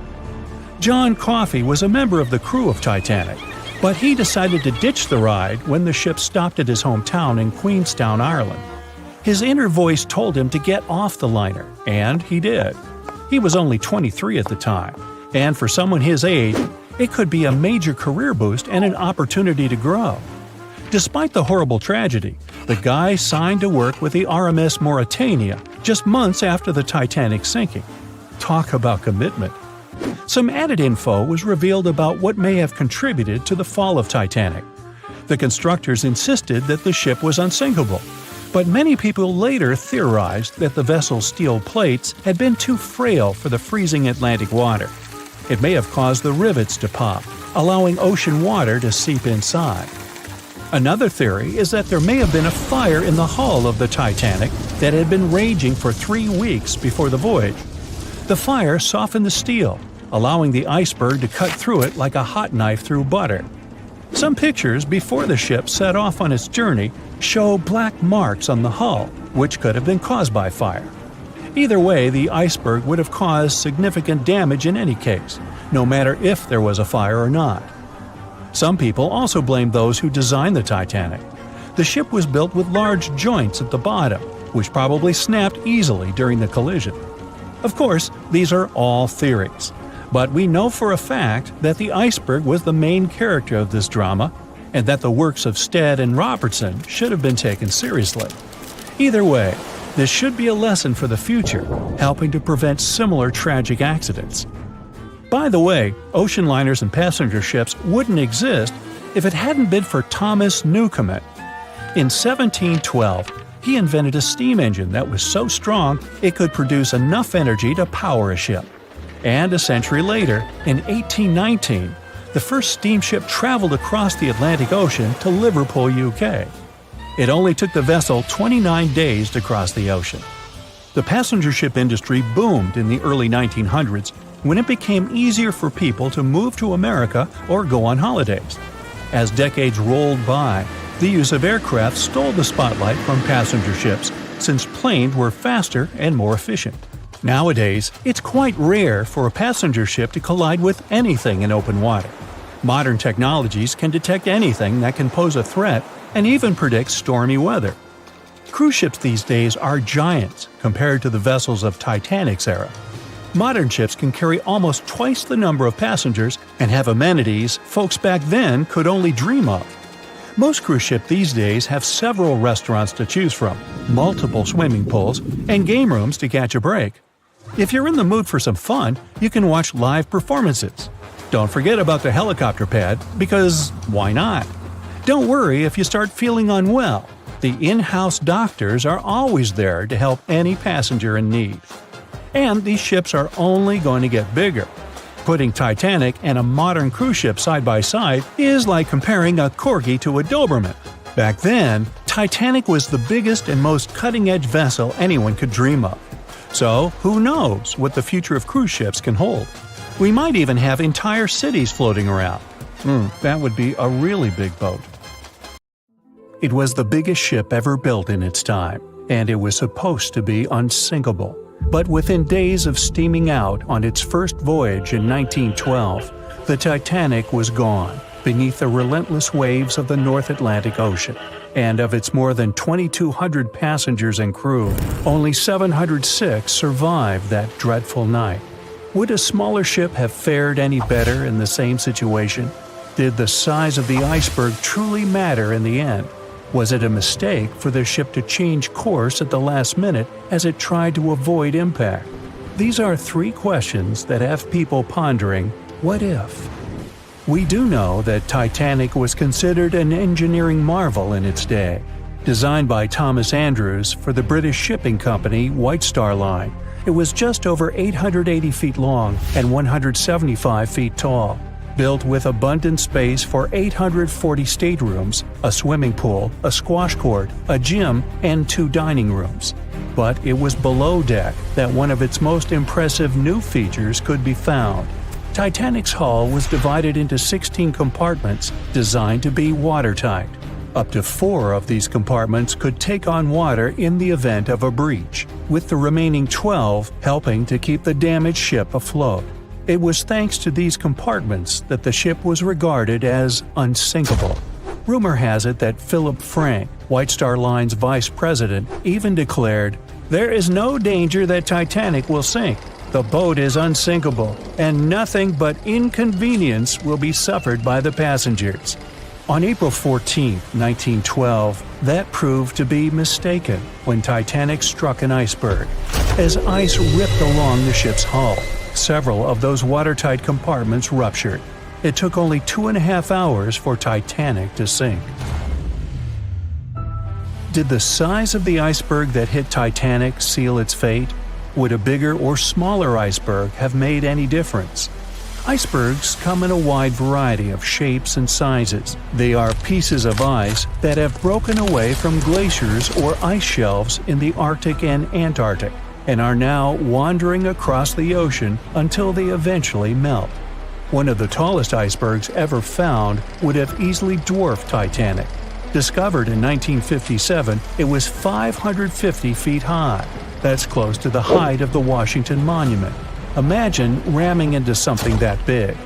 B: John Coffey was a member of the crew of Titanic, but he decided to ditch the ride when the ship stopped at his hometown in Queenstown, Ireland. His inner voice told him to get off the liner, and he did. He was only 23 at the time, and for someone his age, it could be a major career boost and an opportunity to grow. Despite the horrible tragedy, the guy signed to work with the RMS Mauritania just months after the Titanic sinking. Talk about commitment. Some added info was revealed about what may have contributed to the fall of Titanic. The constructors insisted that the ship was unsinkable, but many people later theorized that the vessel's steel plates had been too frail for the freezing Atlantic water. It may have caused the rivets to pop, allowing ocean water to seep inside. Another theory is that there may have been a fire in the hull of the Titanic that had been raging for 3 weeks before the voyage. The fire softened the steel, allowing the iceberg to cut through it like a hot knife through butter. Some pictures before the ship set off on its journey show black marks on the hull, which could have been caused by fire. Either way, the iceberg would have caused significant damage in any case, no matter if there was a fire or not. Some people also blame those who designed the Titanic. The ship was built with large joints at the bottom, which probably snapped easily during the collision. Of course, these are all theories, but we know for a fact that the iceberg was the main character of this drama, and that the works of Stead and Robertson should have been taken seriously. Either way, this should be a lesson for the future, helping to prevent similar tragic accidents. By the way, ocean liners and passenger ships wouldn't exist if it hadn't been for Thomas Newcomen. In 1712, he invented a steam engine that was so strong it could produce enough energy to power a ship. And a century later, in 1819, the first steamship traveled across the Atlantic Ocean to Liverpool, UK. It only took the vessel 29 days to cross the ocean. The passenger ship industry boomed in the early 1900s when it became easier for people to move to America or go on holidays. As decades rolled by, the use of aircraft stole the spotlight from passenger ships since planes were faster and more efficient. Nowadays, it's quite rare for a passenger ship to collide with anything in open water. Modern technologies can detect anything that can pose a threat and even predict stormy weather. Cruise ships these days are giants compared to the vessels of Titanic's era. Modern ships can carry almost twice the number of passengers and have amenities folks back then could only dream of. Most cruise ships these days have several restaurants to choose from, multiple swimming pools, and game rooms to catch a break. If you're in the mood for some fun, you can watch live performances. Don't forget about the helicopter pad, because why not? Don't worry if you start feeling unwell. The in-house doctors are always there to help any passenger in need. And these ships are only going to get bigger. Putting Titanic and a modern cruise ship side by side is like comparing a Corgi to a Doberman. Back then, Titanic was the biggest and most cutting-edge vessel anyone could dream of. So, who knows what the future of cruise ships can hold? We might even have entire cities floating around. That would be a really big boat. It was the biggest ship ever built in its time, and it was supposed to be unsinkable. But within days of steaming out on its first voyage in 1912, the Titanic was gone beneath the relentless waves of the North Atlantic Ocean. And of its more than 2,200 passengers and crew, only 706 survived that dreadful night. Would a smaller ship have fared any better in the same situation? Did the size of the iceberg truly matter in the end? Was it a mistake for the ship to change course at the last minute as it tried to avoid impact? These are 3 questions that have people pondering, what if? We do know that Titanic was considered an engineering marvel in its day. Designed by Thomas Andrews for the British shipping company White Star Line, it was just over 880 feet long and 175 feet tall. Built with abundant space for 840 staterooms, a swimming pool, a squash court, a gym, and 2 dining rooms. But it was below deck that one of its most impressive new features could be found. Titanic's hull was divided into 16 compartments designed to be watertight. Up to 4 of these compartments could take on water in the event of a breach, with the remaining 12 helping to keep the damaged ship afloat. It was thanks to these compartments that the ship was regarded as unsinkable. Rumor has it that Philip Frank, White Star Line's vice president, even declared, "There is no danger that Titanic will sink. The boat is unsinkable, and nothing but inconvenience will be suffered by the passengers." On April 14, 1912, that proved to be mistaken when Titanic struck an iceberg. As ice ripped along the ship's hull, several of those watertight compartments ruptured. It took only 2.5 hours for Titanic to sink. Did the size of the iceberg that hit Titanic seal its fate? Would a bigger or smaller iceberg have made any difference? Icebergs come in a wide variety of shapes and sizes. They are pieces of ice that have broken away from glaciers or ice shelves in the Arctic and Antarctic, and are now wandering across the ocean until they eventually melt. One of the tallest icebergs ever found would have easily dwarfed Titanic. Discovered in 1957, it was 550 feet high. That's close to the height of the Washington Monument. Imagine ramming into something that big.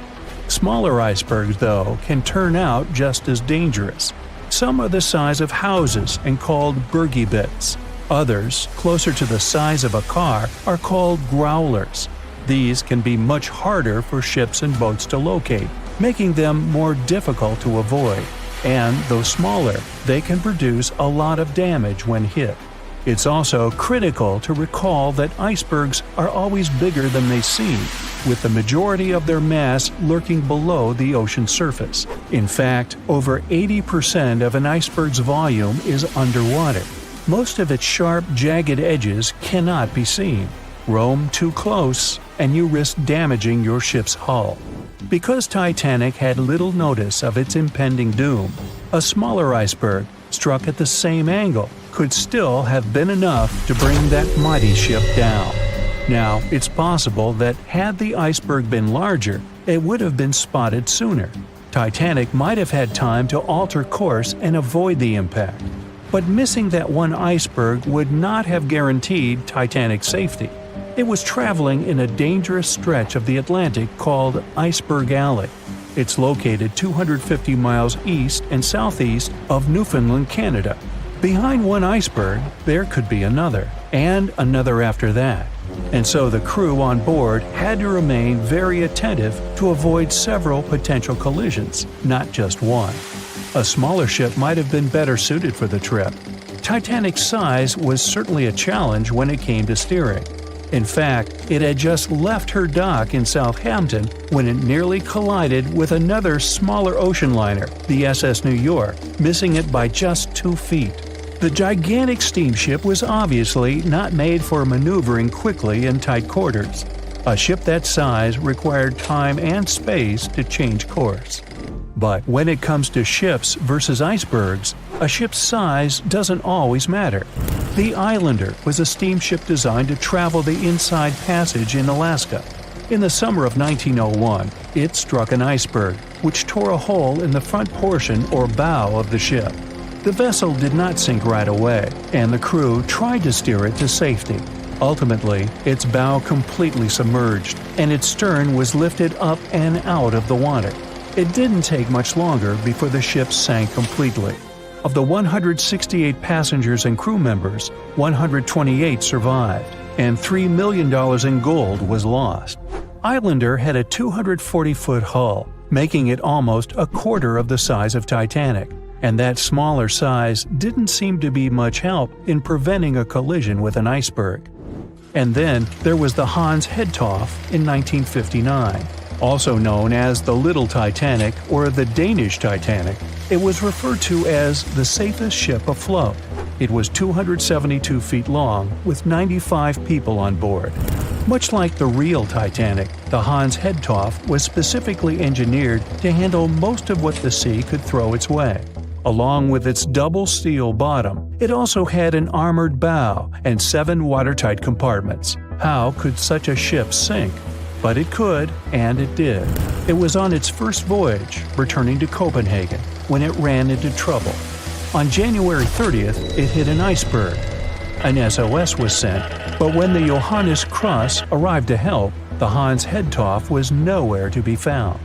B: Smaller icebergs, though, can turn out just as dangerous. Some are the size of houses and called bergy bits. Others, closer to the size of a car, are called growlers. These can be much harder for ships and boats to locate, making them more difficult to avoid. And though smaller, they can produce a lot of damage when hit. It's also critical to recall that icebergs are always bigger than they seem, with the majority of their mass lurking below the ocean surface. In fact, over 80% of an iceberg's volume is underwater. Most of its sharp, jagged edges cannot be seen. Roam too close, and you risk damaging your ship's hull. Because Titanic had little notice of its impending doom, a smaller iceberg, struck at the same angle, could still have been enough to bring that mighty ship down. Now, it's possible that had the iceberg been larger, it would have been spotted sooner. Titanic might have had time to alter course and avoid the impact. But missing that one iceberg would not have guaranteed Titanic's safety. It was traveling in a dangerous stretch of the Atlantic called Iceberg Alley. It's located 250 miles east and southeast of Newfoundland, Canada. Behind one iceberg, there could be another, and another after that. And so the crew on board had to remain very attentive to avoid several potential collisions, not just one. A smaller ship might have been better suited for the trip. Titanic's size was certainly a challenge when it came to steering. In fact, it had just left her dock in Southampton when it nearly collided with another smaller ocean liner, the SS New York, missing it by just 2 feet. The gigantic steamship was obviously not made for maneuvering quickly in tight quarters. A ship that size required time and space to change course. But when it comes to ships versus icebergs, a ship's size doesn't always matter. The Islander was a steamship designed to travel the Inside Passage in Alaska. In the summer of 1901, it struck an iceberg, which tore a hole in the front portion or bow of the ship. The vessel did not sink right away, and the crew tried to steer it to safety. Ultimately, its bow completely submerged, and its stern was lifted up and out of the water. It didn't take much longer before the ship sank completely. Of the 168 passengers and crew members, 128 survived, and $3 million in gold was lost. Islander had a 240-foot hull, making it almost a quarter of the size of Titanic, and that smaller size didn't seem to be much help in preventing a collision with an iceberg. And then there was the Hans Hedtoft in 1959. Also known as the Little Titanic or the Danish Titanic, it was referred to as the safest ship afloat. It was 272 feet long with 95 people on board. Much like the real Titanic, the Hans Hedtoft was specifically engineered to handle most of what the sea could throw its way. Along with its double steel bottom, it also had an armored bow and 7 watertight compartments. How could such a ship sink? But it could, and it did. It was on its first voyage, returning to Copenhagen, when it ran into trouble. On January 30th, it hit an iceberg. An SOS was sent, but when the Johannes Cross arrived to help, The Hans Hedtoff was nowhere to be found.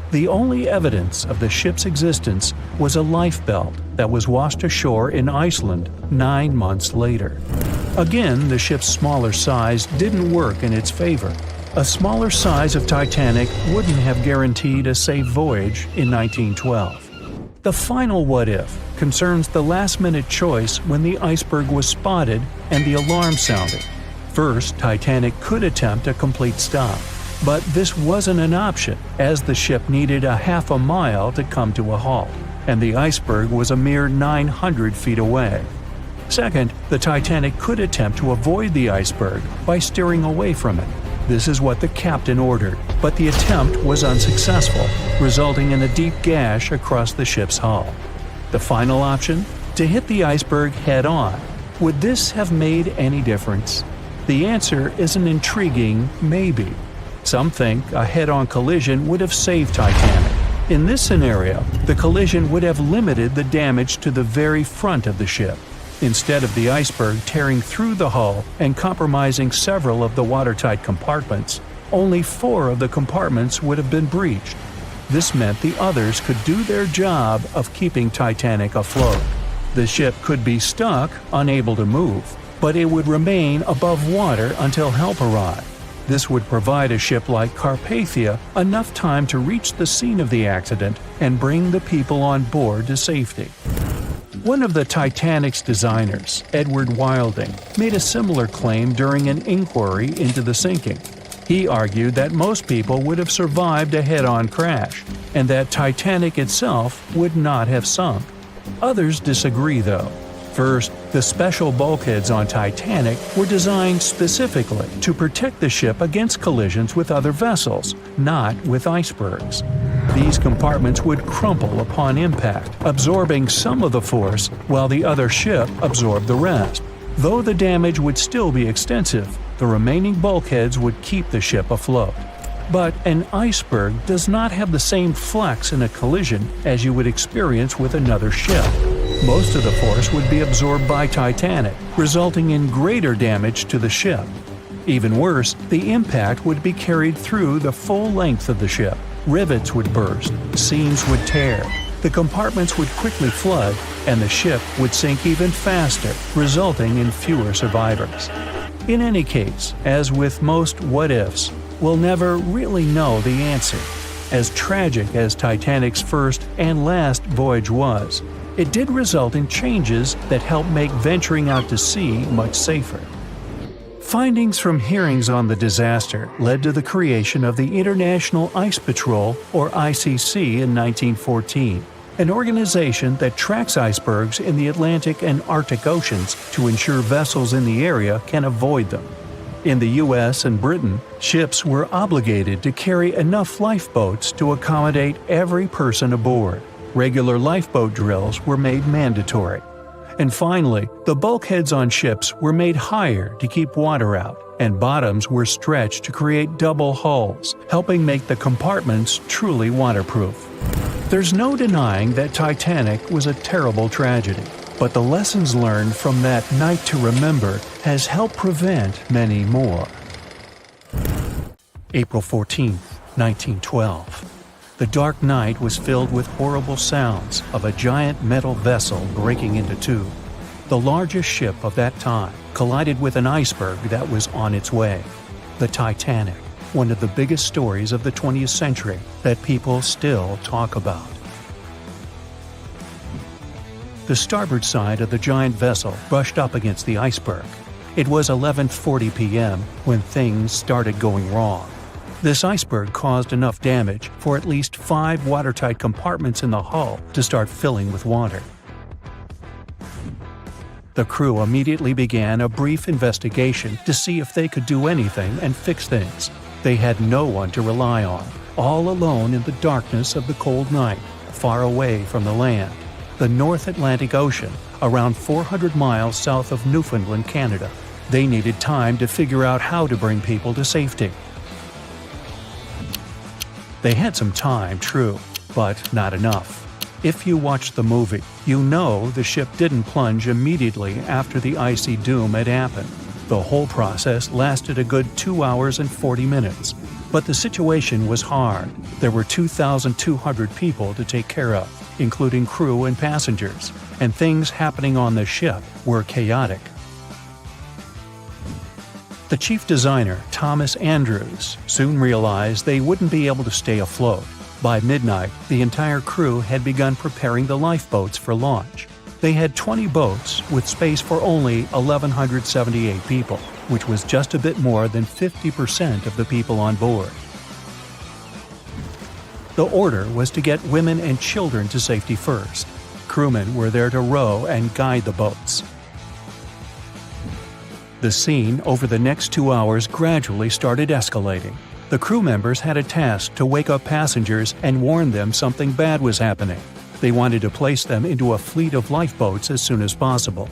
B: The only evidence of the ship's existence was a lifebelt that was washed ashore in Iceland 9 months later. Again, the ship's smaller size didn't work in its favor. A smaller size of Titanic wouldn't have guaranteed a safe voyage in 1912. The final what if concerns the last-minute choice when the iceberg was spotted and the alarm sounded. First, Titanic could attempt a complete stop, but this wasn't an option as the ship needed a half a mile to come to a halt, and the iceberg was a mere 900 feet away. Second, the Titanic could attempt to avoid the iceberg by steering away from it. This is what the captain ordered, but the attempt was unsuccessful, resulting in a deep gash across the ship's hull. The final option? To hit the iceberg head-on. Would this have made any difference? The answer is an intriguing maybe. Some think a head-on collision would have saved Titanic. In this scenario, the collision would have limited the damage to the very front of the ship. Instead of the iceberg tearing through the hull and compromising several of the watertight compartments, only 4 of the compartments would have been breached. This meant the others could do their job of keeping Titanic afloat. The ship could be stuck, unable to move, but it would remain above water until help arrived. This would provide a ship like Carpathia enough time to reach the scene of the accident and bring the people on board to safety. One of the Titanic's designers, Edward Wilding, made a similar claim during an inquiry into the sinking. He argued that most people would have survived a head-on crash, and that Titanic itself would not have sunk. Others disagree, though. First, the special bulkheads on Titanic were designed specifically to protect the ship against collisions with other vessels, not with icebergs. These compartments would crumple upon impact, absorbing some of the force while the other ship absorbed the rest. Though the damage would still be extensive, the remaining bulkheads would keep the ship afloat. But an iceberg does not have the same flex in a collision as you would experience with another ship. Most of the force would be absorbed by Titanic, resulting in greater damage to the ship. Even worse, the impact would be carried through the full length of the ship. Rivets would burst, seams would tear, the compartments would quickly flood, and the ship would sink even faster, resulting in fewer survivors. In any case, as with most what-ifs, we'll never really know the answer. As tragic as Titanic's first and last voyage was, it did result in changes that helped make venturing out to sea much safer. Findings from hearings on the disaster led to the creation of the International Ice Patrol, or ICC, in 1914, an organization that tracks icebergs in the Atlantic and Arctic Oceans to ensure vessels in the area can avoid them. In the US and Britain, ships were obligated to carry enough lifeboats to accommodate every person aboard. Regular lifeboat drills were made mandatory. And finally, the bulkheads on ships were made higher to keep water out, and bottoms were stretched to create double hulls, helping make the compartments truly waterproof. There's no denying that Titanic was a terrible tragedy, but the lessons learned from that night to remember has helped prevent many more. April 14, 1912. The dark night was filled with horrible sounds of a giant metal vessel breaking into two. The largest ship of that time collided with an iceberg that was on its way. The Titanic, one of the biggest stories of the 20th century that people still talk about. The starboard side of the giant vessel brushed up against the iceberg. It was 11:40 p.m. when things started going wrong. This iceberg caused enough damage for at least 5 watertight compartments in the hull to start filling with water. The crew immediately began a brief investigation to see if they could do anything and fix things. They had no one to rely on, all alone in the darkness of the cold night, far away from the land. The North Atlantic Ocean, around 400 miles south of Newfoundland, Canada. They needed time to figure out how to bring people to safety. They had some time, true, but not enough. If you watched the movie, you know the ship didn't plunge immediately after the icy doom had happened. The whole process lasted a good 2 hours and 40 minutes. But the situation was hard. There were 2,200 people to take care of, including crew and passengers, and things happening on the ship were chaotic. The chief designer, Thomas Andrews, soon realized they wouldn't be able to stay afloat. By midnight, the entire crew had begun preparing the lifeboats for launch. They had 20 boats with space for only 1,178 people, which was just a bit more than 50% of the people on board. The order was to get women and children to safety first. Crewmen were there to row and guide the boats. The scene over the next 2 hours gradually started escalating. The crew members had a task to wake up passengers and warn them something bad was happening. They wanted to place them into a fleet of lifeboats as soon as possible.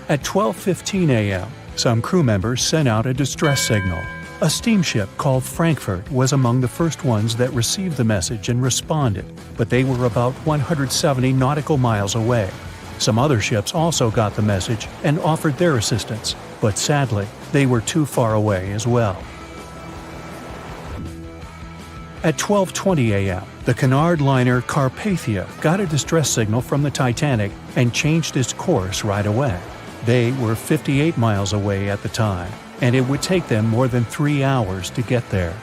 B: At 12:15 a.m., some crew members sent out a distress signal. A steamship called Frankfurt was among the first ones that received the message and responded, but they were about 170 nautical miles away. Some other ships also got the message and offered their assistance, but sadly, they were too far away as well. At 12:20 a.m., the Cunard liner Carpathia got a distress signal from the Titanic and changed its course right away. They were 58 miles away at the time, and it would take them more than 3 hours to get there.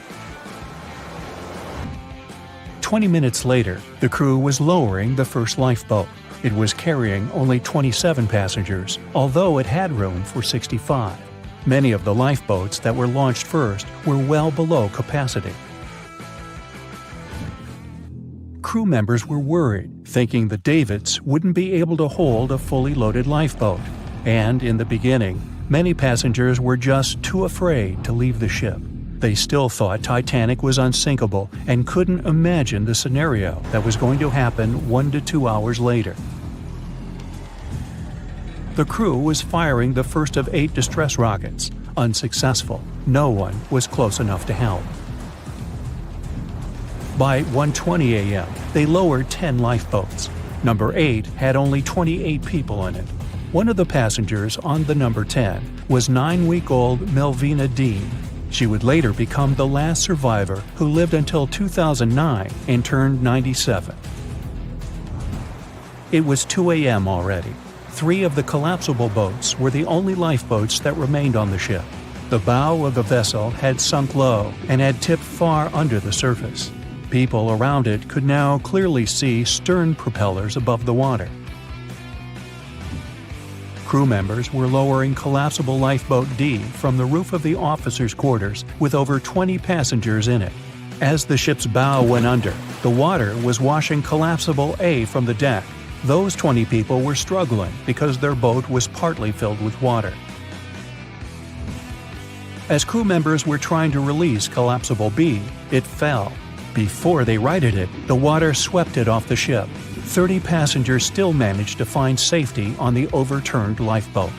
B: 20 minutes later, the crew was lowering the first lifeboat. It was carrying only 27 passengers, although it had room for 65. Many of the lifeboats that were launched first were well below capacity. Crew members were worried, thinking the Davids wouldn't be able to hold a fully loaded lifeboat. And in the beginning, many passengers were just too afraid to leave the ship. They still thought Titanic was unsinkable and couldn't imagine the scenario that was going to happen 1 to 2 hours later. The crew was firing the first of 8 distress rockets. Unsuccessful. No one was close enough to help. By 1:20 a.m., they lowered 10 lifeboats. Number 8 had only 28 people in it. One of the passengers on the number 10 was 9-week-old Melvina Dean. She would later become the last survivor who lived until 2009 and turned 97. It was 2 a.m. already. 3 of the collapsible boats were the only lifeboats that remained on the ship. The bow of the vessel had sunk low and had tipped far under the surface. People around it could now clearly see stern propellers above the water. Crew members were lowering collapsible lifeboat D from the roof of the officers' quarters with over 20 passengers in it. As the ship's bow went under, the water was washing collapsible A from the deck. Those 20 people were struggling because their boat was partly filled with water. As crew members were trying to release collapsible B, it fell. Before they righted it, the water swept it off the ship. 30 passengers still managed to find safety on the overturned lifeboat.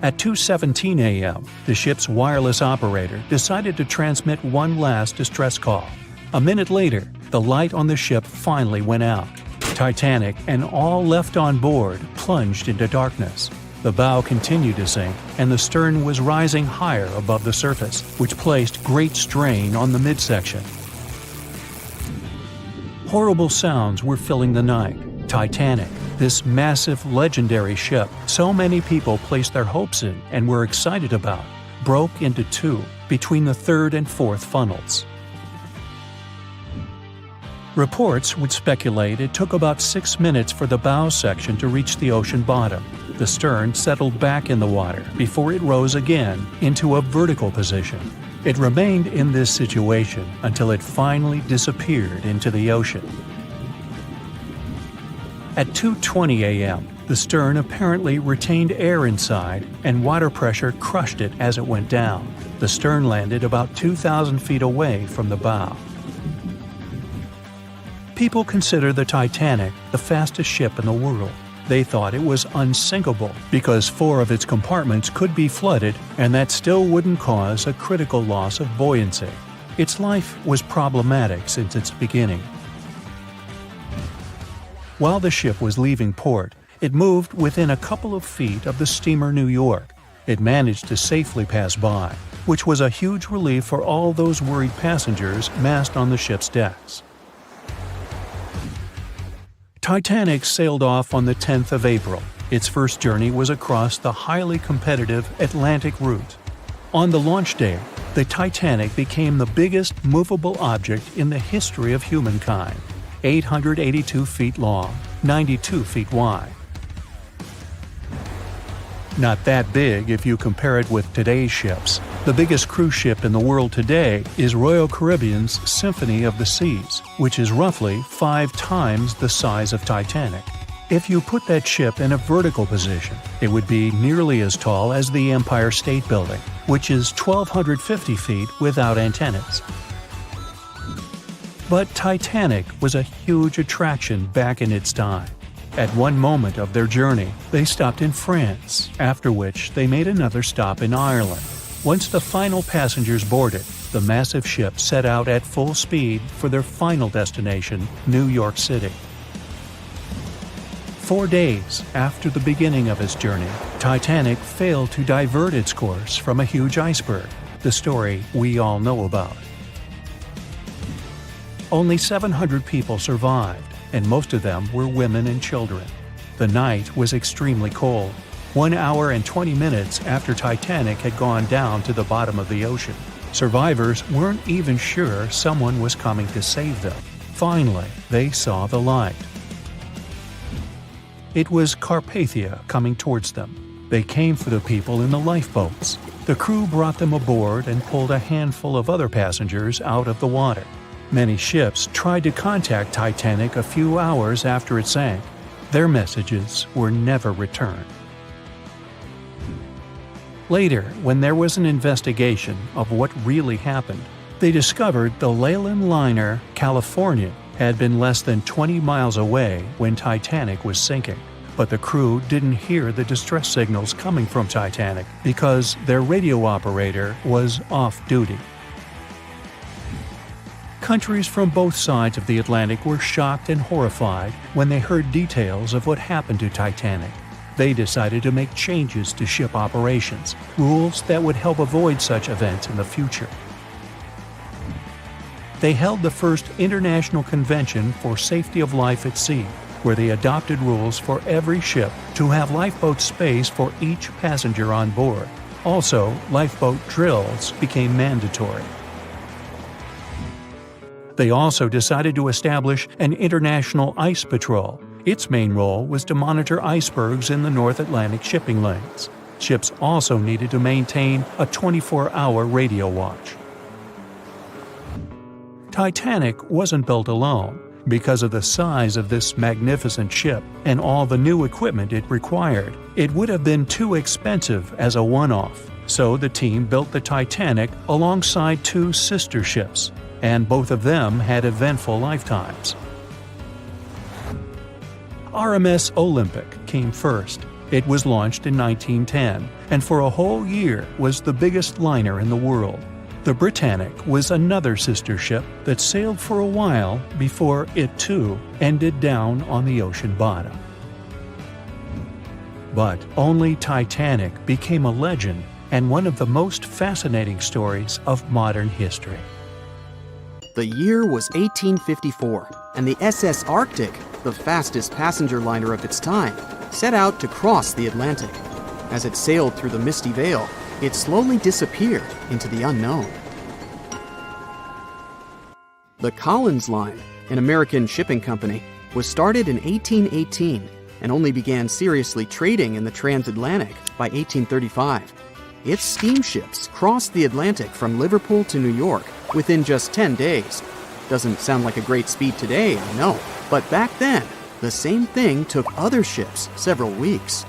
B: At 2:17 a.m., the ship's wireless operator decided to transmit one last distress call. A minute later, the light on the ship finally went out. Titanic and all left on board plunged into darkness. The bow continued to sink, and the stern was rising higher above the surface, which placed great strain on the midsection. Horrible sounds were filling the night. Titanic, this massive, legendary ship so many people placed their hopes in and were excited about, broke into 2 between the 3rd and 4th funnels. Reports would speculate it took about 6 minutes for the bow section to reach the ocean bottom. The stern settled back in the water before it rose again into a vertical position. It remained in this situation until it finally disappeared into the ocean. At 2:20 a.m., the stern apparently retained air inside, and water pressure crushed it as it went down. The stern landed about 2,000 feet away from the bow. People consider the Titanic the fastest ship in the world. They thought it was unsinkable because 4 of its compartments could be flooded, and that still wouldn't cause a critical loss of buoyancy. Its life was problematic since its beginning. While the ship was leaving port, It moved within a couple of feet of the steamer New York. It managed to safely pass by, which was a huge relief for all those worried passengers massed on the ship's decks. Titanic sailed off on the 10th of April. Its first journey was across the highly competitive Atlantic route. On the launch day, the Titanic became the biggest movable object in the history of humankind, 882 feet long, 92 feet wide. Not that big if you compare it with today's ships. The biggest cruise ship in the world today is Royal Caribbean's Symphony of the Seas, which is roughly 5 times the size of Titanic. If you put that ship in a vertical position, it would be nearly as tall as the Empire State Building, which is 1,250 feet without antennas. But Titanic was a huge attraction back in its time. At one moment of their journey, they stopped in France, after which they made another stop in Ireland. Once the final passengers boarded, the massive ship set out at full speed for their final destination, New York City. 4 days after the beginning of its journey, Titanic failed to divert its course from a huge iceberg, the story we all know about. Only 700 people survived, and most of them were women and children. The night was extremely cold, 1 hour and 20 minutes after Titanic had gone down to the bottom of the ocean. Survivors weren't even sure someone was coming to save them. Finally, they saw the light. It was Carpathia coming towards them. They came for the people in the lifeboats. The crew brought them aboard and pulled a handful of other passengers out of the water. Many ships tried to contact Titanic a few hours after it sank. Their messages were never returned. Later, when there was an investigation of what really happened, they discovered the Leyland liner California had been less than 20 miles away when Titanic was sinking, but the crew didn't hear the distress signals coming from Titanic because their radio operator was off duty. Countries from both sides of the Atlantic were shocked and horrified when they heard details of what happened to Titanic. They decided to make changes to ship operations, rules that would help avoid such events in the future. They held the first International Convention for Safety of Life at Sea, where they adopted rules for every ship to have lifeboat space for each passenger on board. Also, lifeboat drills became mandatory. They also decided to establish an international ice patrol. Its main role was to monitor icebergs in the North Atlantic shipping lanes. Ships also needed to maintain a 24-hour radio watch. Titanic wasn't built alone. Because of the size of this magnificent ship and all the new equipment it required, it would have been too expensive as a one-off. So the team built the Titanic alongside 2 sister ships, and both of them had eventful lifetimes. RMS Olympic came first. It was launched in 1910, and for a whole year was the biggest liner in the world. The Britannic was another sister ship that sailed for a while before it too ended down on the ocean bottom. But only Titanic became a legend and one of the most fascinating stories of modern history.
D: The year was 1854, and the SS Arctic, the fastest passenger liner of its time, set out to cross the Atlantic. As it sailed through the misty veil, it slowly disappeared into the unknown. The Collins Line, an American shipping company, was started in 1818 and only began seriously trading in the transatlantic by 1835. Its steamships crossed the Atlantic from Liverpool to New York within just 10 days. Doesn't sound like a great speed today, I know, but back then, the same thing took other ships several weeks.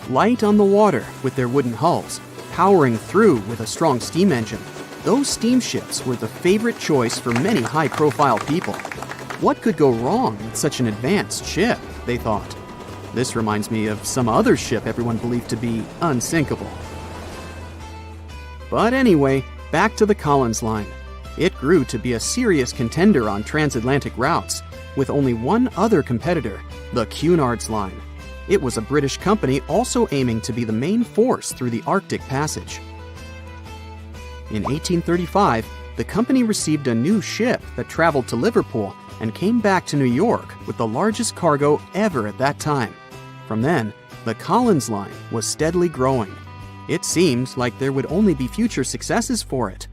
D: Light on the water with their wooden hulls, powering through with a strong steam engine, those steamships were the favorite choice for many high-profile people. What could go wrong with such an advanced ship, they thought. This reminds me of some other ship everyone believed to be unsinkable. But anyway, back to the Collins Line. It grew to be a serious contender on transatlantic routes. with only one other competitor, the Cunard's Line. It was a British company also aiming to be the main force through the Arctic Passage. In 1835, the company received a new ship that traveled to Liverpool and came back to New York with the largest cargo ever at that time. From then, the Collins Line was steadily growing. It seemed like there would only be future successes for it.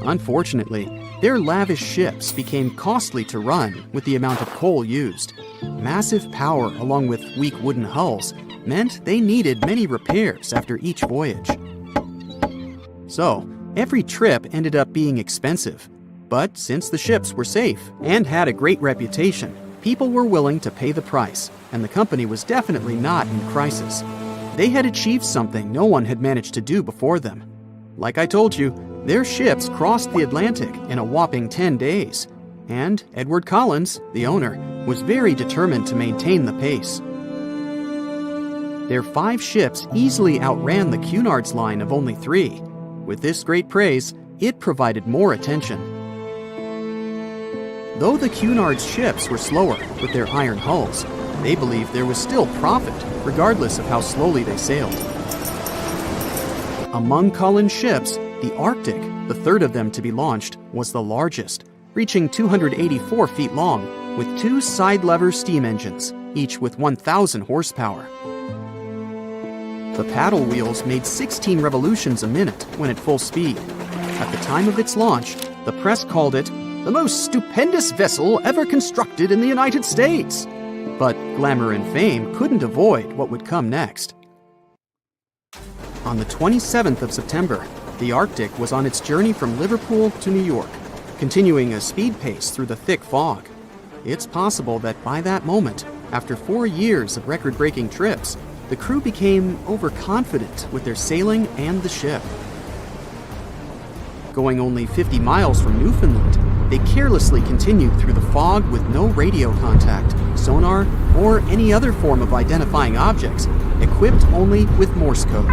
D: Unfortunately, their lavish ships became costly to run with the amount of coal used. Massive power along with weak wooden hulls meant they needed many repairs after each voyage. So, every trip ended up being expensive. But since the ships were safe and had a great reputation, people were willing to pay the price, and the company was definitely not in crisis. They had achieved something no one had managed to do before them. Like I told you, their ships crossed the Atlantic in a whopping 10 days, and Edward Collins, the owner, was very determined to maintain the pace. Their 5 ships easily outran the Cunard's Line of only 3. With this great praise, it provided more attention. Though the Cunard's ships were slower with their iron hulls, they believed there was still profit, regardless of how slowly they sailed. Among Collins' ships, the Arctic, the third of them to be launched, was the largest, reaching 284 feet long, with 2 side-lever steam engines, each with 1,000 horsepower. The paddle wheels made 16 revolutions a minute when at full speed. At the time of its launch, the press called it the most stupendous vessel ever constructed in the United States. But glamour and fame couldn't avoid what would come next. On the 27th of September, the Arctic was on its journey from Liverpool to New York, continuing a speed pace through the thick fog. It's possible that by that moment, after 4 years of record-breaking trips, the crew became overconfident with their sailing and the ship. Going only 50 miles from Newfoundland, they carelessly continued through the fog with no radio contact, sonar, or any other form of identifying objects, equipped only with Morse code.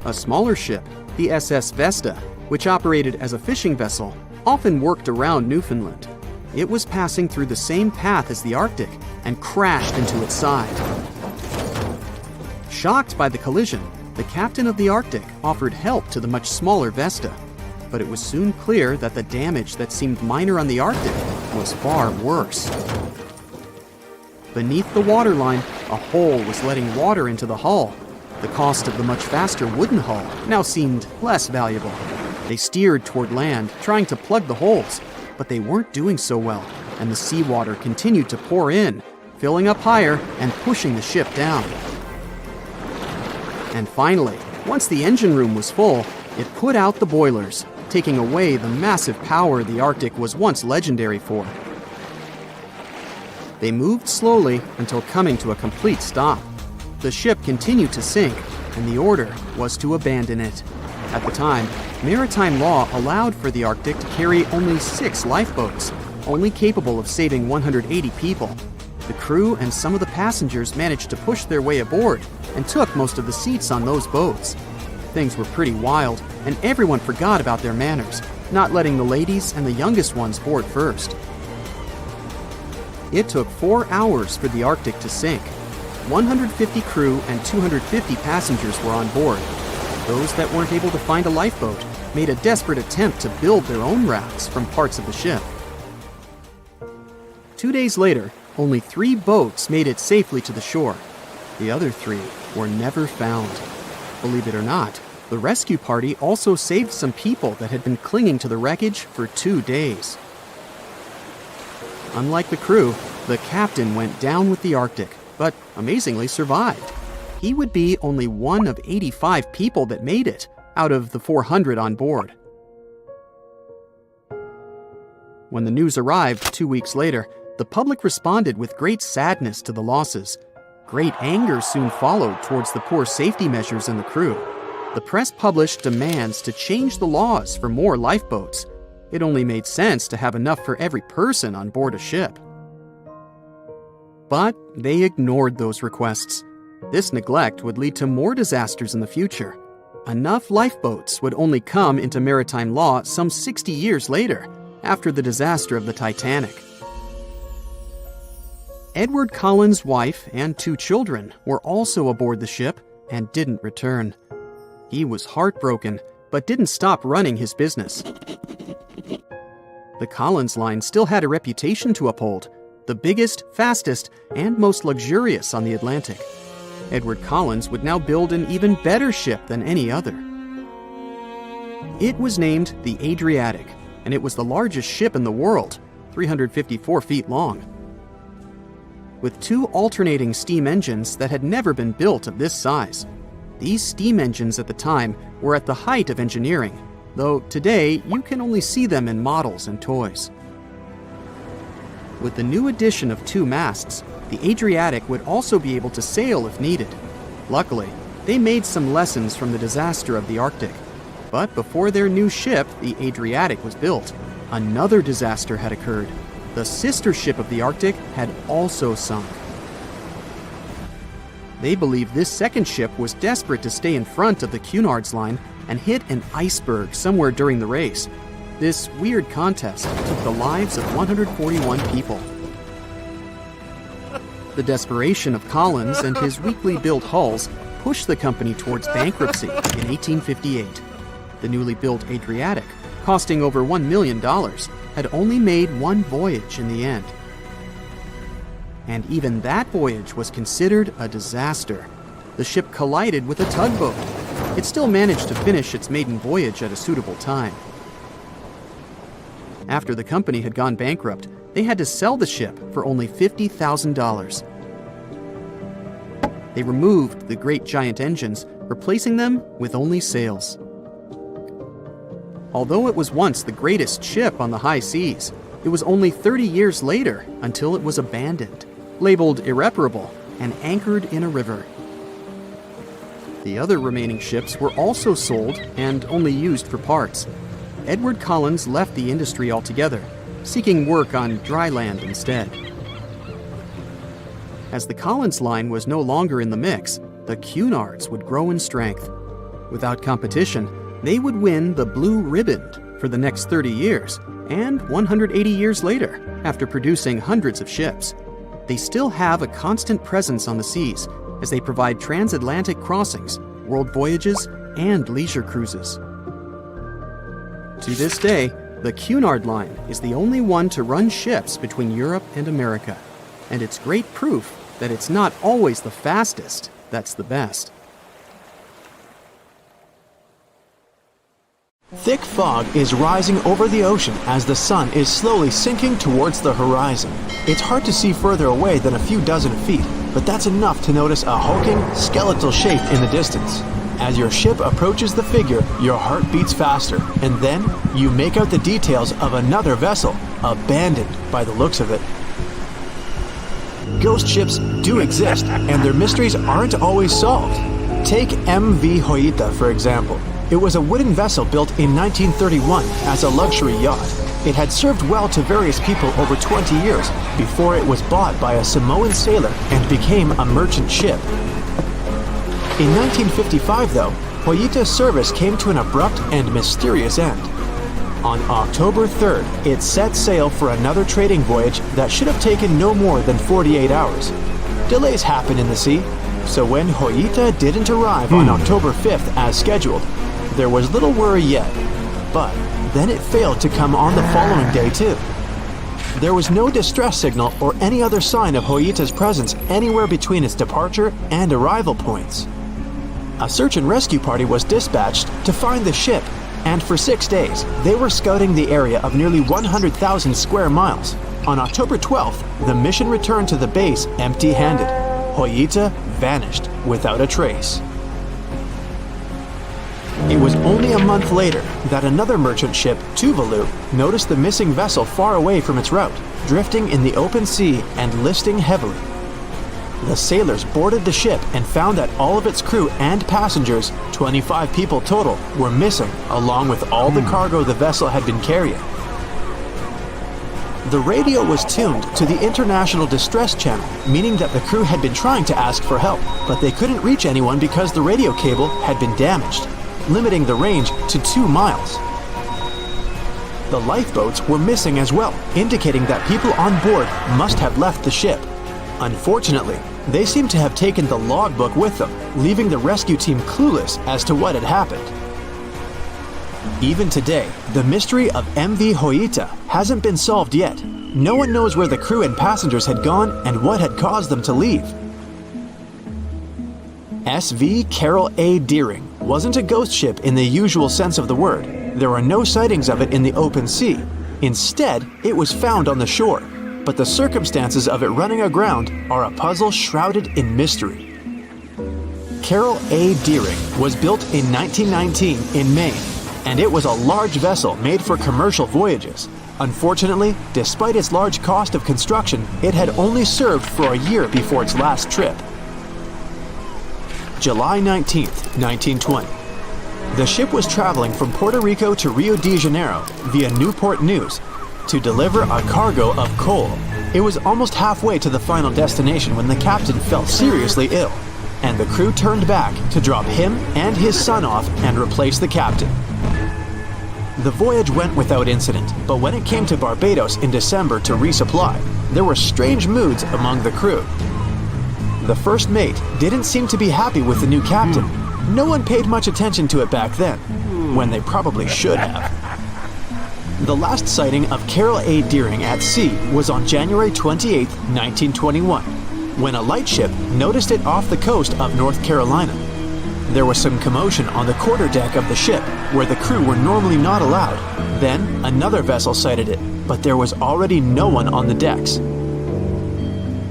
D: A smaller ship, the SS Vesta, which operated as a fishing vessel, often worked around Newfoundland. It was passing through the same path as the Arctic and crashed into its side. Shocked by the collision, the captain of the Arctic offered help to the much smaller Vesta, but it was soon clear that the damage that seemed minor on the Arctic was far worse. Beneath the waterline, a hole was letting water into the hull. The cost of the much faster wooden hull now seemed less valuable. They steered toward land, trying to plug the holes, but they weren't doing so well, and the seawater continued to pour in, filling up higher and pushing the ship down. And finally, once the engine room was full, it put out the boilers, taking away the massive power the Arctic was once legendary for. They moved slowly until coming to a complete stop. The ship continued to sink, and the order was to abandon it. At the time, maritime law allowed for the Arctic to carry only 6 lifeboats, only capable of saving 180 people. The crew and some of the passengers managed to push their way aboard and took most of the seats on those boats. Things were pretty wild, and everyone forgot about their manners, not letting the ladies and the youngest ones board first. It took 4 hours for the Arctic to sink. 150 crew and 250 passengers were on board. Those that weren't able to find a lifeboat made a desperate attempt to build their own rafts from parts of the ship. 2 days later, only 3 boats made it safely to the shore. The other 3 were never found. Believe it or not, the rescue party also saved some people that had been clinging to the wreckage for 2 days. Unlike the crew, the captain went down with the Arctic, but amazingly survived. He would be only one of 85 people that made it, out of the 400 on board. When the news arrived 2 weeks later, the public responded with great sadness to the losses. Great anger soon followed towards the poor safety measures in the crew. The press published demands to change the laws for more lifeboats. It only made sense to have enough for every person on board a ship. But they ignored those requests. This neglect would lead to more disasters in the future. Enough lifeboats would only come into maritime law some 60 years later, after the disaster of the Titanic. Edward Collins' wife and 2 children were also aboard the ship and didn't return. He was heartbroken, but didn't stop running his business. The Collins line still had a reputation to uphold, the biggest, fastest, and most luxurious on the Atlantic. Edward Collins would now build an even better ship than any other. It was named the Adriatic, and it was the largest ship in the world, 354 feet long. With 2 alternating steam engines that had never been built of this size. These steam engines at the time were at the height of engineering, though today you can only see them in models and toys. With the new addition of 2 masts, the Adriatic would also be able to sail if needed. Luckily, they made some lessons from the disaster of the Arctic. But before their new ship, the Adriatic, was built, another disaster had occurred. The sister ship of the Arctic had also sunk. They believed this second ship was desperate to stay in front of the Cunard's line and hit an iceberg somewhere during the race. This weird contest took the lives of 141 people. The desperation of Collins and his weakly built hulls pushed the company towards bankruptcy in 1858. The newly built Adriatic, costing over $1 million, had only made 1 voyage in the end. And even that voyage was considered a disaster. The ship collided with a tugboat. It still managed to finish its maiden voyage at a suitable time. After the company had gone bankrupt, they had to sell the ship for only $50,000. They removed the great giant engines, replacing them with only sails. Although it was once the greatest ship on the high seas, it was only 30 years later until it was abandoned, labeled irreparable, and anchored in a river. The other remaining ships were also sold and only used for parts. Edward Collins left the industry altogether, seeking work on dry land instead. As the Collins line was no longer in the mix, the Cunards would grow in strength. Without competition, they would win the Blue Riband for the next 30 years, and 180 years later, after producing hundreds of ships. They still have a constant presence on the seas as they provide transatlantic crossings, world voyages, and leisure cruises. To this day, the Cunard line is the only one to run ships between Europe and America, and it's great proof that it's not always the fastest that's the best.
A: Thick fog is rising over the ocean as the sun is slowly sinking towards the horizon. It's hard to see further away than a few dozen feet, but that's enough to notice a hulking, skeletal shape in the distance. As your ship approaches the figure, your heart beats faster, and then you make out the details of another vessel, abandoned by the looks of it. Ghost ships do exist, and their mysteries aren't always solved. Take MV Hoita, for example. It was a wooden vessel built in 1931 as a luxury yacht. It had served well to various people over 20 years before it was bought by a Samoan sailor and became a merchant ship. In 1955, though, Hoita's service came to an abrupt and mysterious end. On October 3rd, it set sail for another trading voyage that should have taken no more than 48 hours. Delays happen in the sea, so when Hoita didn't arrive on October 5th as scheduled, there was little worry yet. But then it failed to come on the following day too. There was no distress signal or any other sign of Hoita's presence anywhere between its departure and arrival points. A search and rescue party was dispatched to find the ship, and for 6 days, they were scouting the area of nearly 100,000 square miles. On October 12th, the mission returned to the base empty-handed. Hoita vanished without a trace. It was only a month later that another merchant ship, Tuvalu, noticed the missing vessel far away from its route, drifting in the open sea and listing heavily. The sailors boarded the ship and found that all of its crew and passengers, 25 people total, were missing, along with all the cargo the vessel had been carrying. The radio was tuned to the International Distress Channel, meaning that the crew had been trying to ask for help, but they couldn't reach anyone because the radio cable had been damaged, limiting the range to 2 miles. The lifeboats were missing as well, indicating that people on board must have left the ship. Unfortunately, they seem to have taken the logbook with them, leaving the rescue team clueless as to what had happened. Even today, the mystery of MV Hoita hasn't been solved yet. No one knows where the crew and passengers had gone and what had caused them to leave. SV Carol A. Deering wasn't a ghost ship in the usual sense of the word. There are no sightings of it in the open sea. Instead, it was found on the shore, but the circumstances of it running aground are a puzzle shrouded in mystery. Carol A. Deering was built in 1919 in Maine, and it was a large vessel made for commercial voyages. Unfortunately, despite its large cost of construction, it had only served for a year before its last trip. July 19, 1920. The ship was traveling from Puerto Rico to Rio de Janeiro via Newport News to deliver a cargo of coal. It was almost halfway to the final destination when the captain fell seriously ill, and the crew turned back to drop him and his son off and replace the captain. The voyage went without incident, but when it came to Barbados in December to resupply, there were strange moods among the crew. The first mate didn't seem to be happy with the new captain. No one paid much attention to it back then, when they probably should have. The last sighting of Carol A. Deering at sea was on January 28, 1921, when a lightship noticed it off the coast of North Carolina. There was some commotion on the quarterdeck of the ship, where the crew were normally not allowed. Then, another vessel sighted it, but there was already no one on the decks.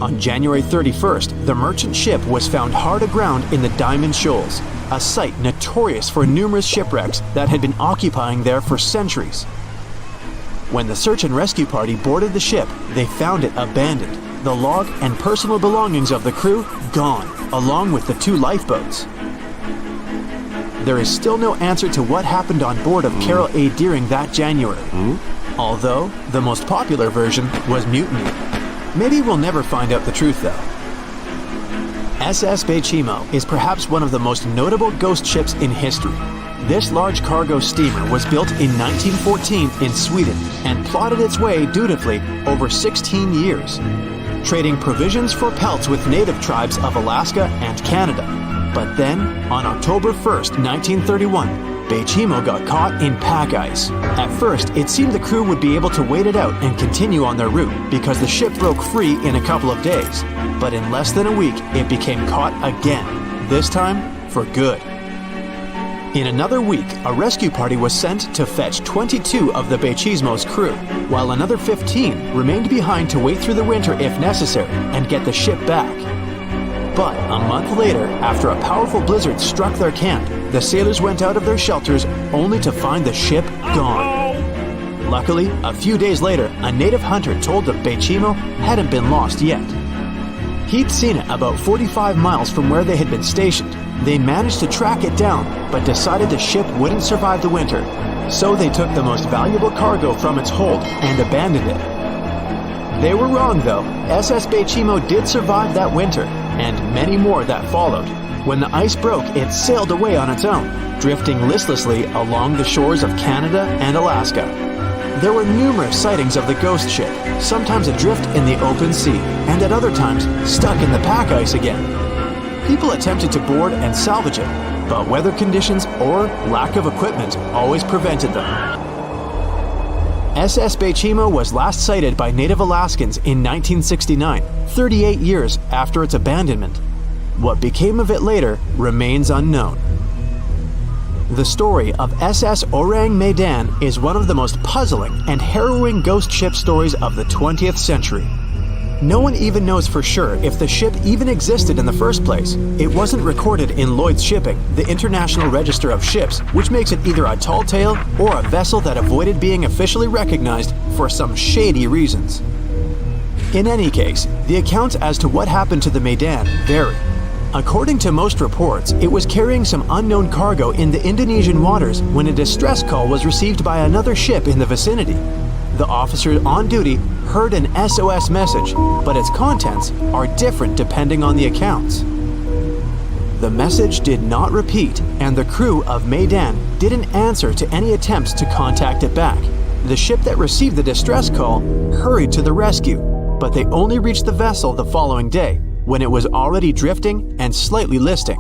A: On January 31st, the merchant ship was found hard aground in the Diamond Shoals, a site notorious for numerous shipwrecks that had been occupying there for centuries. When the search and rescue party boarded the ship, they found it abandoned, the log and personal belongings of the crew gone, along with the 2 lifeboats. There is still no answer to what happened on board of Carol A. Deering that January, although the most popular version was mutiny. Maybe we'll never find out the truth though. SS Bechimo is perhaps one of the most notable ghost ships in history. This large cargo steamer was built in 1914 in Sweden and plodded its way dutifully over 16 years, trading provisions for pelts with native tribes of Alaska and Canada. But then, on October 1st, 1931, Bechimo got caught in pack ice. At first, it seemed the crew would be able to wait it out and continue on their route because the ship broke free in a couple of days. But in less than a week, it became caught again, this time for good. In another week, a rescue party was sent to fetch 22 of the Bechimo's crew, while another 15 remained behind to wait through the winter if necessary and get the ship back. But a month later, after a powerful blizzard struck their camp, the sailors went out of their shelters only to find the ship gone. Luckily, a few days later, a native hunter told the Bechimo hadn't been lost yet. He'd seen it about 45 miles from where they had been stationed. They managed to track it down, but decided the ship wouldn't survive the winter. So they took the most valuable cargo from its hold and abandoned it. They were wrong though. SS Bechimo did survive that winter, and many more that followed. When the ice broke, it sailed away on its own, drifting listlessly along the shores of Canada and Alaska. There were numerous sightings of the ghost ship, sometimes adrift in the open sea, and at other times stuck in the pack ice again. People attempted to board and salvage it, but weather conditions or lack of equipment always prevented them. SS Bechimo was last sighted by native Alaskans in 1969, 38 years after its abandonment. What became of it later remains unknown. The story of SS Orang Medan is one of the most puzzling and harrowing ghost ship stories of the 20th century. No one even knows for sure if the ship even existed in the first place. It wasn't recorded in Lloyd's Shipping, the International Register of Ships, which makes it either a tall tale or a vessel that avoided being officially recognized for some shady reasons. In any case, the accounts as to what happened to the Medan vary. According to most reports, it was carrying some unknown cargo in the Indonesian waters when a distress call was received by another ship in the vicinity. The officer on duty heard an SOS message, but its contents are different depending on the accounts. The message did not repeat, and the crew of Medan didn't answer to any attempts to contact it back. The ship that received the distress call hurried to the rescue, but they only reached the vessel the following day, when it was already drifting and slightly listing.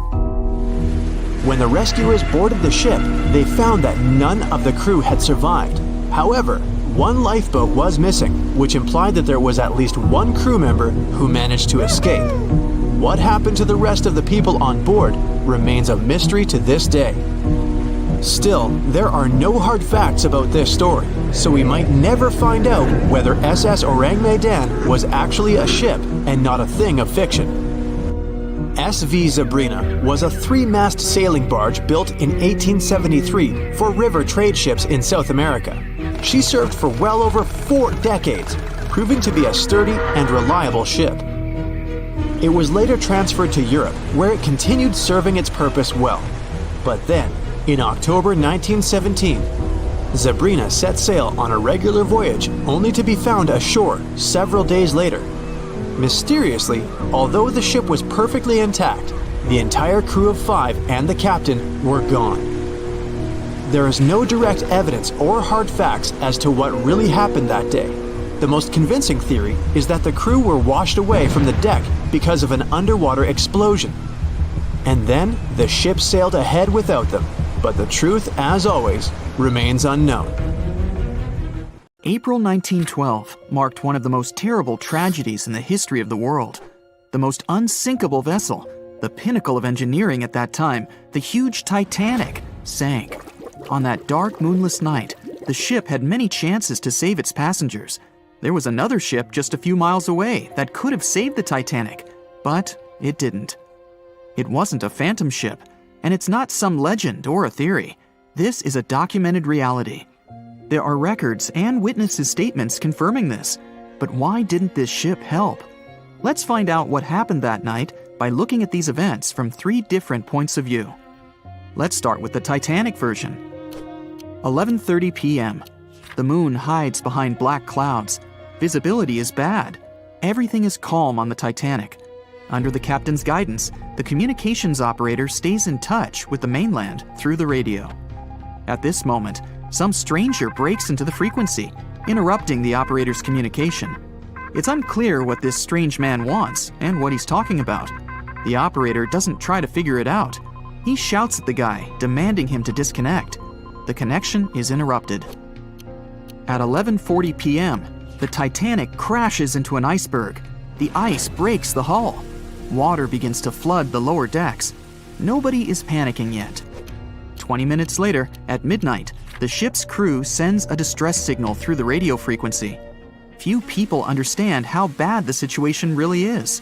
A: When the rescuers boarded the ship, they found that none of the crew had survived. However, one lifeboat was missing, which implied that there was at least one crew member who managed to escape. What happened to the rest of the people on board remains a mystery to this day. Still, there are no hard facts about this story, so we might never find out whether SS Orang Medan was actually a ship and not a thing of fiction. SV Zabrina was a 3-mast sailing barge built in 1873 for river trade ships in South America. She served for well over 4 decades, proving to be a sturdy and reliable ship. It was later transferred to Europe, where it continued serving its purpose well. But then, in October 1917, Zabrina set sail on a regular voyage only to be found ashore several days later. Mysteriously, although the ship was perfectly intact, the entire crew of 5 and the captain were gone. There is no direct evidence or hard facts as to what really happened that day. The most convincing theory is that the crew were washed away from the deck because of an underwater explosion. And then the ship sailed ahead without them, but the truth, as always, remains unknown.
D: April 1912 marked one of the most terrible tragedies in the history of the world. The most unsinkable vessel, the pinnacle of engineering at that time, the huge Titanic, sank. On that dark, moonless night, the ship had many chances to save its passengers. There was another ship just a few miles away that could have saved the Titanic, but it didn't. It wasn't a phantom ship, and it's not some legend or a theory. This is a documented reality. There are records and witnesses' statements confirming this. But why didn't this ship help? Let's find out what happened that night by looking at these events from 3 different points of view. Let's start with the Titanic version. 11:30 p.m. The moon hides behind black clouds. Visibility is bad. Everything is calm on the Titanic. Under the captain's guidance, the communications operator stays in touch with the mainland through the radio. At this moment, some stranger breaks into the frequency, interrupting the operator's communication. It's unclear what this strange man wants and what he's talking about. The operator doesn't try to figure it out. He shouts at the guy, demanding him to disconnect. The connection is interrupted. At 11:40 p.m., the Titanic crashes into an iceberg. The ice breaks the hull. Water begins to flood the lower decks. Nobody is panicking yet. 20 minutes later, at midnight, the ship's crew sends a distress signal through the radio frequency. Few people understand how bad the situation really is.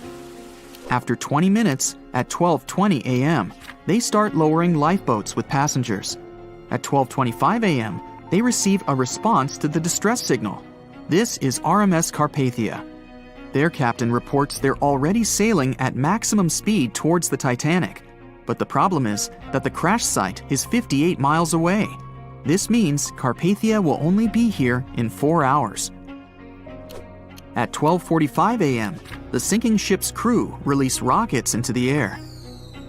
D: After 20 minutes, at 12:20 a.m., they start lowering lifeboats with passengers. At 12:25 a.m., they receive a response to the distress signal. This is RMS Carpathia. Their captain reports they're already sailing at maximum speed towards the Titanic. But the problem is that the crash site is 58 miles away. This means Carpathia will only be here in 4 hours. At 12:45 a.m., the sinking ship's crew release rockets into the air.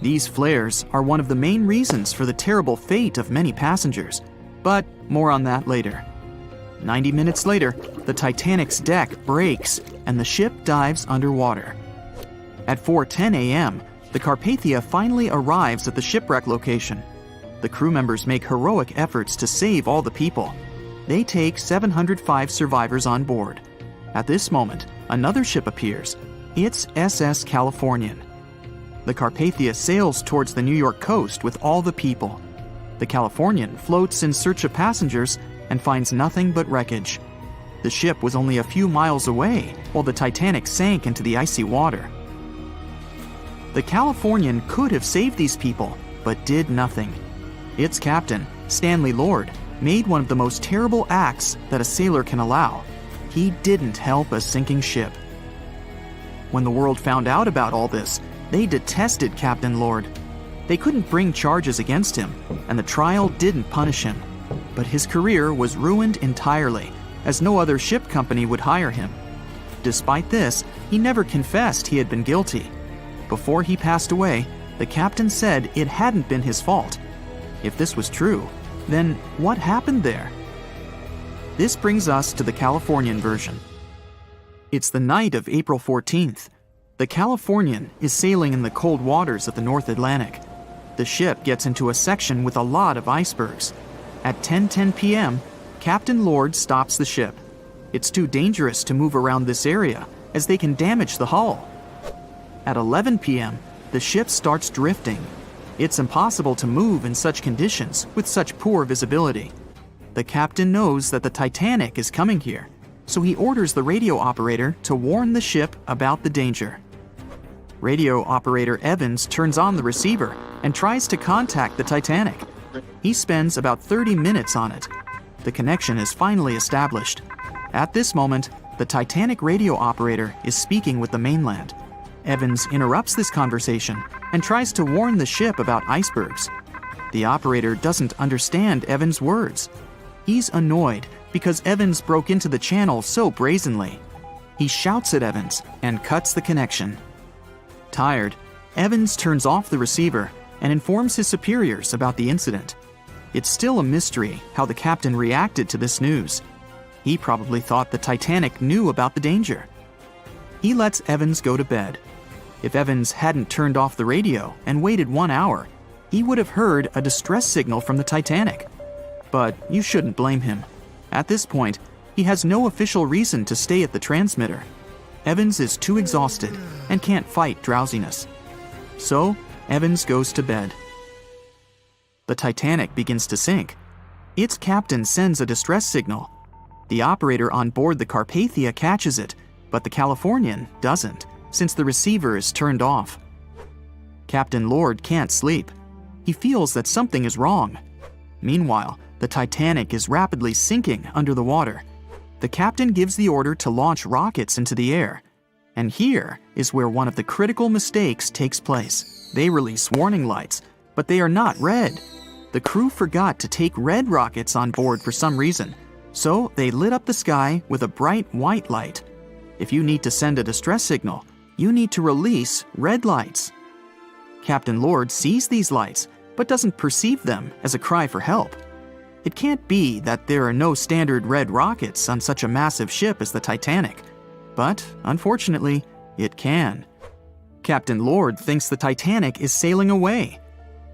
D: These flares are one of the main reasons for the terrible fate of many passengers, but more on that later. 90 minutes later, the Titanic's deck breaks and the ship dives underwater. At 4:10 a.m., the Carpathia finally arrives at the shipwreck location. The crew members make heroic efforts to save all the people. They take 705 survivors on board. At this moment, another ship appears. It's SS Californian. The Carpathia sails towards the New York coast with all the people. The Californian floats in search of passengers and finds nothing but wreckage. The ship was only a few miles away while the Titanic sank into the icy water. The Californian could have saved these people, but did nothing. Its captain, Stanley Lord, made one of the most terrible acts that a sailor can allow. He didn't help a sinking ship. When the world found out about all this, they detested Captain Lord. They couldn't bring charges against him, and the trial didn't punish him. But his career was ruined entirely, as no other ship company would hire him. Despite this, he never confessed he had been guilty. Before he passed away, the captain said it hadn't been his fault. If this was true, then what happened there? This brings us to the Californian version. It's the night of April 14th. The Californian is sailing in the cold waters of the North Atlantic. The ship gets into a section with a lot of icebergs. At 10:10 p.m., Captain Lord stops the ship. It's too dangerous to move around this area, as they can damage the hull. At 11 p.m., the ship starts drifting. It's impossible to move in such conditions with such poor visibility. The captain knows that the Titanic is coming here, so he orders the radio operator to warn the ship about the danger. Radio operator Evans turns on the receiver and tries to contact the Titanic. He spends about 30 minutes on it. The connection is finally established. At this moment, the Titanic radio operator is speaking with the mainland. Evans interrupts this conversation and tries to warn the ship about icebergs. The operator doesn't understand Evans' words. He's annoyed because Evans broke into the channel so brazenly. He shouts at Evans and cuts the connection. Tired, Evans turns off the receiver and informs his superiors about the incident. It's still a mystery how the captain reacted to this news. He probably thought the Titanic knew about the danger. He lets Evans go to bed. If Evans hadn't turned off the radio and waited 1 hour, he would have heard a distress signal from the Titanic. But you shouldn't blame him. At this point, he has no official reason to stay at the transmitter. Evans is too exhausted and can't fight drowsiness. So, Evans goes to bed. The Titanic begins to sink. Its captain sends a distress signal. The operator on board the Carpathia catches it, but the Californian doesn't, since the receiver is turned off. Captain Lord can't sleep. He feels that something is wrong. Meanwhile, the Titanic is rapidly sinking under the water. The captain gives the order to launch rockets into the air. And here is where one of the critical mistakes takes place. They release warning lights, but they are not red. The crew forgot to take red rockets on board for some reason, so they lit up the sky with a bright white light. If you need to send a distress signal, you need to release red lights. Captain Lord sees these lights, but doesn't perceive them as a cry for help. It can't be that there are no standard red rockets on such a massive ship as the Titanic. But, unfortunately, it can. Captain Lord thinks the Titanic is sailing away.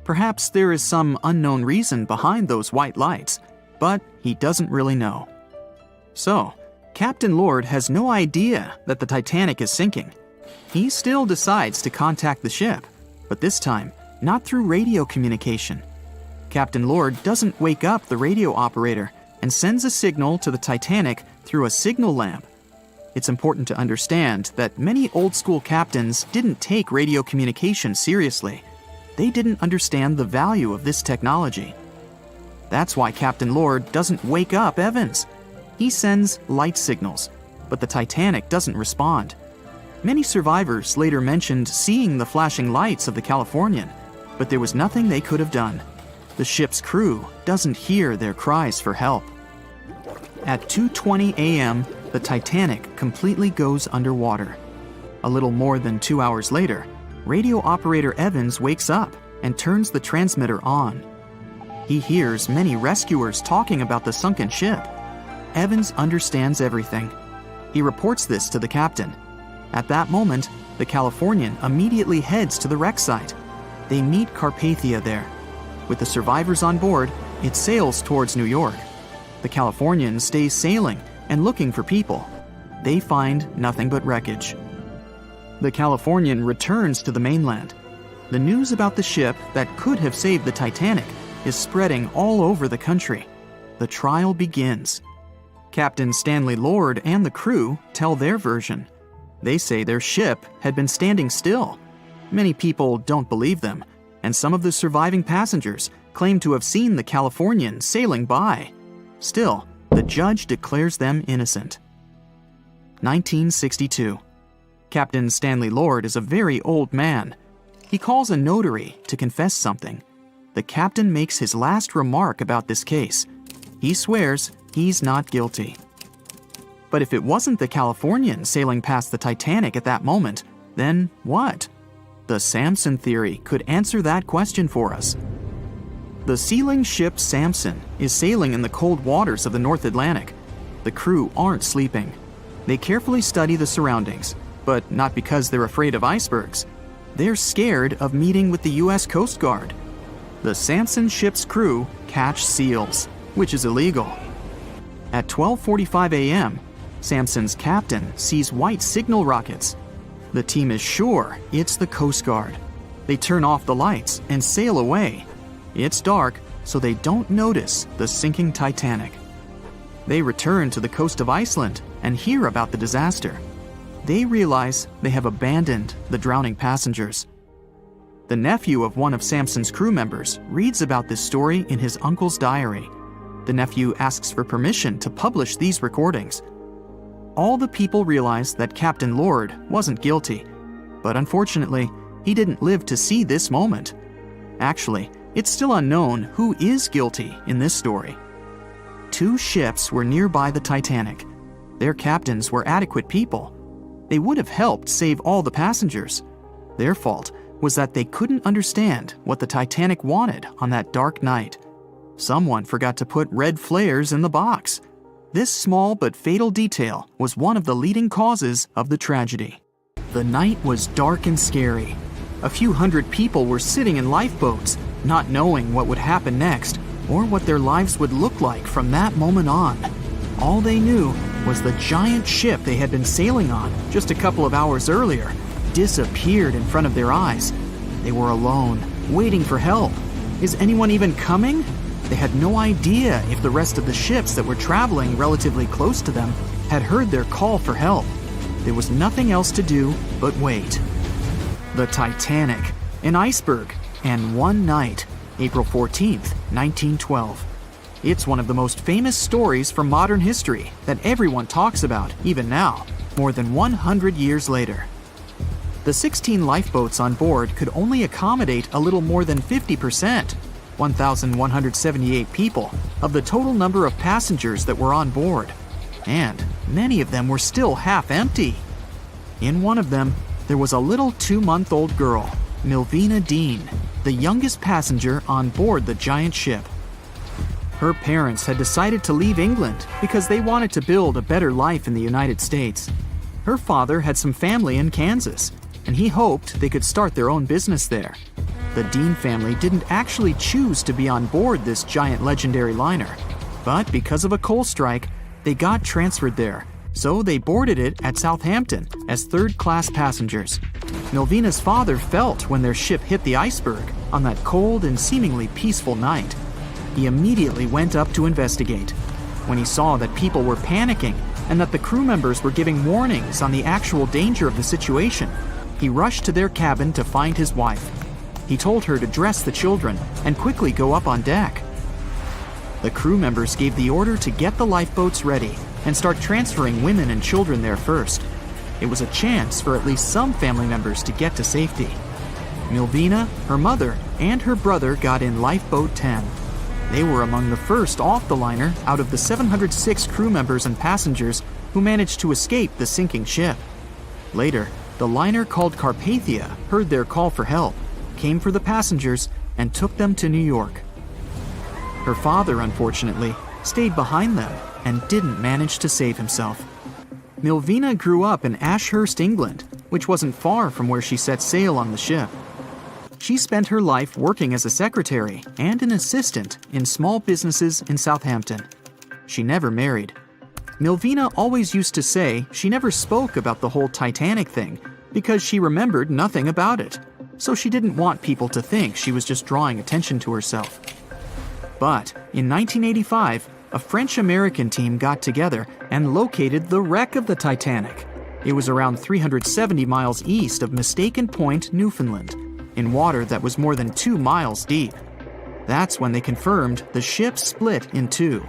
D: Perhaps there is some unknown reason behind those white lights, but he doesn't really know. So, Captain Lord has no idea that the Titanic is sinking. He still decides to contact the ship, but this time, not through radio communication. Captain Lord doesn't wake up the radio operator and sends a signal to the Titanic through a signal lamp. It's important to understand that many old-school captains didn't take radio communication seriously. They didn't understand the value of this technology. That's why Captain Lord doesn't wake up Evans. He sends light signals, but the Titanic doesn't respond. Many survivors later mentioned seeing the flashing lights of the Californian, but there was nothing they could have done. The ship's crew doesn't hear their cries for help. At 2:20 a.m., the Titanic completely goes underwater. A little more than 2 hours later, radio operator Evans wakes up and turns the transmitter on. He hears many rescuers talking about the sunken ship. Evans understands everything. He reports this to the captain. At that moment, the Californian immediately heads to the wreck site. They meet Carpathia there. With the survivors on board, it sails towards New York. The Californian stays sailing and looking for people. They find nothing but wreckage. The Californian returns to the mainland. The news about the ship that could have saved the Titanic is spreading all over the country. The trial begins. Captain Stanley Lord and the crew tell their version. They say their ship had been standing still. Many people don't believe them, and some of the surviving passengers claim to have seen the Californian sailing by. Still, the judge declares them innocent. 1962. Captain Stanley Lord is a very old man. He calls a notary to confess something. The captain makes his last remark about this case. He swears he's not guilty. But if it wasn't the Californian sailing past the Titanic at that moment, then what? The Samson theory could answer that question for us. The sealing ship Samson is sailing in the cold waters of the North Atlantic. the crew aren't sleeping. They carefully study the surroundings, but not because they're afraid of icebergs. They're scared of meeting with the U.S. Coast Guard. The Samson ship's crew catch seals, which is illegal. At 12:45 a.m., Samson's captain sees white signal rockets. The team is sure it's the Coast Guard. They turn off the lights and sail away. It's dark, so they don't notice the sinking Titanic. They return to the coast of Iceland and hear about the disaster. They realize they have abandoned the drowning passengers. The nephew of one of Samson's crew members reads about this story in his uncle's diary. The nephew asks for permission to publish these recordings. All the people realize that Captain Lord wasn't guilty, but unfortunately, he didn't live to see this moment. Actually, it's still unknown who is guilty in this story. 2 ships were nearby the Titanic. Their captains were adequate people. They would have helped save all the passengers. Their fault was that they couldn't understand what the Titanic wanted on that dark night. Someone forgot to put red flares in the box. This small but fatal detail was one of the leading causes of the tragedy. The night was dark and scary. A few hundred people were sitting in lifeboats, not knowing what would happen next or what their lives would look like from that moment on. All they knew was the giant ship they had been sailing on just a couple of hours earlier disappeared in front of their eyes. They were alone, waiting for help. Is anyone even coming? They had no idea if the rest of the ships that were traveling relatively close to them had heard their call for help. There was nothing else to do but wait. The Titanic, an iceberg, and one night, April 14th, 1912. It's one of the most famous stories from modern history that everyone talks about, even now, more than 100 years later. The 16 lifeboats on board could only accommodate a little more than 50%, 1,178 people, of the total number of passengers that were on board. And many of them were still half empty. In one of them, there was a little 2-month-old girl, Milvina Dean, the youngest passenger on board the giant ship. Her parents had decided to leave England because they wanted to build a better life in the United States. Her father had some family in Kansas, and he hoped they could start their own business there. The Dean family didn't actually choose to be on board this giant legendary liner, but because of a coal strike, they got transferred there, so they boarded it at Southampton as third-class passengers. Milvina's father felt when their ship hit the iceberg on that cold and seemingly peaceful night. He immediately went up to investigate. When he saw that people were panicking and that the crew members were giving warnings on the actual danger of the situation, he rushed to their cabin to find his wife. He told her to dress the children and quickly go up on deck. The crew members gave the order to get the lifeboats ready and start transferring women and children there first. It was a chance for at least some family members to get to safety. Milvina, her mother, and her brother got in Lifeboat 10. They were among the first off the liner out of the 706 crew members and passengers who managed to escape the sinking ship. Later, the liner called Carpathia heard their call for help, came for the passengers, and took them to New York. Her father, unfortunately, stayed behind them and didn't manage to save himself. Milvina grew up in Ashurst, England, which wasn't far from where she set sail on the ship. She spent her life working as a secretary and an assistant in small businesses in Southampton. She never married. Milvina always used to say she never spoke about the whole Titanic thing because she remembered nothing about it, so she didn't want people to think she was just drawing attention to herself. But in 1985, a French-American team got together and located the wreck of the Titanic. It was around 370 miles east of Mistaken Point, Newfoundland, in water that was more than 2 miles deep. That's when they confirmed the ship split in two.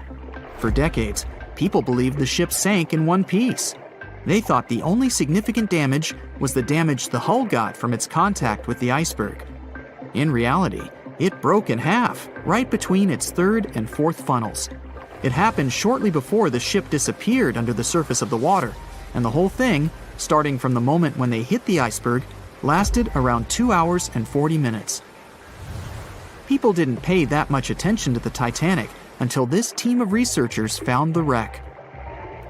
D: For decades, people believed the ship sank in one piece. They thought the only significant damage was the damage the hull got from its contact with the iceberg. In reality, it broke in half, right between its third and fourth funnels. It happened shortly before the ship disappeared under the surface of the water, and the whole thing, starting from the moment when they hit the iceberg, lasted around 2 hours and 40 minutes. People didn't pay that much attention to the Titanic until this team of researchers found the wreck.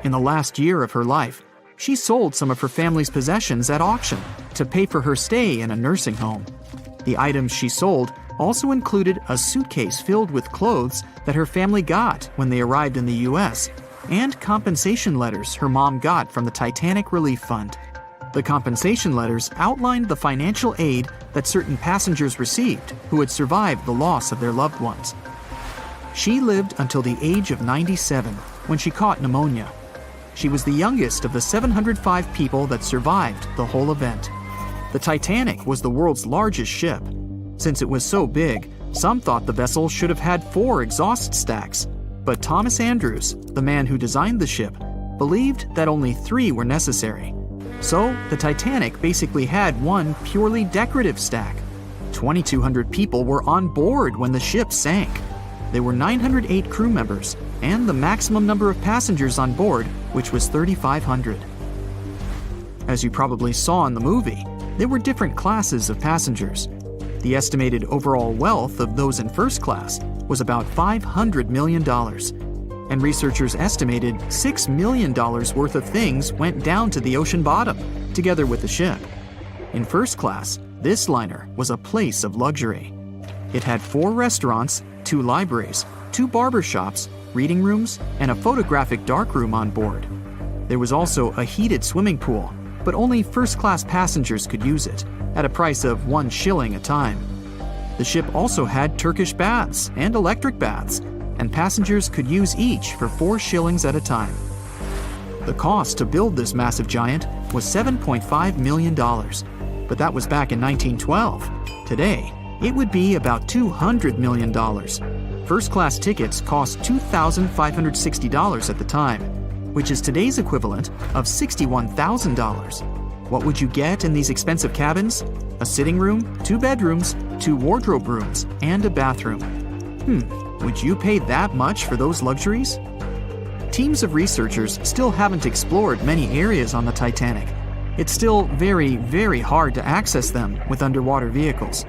D: In the last year of her life, she sold some of her family's possessions at auction to pay for her stay in a nursing home. The items she sold also included a suitcase filled with clothes that her family got when they arrived in the U.S., and compensation letters her mom got from the Titanic Relief Fund. The compensation letters outlined the financial aid that certain passengers received who had survived the loss of their loved ones. She lived until the age of 97 when she caught pneumonia. She was the youngest of the 705 people that survived the whole event. The Titanic was the world's largest ship. Since it was so big, some thought the vessel should have had 4 exhaust stacks. But Thomas Andrews, the man who designed the ship, believed that only 3 were necessary. So, the Titanic basically had one purely decorative stack. 2,200 people were on board when the ship sank. There were 908 crew members, and the maximum number of passengers on board, which was 3,500. As you probably saw in the movie, there were different classes of passengers. The estimated overall wealth of those in first class was about $500 million, and researchers estimated $6 million worth of things went down to the ocean bottom, together with the ship. In first class, this liner was a place of luxury. It had 4 restaurants, 2 libraries, 2 barber shops, reading rooms, and a photographic darkroom on board. There was also a heated swimming pool, but only first-class passengers could use it, at a price of 1 shilling a time. The ship also had Turkish baths and electric baths, and passengers could use each for 4 shillings at a time. The cost to build this massive giant was $7.5 million, but that was back in 1912. Today, it would be about $200 million. First-class tickets cost $2,560 at the time, which is today's equivalent of $61,000. What would you get in these expensive cabins? A sitting room, 2 bedrooms, 2 wardrobe rooms, and a bathroom. Would you pay that much for those luxuries? Teams of researchers still haven't explored many areas on the Titanic. It's still very, very hard to access them with underwater vehicles.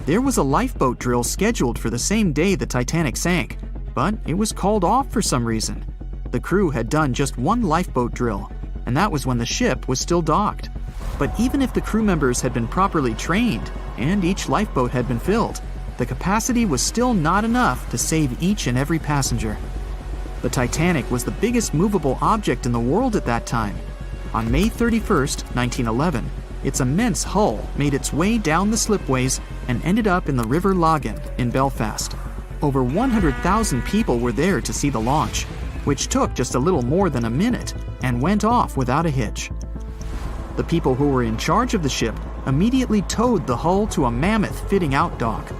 D: There was a lifeboat drill scheduled for the same day the Titanic sank, but it was called off for some reason. The crew had done just 1 lifeboat drill, and that was when the ship was still docked. But even if the crew members had been properly trained and each lifeboat had been filled, the capacity was still not enough to save each and every passenger. The Titanic was the biggest movable object in the world at that time. On May 31st, 1911, its immense hull made its way down the slipways and ended up in the River Lagan in Belfast. Over 100,000 people were there to see the launch, which took just a little more than a minute and went off without a hitch. The people who were in charge of the ship immediately towed the hull to a mammoth fitting-out dock.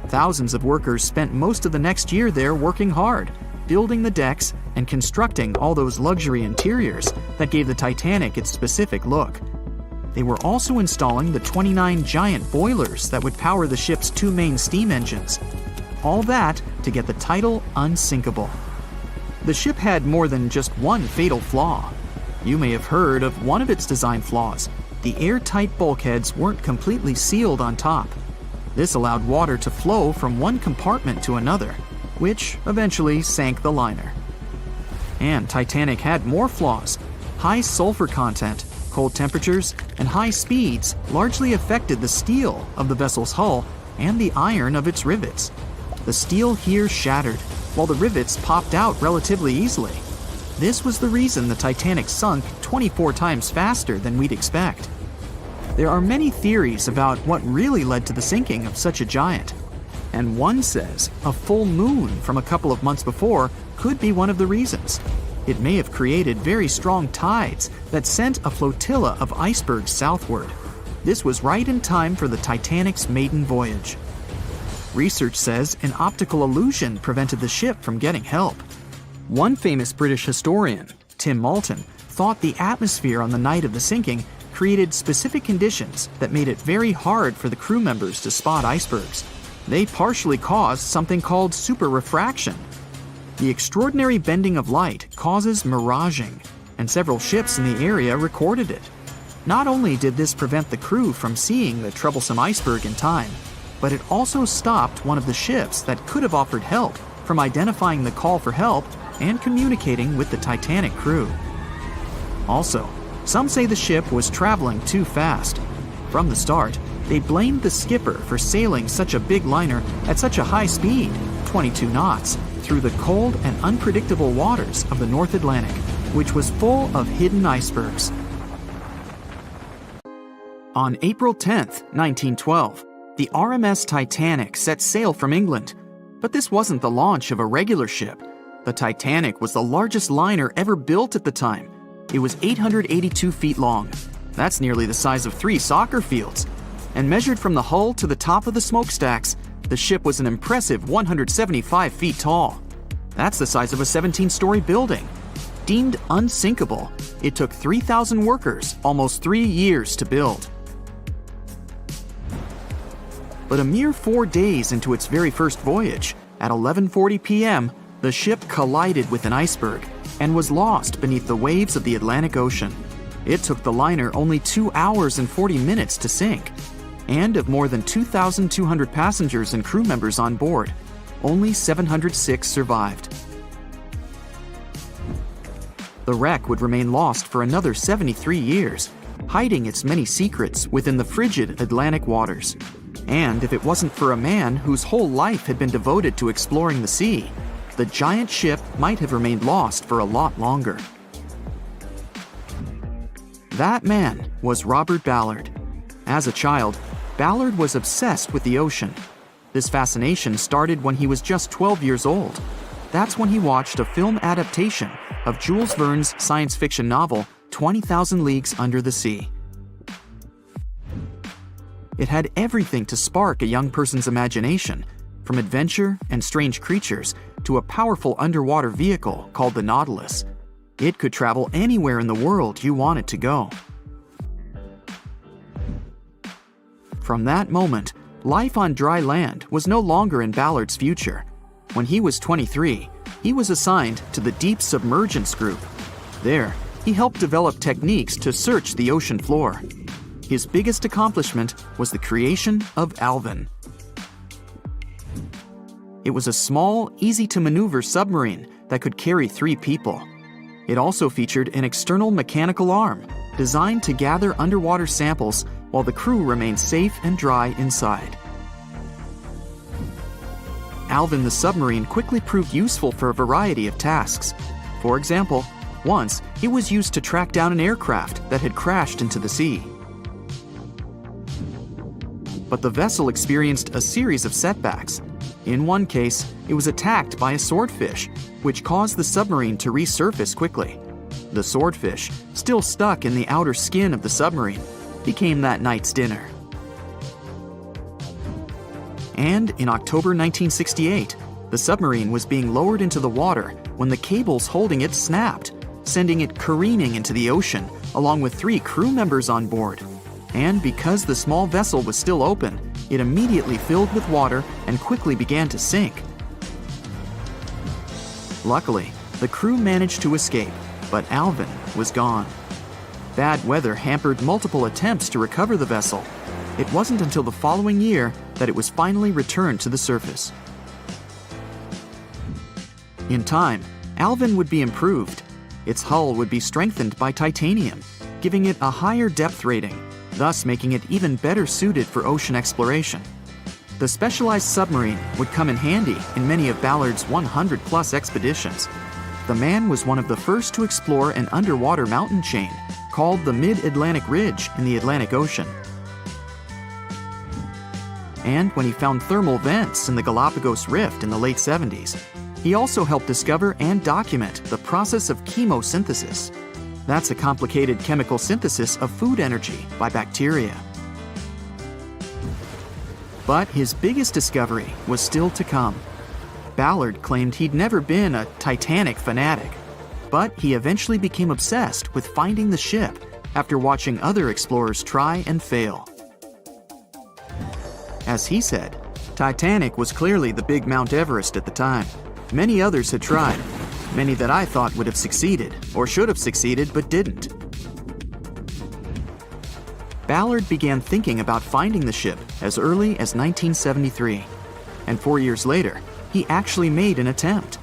D: Thousands of workers spent most of the next year there working hard, building the decks and constructing all those luxury interiors that gave the Titanic its specific look. They were also installing the 29 giant boilers that would power the ship's 2 main steam engines. All that to get the title unsinkable. The ship had more than just one fatal flaw. You may have heard of one of its design flaws. The airtight bulkheads weren't completely sealed on top. This allowed water to flow from one compartment to another, which eventually sank the liner. And Titanic had more flaws. High sulfur content, cold temperatures, and high speeds largely affected the steel of the vessel's hull and the iron of its rivets. The steel here shattered, while the rivets popped out relatively easily. This was the reason the Titanic sunk 24 times faster than we'd expect. There are many theories about what really led to the sinking of such a giant. And one says a full moon from a couple of months before could be one of the reasons. It may have created very strong tides that sent a flotilla of icebergs southward. This was right in time for the Titanic's maiden voyage. Research says an optical illusion prevented the ship from getting help. One famous British historian, Tim Moulton, thought the atmosphere on the night of the sinking created specific conditions that made it very hard for the crew members to spot icebergs. They partially caused something called superrefraction. The extraordinary bending of light causes miraging, and several ships in the area recorded it. Not only did this prevent the crew from seeing the troublesome iceberg in time, but it also stopped one of the ships that could have offered help from identifying the call for help and communicating with the Titanic crew. Also, some say the ship was traveling too fast. From the start, they blamed the skipper for sailing such a big liner at such a high speed, 22 knots, through the cold and unpredictable waters of the North Atlantic, which was full of hidden icebergs. On April 10, 1912, the RMS Titanic set sail from England. But this wasn't the launch of a regular ship. The Titanic was the largest liner ever built at the time. It was 882 feet long. That's nearly the size of 3 soccer fields. And measured from the hull to the top of the smokestacks, the ship was an impressive 175 feet tall. That's the size of a 17-story building. Deemed unsinkable, it took 3,000 workers almost 3 years to build. But a mere 4 days into its very first voyage, at 11:40 p.m., the ship collided with an iceberg and was lost beneath the waves of the Atlantic Ocean. It took the liner only 2 hours and 40 minutes to sink. And of more than 2,200 passengers and crew members on board, only 706 survived. The wreck would remain lost for another 73 years, hiding its many secrets within the frigid Atlantic waters. And if it wasn't for a man whose whole life had been devoted to exploring the sea, the giant ship might have remained lost for a lot longer. That man was Robert Ballard. As a child, Ballard was obsessed with the ocean. This fascination started when he was just 12 years old. That's when he watched a film adaptation of Jules Verne's science fiction novel, 20,000 Leagues Under the Sea. It had everything to spark a young person's imagination, from adventure and strange creatures to a powerful underwater vehicle called the Nautilus. It could travel anywhere in the world you wanted to go. From that moment, life on dry land was no longer in Ballard's future. When he was 23, he was assigned to the Deep Submergence Group. There, he helped develop techniques to search the ocean floor. His biggest accomplishment was the creation of Alvin. It was a small, easy-to-maneuver submarine that could carry 3 people. It also featured an external mechanical arm designed to gather underwater samples while the crew remained safe and dry inside. Alvin the submarine quickly proved useful for a variety of tasks. For example, once it was used to track down an aircraft that had crashed into the sea. But the vessel experienced a series of setbacks. In one case, it was attacked by a swordfish, which caused the submarine to resurface quickly. The swordfish, still stuck in the outer skin of the submarine, became that night's dinner. And in October 1968, the submarine was being lowered into the water when the cables holding it snapped, sending it careening into the ocean along with 3 crew members on board. And because the small vessel was still open, it immediately filled with water and quickly began to sink. Luckily, the crew managed to escape, but Alvin was gone. Bad weather hampered multiple attempts to recover the vessel. It wasn't until the following year that it was finally returned to the surface. In time, Alvin would be improved. Its hull would be strengthened by titanium, giving it a higher depth rating, thus making it even better suited for ocean exploration. The specialized submarine would come in handy in many of Ballard's 100-plus expeditions. The man was one of the first to explore an underwater mountain chain called the Mid-Atlantic Ridge in the Atlantic Ocean. And when he found thermal vents in the Galapagos Rift in the late 70s, he also helped discover and document the process of chemosynthesis. That's a complicated chemical synthesis of food energy by bacteria. But his biggest discovery was still to come. Ballard claimed he'd never been a Titanic fanatic, but he eventually became obsessed with finding the ship after watching other explorers try and fail. As he said, Titanic was clearly the big Mount Everest at the time. Many others had tried, many that I thought would have succeeded, or should have succeeded but didn't. Ballard began thinking about finding the ship as early as 1973, and 4 years later, he actually made an attempt.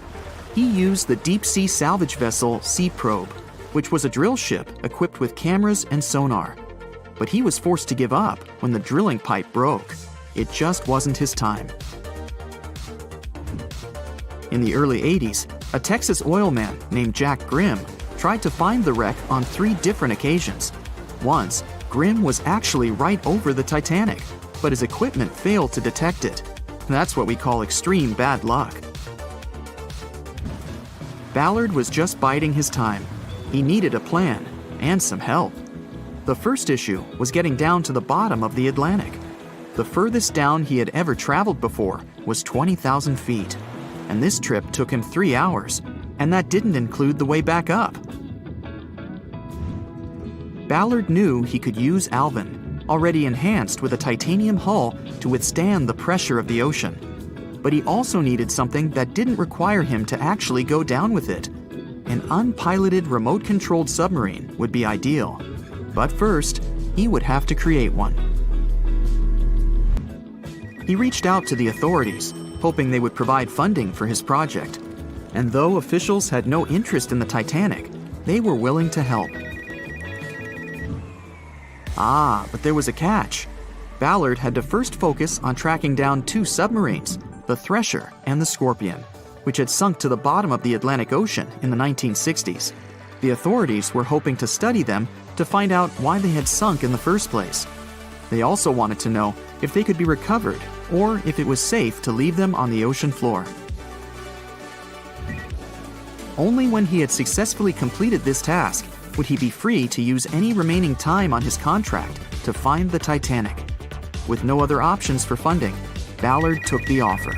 D: He used the deep-sea salvage vessel Sea Probe, which was a drill ship equipped with cameras and sonar. But he was forced to give up when the drilling pipe broke. It just wasn't his time. In the early 80s, a Texas oil man named Jack Grimm tried to find the wreck on 3 different occasions. Once, Grimm was actually right over the Titanic, but his equipment failed to detect it. That's what we call extreme bad luck. Ballard was just biding his time. He needed a plan and some help. The first issue was getting down to the bottom of the Atlantic. The furthest down he had ever traveled before was 20,000 feet, and this trip took him 3 hours, and that didn't include the way back up. Ballard knew he could use Alvin, already enhanced with a titanium hull to withstand the pressure of the ocean. But he also needed something that didn't require him to actually go down with it. An unpiloted remote-controlled submarine would be ideal. But first, he would have to create one. He reached out to the authorities, hoping they would provide funding for his project. And though officials had no interest in the Titanic, they were willing to help. But there was a catch. Ballard had to first focus on tracking down 2 submarines, the Thresher and the Scorpion, which had sunk to the bottom of the Atlantic Ocean in the 1960s. The authorities were hoping to study them to find out why they had sunk in the first place. They also wanted to know if they could be recovered or if it was safe to leave them on the ocean floor. Only when he had successfully completed this task would he be free to use any remaining time on his contract to find the Titanic. With no other options for funding, Ballard took the offer.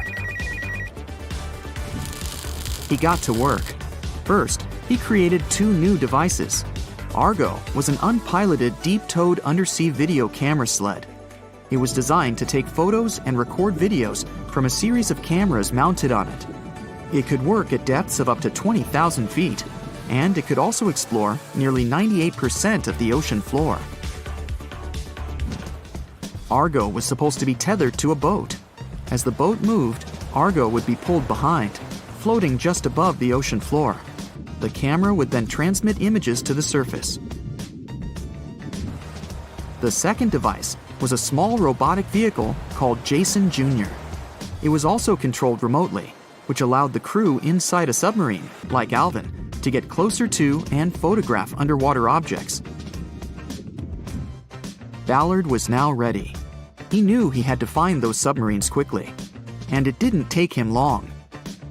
D: He got to work. First, he created 2 new devices. Argo was an unpiloted deep-towed undersea video camera sled. It was designed to take photos and record videos from a series of cameras mounted on it. It could work at depths of up to 20,000 feet, and it could also explore nearly 98% of the ocean floor. Argo was supposed to be tethered to a boat. As the boat moved, Argo would be pulled behind, floating just above the ocean floor. The camera would then transmit images to the surface. The second device was a small robotic vehicle called Jason Jr. It was also controlled remotely, which allowed the crew inside a submarine, like Alvin, to get closer to and photograph underwater objects. Ballard was now ready. He knew he had to find those submarines quickly, and it didn't take him long.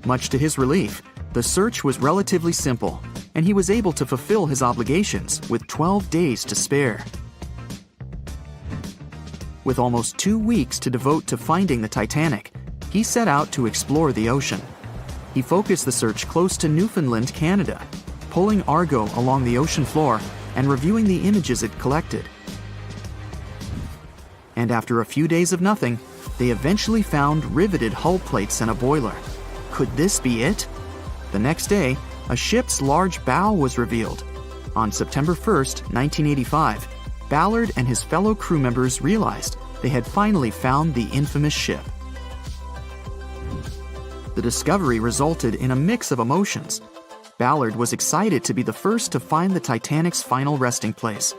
D: Much to his relief, the search was relatively simple, and he was able to fulfill his obligations with 12 days to spare. With almost 2 weeks to devote to finding the Titanic, he set out to explore the ocean. He focused the search close to Newfoundland, Canada, pulling Argo along the ocean floor and reviewing the images it collected. And after a few days of nothing, they eventually found riveted hull plates and a boiler. Could this be it? The next day, a ship's large bow was revealed. On September 1st, 1985, Ballard and his fellow crew members realized they had finally found the infamous ship. The discovery resulted in a mix of emotions. Ballard was excited to be the first to find the Titanic's final resting place,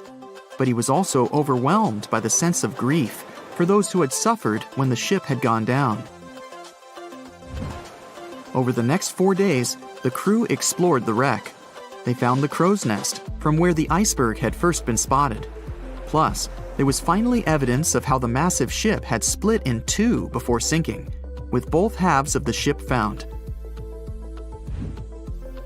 D: but he was also overwhelmed by the sense of grief for those who had suffered when the ship had gone down. Over the next 4 days, the crew explored the wreck. They found the crow's nest, from where the iceberg had first been spotted. Plus, there was finally evidence of how the massive ship had split in 2 before sinking, with both halves of the ship found.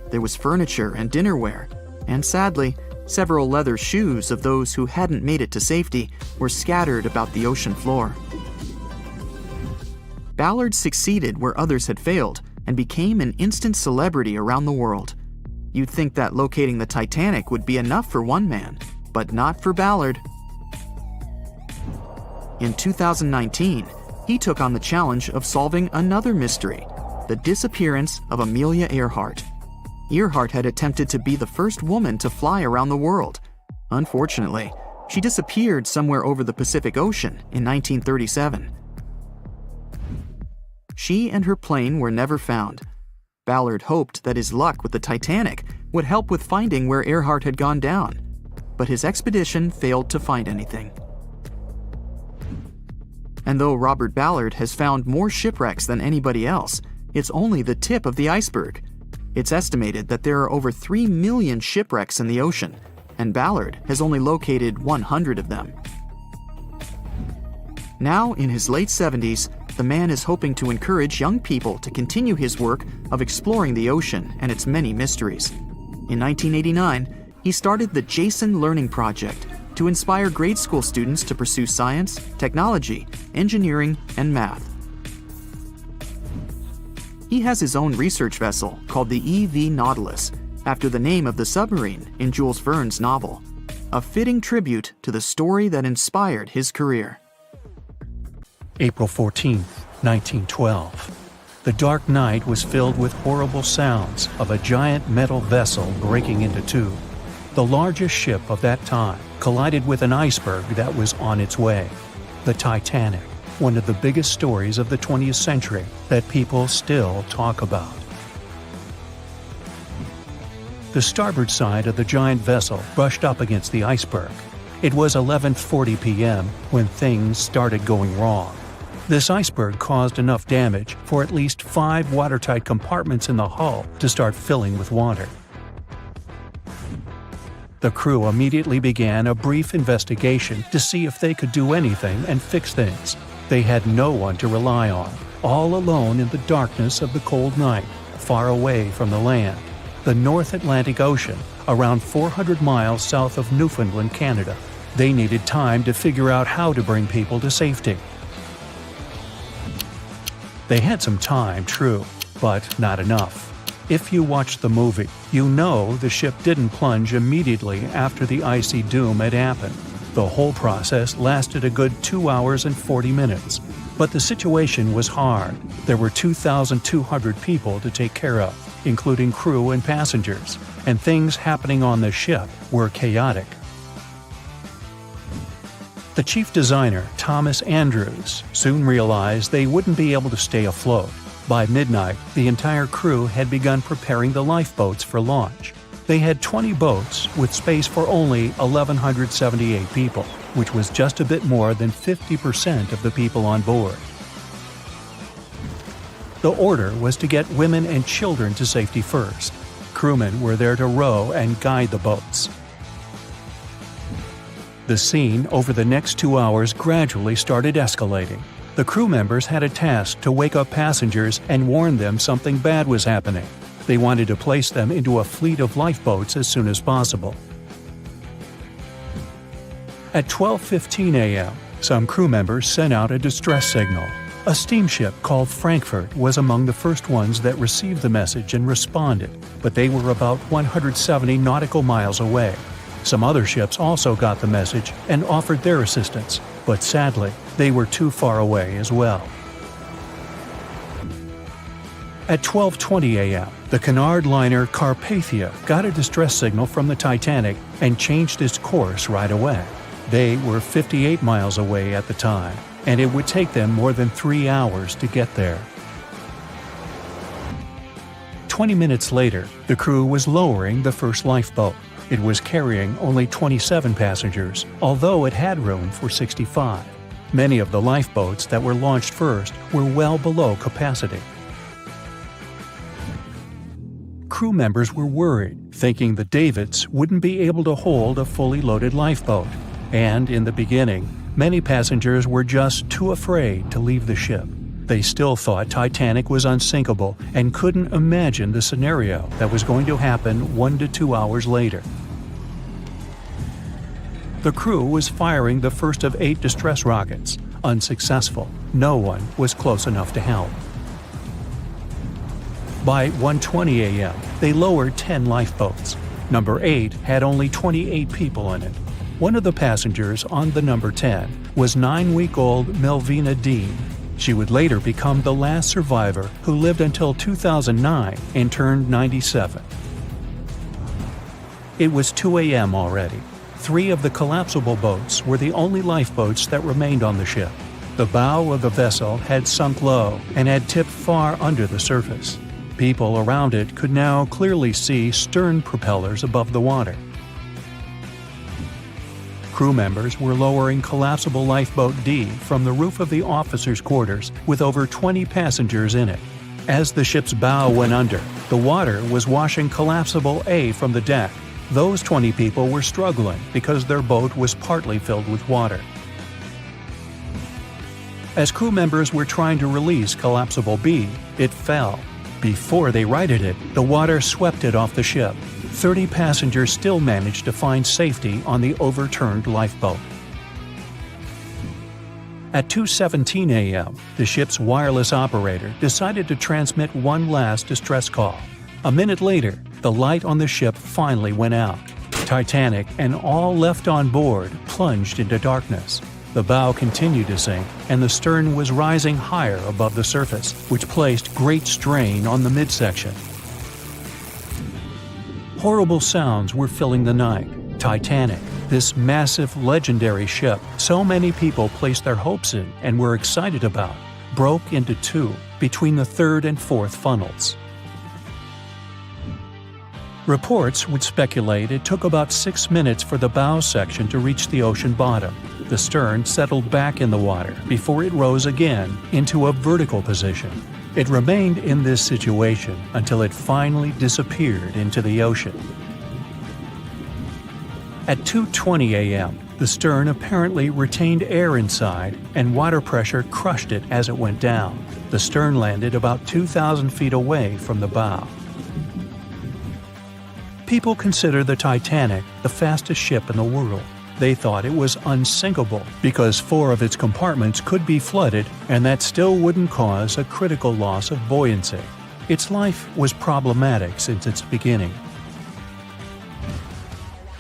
D: There was furniture and dinnerware, and sadly, several leather shoes of those who hadn't made it to safety were scattered about the ocean floor. Ballard succeeded where others had failed and became an instant celebrity around the world. You'd think that locating the Titanic would be enough for one man, but not for Ballard. In 2019, he took on the challenge of solving another mystery, the disappearance of Amelia Earhart. Earhart had attempted to be the first woman to fly around the world. Unfortunately, she disappeared somewhere over the Pacific Ocean in 1937. She and her plane were never found. Ballard hoped that his luck with the Titanic would help with finding where Earhart had gone down, but his expedition failed to find anything. And though Robert Ballard has found more shipwrecks than anybody else, it's only the tip of the iceberg. It's estimated that there are over 3 million shipwrecks in the ocean, and Ballard has only located 100 of them. Now, in his late 70s, the man is hoping to encourage young people to continue his work of exploring the ocean and its many mysteries. In 1989, he started the Jason Learning Project to inspire grade school students to pursue science, technology, engineering, and math. He has his own research vessel called the EV Nautilus, after the name of the submarine in Jules Verne's novel, a fitting tribute to the story that inspired his career.
B: April 14, 1912. The dark night was filled with horrible sounds of a giant metal vessel breaking into two. The largest ship of that time collided with an iceberg that was on its way. The Titanic, one of the biggest stories of the 20th century that people still talk about. The starboard side of the giant vessel brushed up against the iceberg. It was 11:40 p.m. when things started going wrong. This iceberg caused enough damage for at least 5 watertight compartments in the hull to start filling with water. The crew immediately began a brief investigation to see if they could do anything and fix things. They had no one to rely on, all alone in the darkness of the cold night, far away from the land, the North Atlantic Ocean, around 400 miles south of Newfoundland, Canada. They needed time to figure out how to bring people to safety. They had some time, true, but not enough. If you watched the movie, you know the ship didn't plunge immediately after the icy doom had happened. The whole process lasted a good 2 hours and 40 minutes. But the situation was hard. There were 2,200 people to take care of, including crew and passengers, and things happening on the ship were chaotic. The chief designer, Thomas Andrews, soon realized they wouldn't be able to stay afloat. By midnight, the entire crew had begun preparing the lifeboats for launch. They had 20 boats with space for only 1,178 people, which was just a bit more than 50% of the people on board. The order was to get women and children to safety first. Crewmen were there to row and guide the boats. The scene over the next 2 hours gradually started escalating. The crew members had a task to wake up passengers and warn them something bad was happening. They wanted to place them into a fleet of lifeboats as soon as possible. At 12:15 a.m., some crew members sent out a distress signal. A steamship called Frankfurt was among the first ones that received the message and responded, but they were about 170 nautical miles away. Some other ships also got the message and offered their assistance, but sadly, they were too far away as well. At 12:20 a.m., the Cunard liner Carpathia got a distress signal from the Titanic and changed its course right away. They were 58 miles away at the time, and it would take them more than 3 hours to get there. 20 minutes later, the crew was lowering the first lifeboat. It was carrying only 27 passengers, although it had room for 65. Many of the lifeboats that were launched first were well below capacity. Crew members were worried, thinking the Davids wouldn't be able to hold a fully loaded lifeboat. And in the beginning, many passengers were just too afraid to leave the ship. They still thought Titanic was unsinkable and couldn't imagine the scenario that was going to happen 1 to 2 hours later. The crew was firing the first of 8 distress rockets. Unsuccessful. No one was close enough to help. By 1:20 a.m., they lowered 10 lifeboats. Number 8 had only 28 people in it. One of the passengers on the number 10 was 9-week-old Melvina Dean. She would later become the last survivor who lived until 2009 and turned 97. It was 2 a.m. already. 3 of the collapsible boats were the only lifeboats that remained on the ship. The bow of the vessel had sunk low and had tipped far under the surface. People around it could now clearly see stern propellers above the water. Crew members were lowering collapsible lifeboat D from the roof of the officers' quarters with over 20 passengers in it. As the ship's bow went under, the water was washing collapsible A from the deck. Those 20 people were struggling because their boat was partly filled with water. As crew members were trying to release collapsible B, it fell. Before they righted it, the water swept it off the ship. 30 passengers still managed to find safety on the overturned lifeboat. At 2:17 a.m., the ship's wireless operator decided to transmit one last distress call. A minute later, the light on the ship finally went out. Titanic and all left on board plunged into darkness. The bow continued to sink, and the stern was rising higher above the surface, which placed great strain on the midsection. Horrible sounds were filling the night. Titanic, this massive, legendary ship so many people placed their hopes in and were excited about, broke into two between the third and fourth funnels. Reports would speculate it took about 6 minutes for the bow section to reach the ocean bottom. The stern settled back in the water before it rose again into a vertical position. It remained in this situation until it finally disappeared into the ocean. At 2:20 a.m., the stern apparently retained air inside and water pressure crushed it as it went down. The stern landed about 2,000 feet away from the bow. People consider the Titanic the fastest ship in the world. They thought it was unsinkable because 4 of its compartments could be flooded and that still wouldn't cause a critical loss of buoyancy. Its life was problematic since its beginning.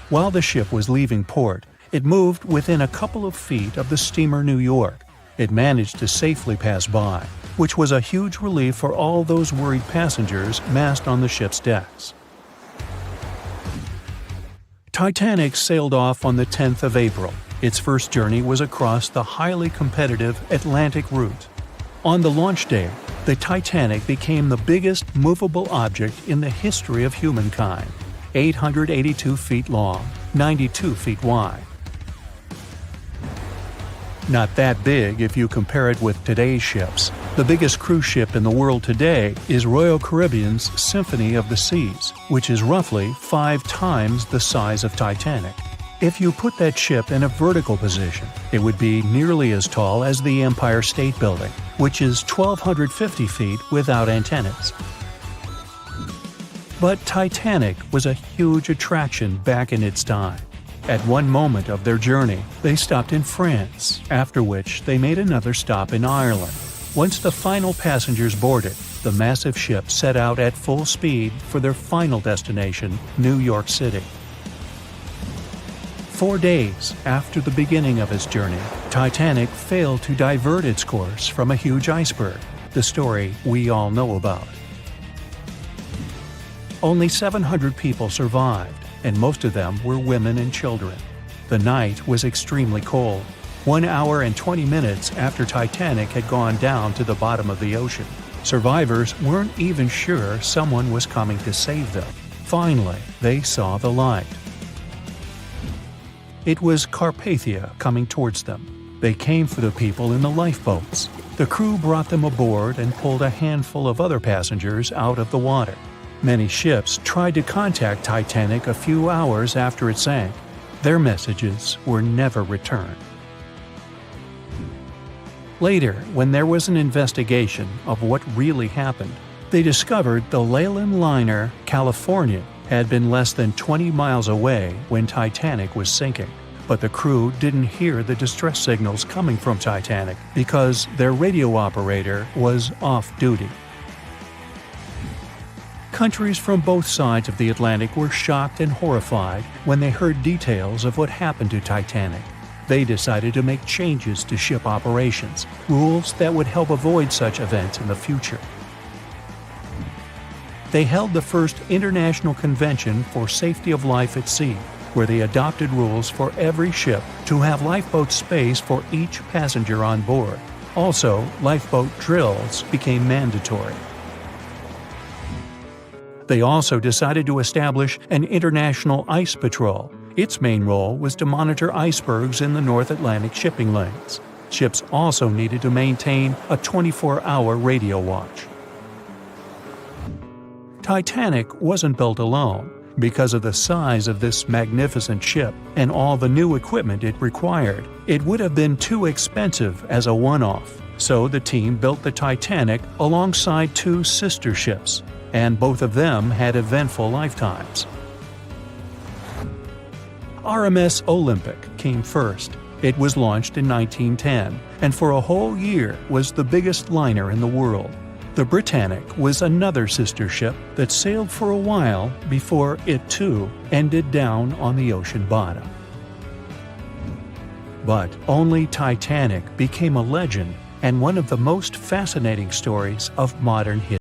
B: While the ship was leaving port, it moved within a couple of feet of the steamer New York. It managed to safely pass by, which was a huge relief for all those worried passengers massed on the ship's decks. Titanic sailed off on the 10th of April. Its first journey was across the highly competitive Atlantic route. On the launch day, the Titanic became the biggest movable object in the history of humankind, 882 feet long, 92 feet wide. Not that big if you compare it with today's ships. The biggest cruise ship in the world today is Royal Caribbean's Symphony of the Seas, which is roughly 5 times the size of Titanic. If you put that ship in a vertical position, it would be nearly as tall as the Empire State Building, which is 1,250 feet without antennas. But Titanic was a huge attraction back in its time. At one moment of their journey, they stopped in France, after which they made another stop in Ireland. Once the final passengers boarded, the massive ship set out at full speed for their final destination, New York City. 4 days after the beginning of its journey, Titanic failed to divert its course from a huge iceberg, the story we all know about. Only 700 people survived, and most of them were women and children. The night was extremely cold, 1 hour and 20 minutes after Titanic had gone down to the bottom of the ocean. Survivors weren't even sure someone was coming to save them. Finally, they saw the light. It was Carpathia coming towards them. They came for the people in the lifeboats. The crew brought them aboard and pulled a handful of other passengers out of the water. Many ships tried to contact Titanic a few hours after it sank. Their messages were never returned. Later, when there was an investigation of what really happened, they discovered the Leyland liner California had been less than 20 miles away when Titanic was sinking. But the crew didn't hear the distress signals coming from Titanic because their radio operator was off duty. Countries from both sides of the Atlantic were shocked and horrified when they heard details of what happened to Titanic. They decided to make changes to ship operations, rules that would help avoid such events in the future. They held the first International Convention for Safety of Life at Sea, where they adopted rules for every ship to have lifeboat space for each passenger on board. Also, lifeboat drills became mandatory. They also decided to establish an international ice patrol. Its main role was to monitor icebergs in the North Atlantic shipping lanes. Ships also needed to maintain a 24-hour radio watch. Titanic wasn't built alone. Because of the size of this magnificent ship and all the new equipment it required, it would have been too expensive as a one-off. So the team built the Titanic alongside two sister ships, and both of them had eventful lifetimes. RMS Olympic came first. It was launched in 1910, and for a whole year was the biggest liner in the world. The Britannic was another sister ship that sailed for a while before it too ended down on the ocean bottom. But only Titanic became a legend and one of the most fascinating stories of modern history.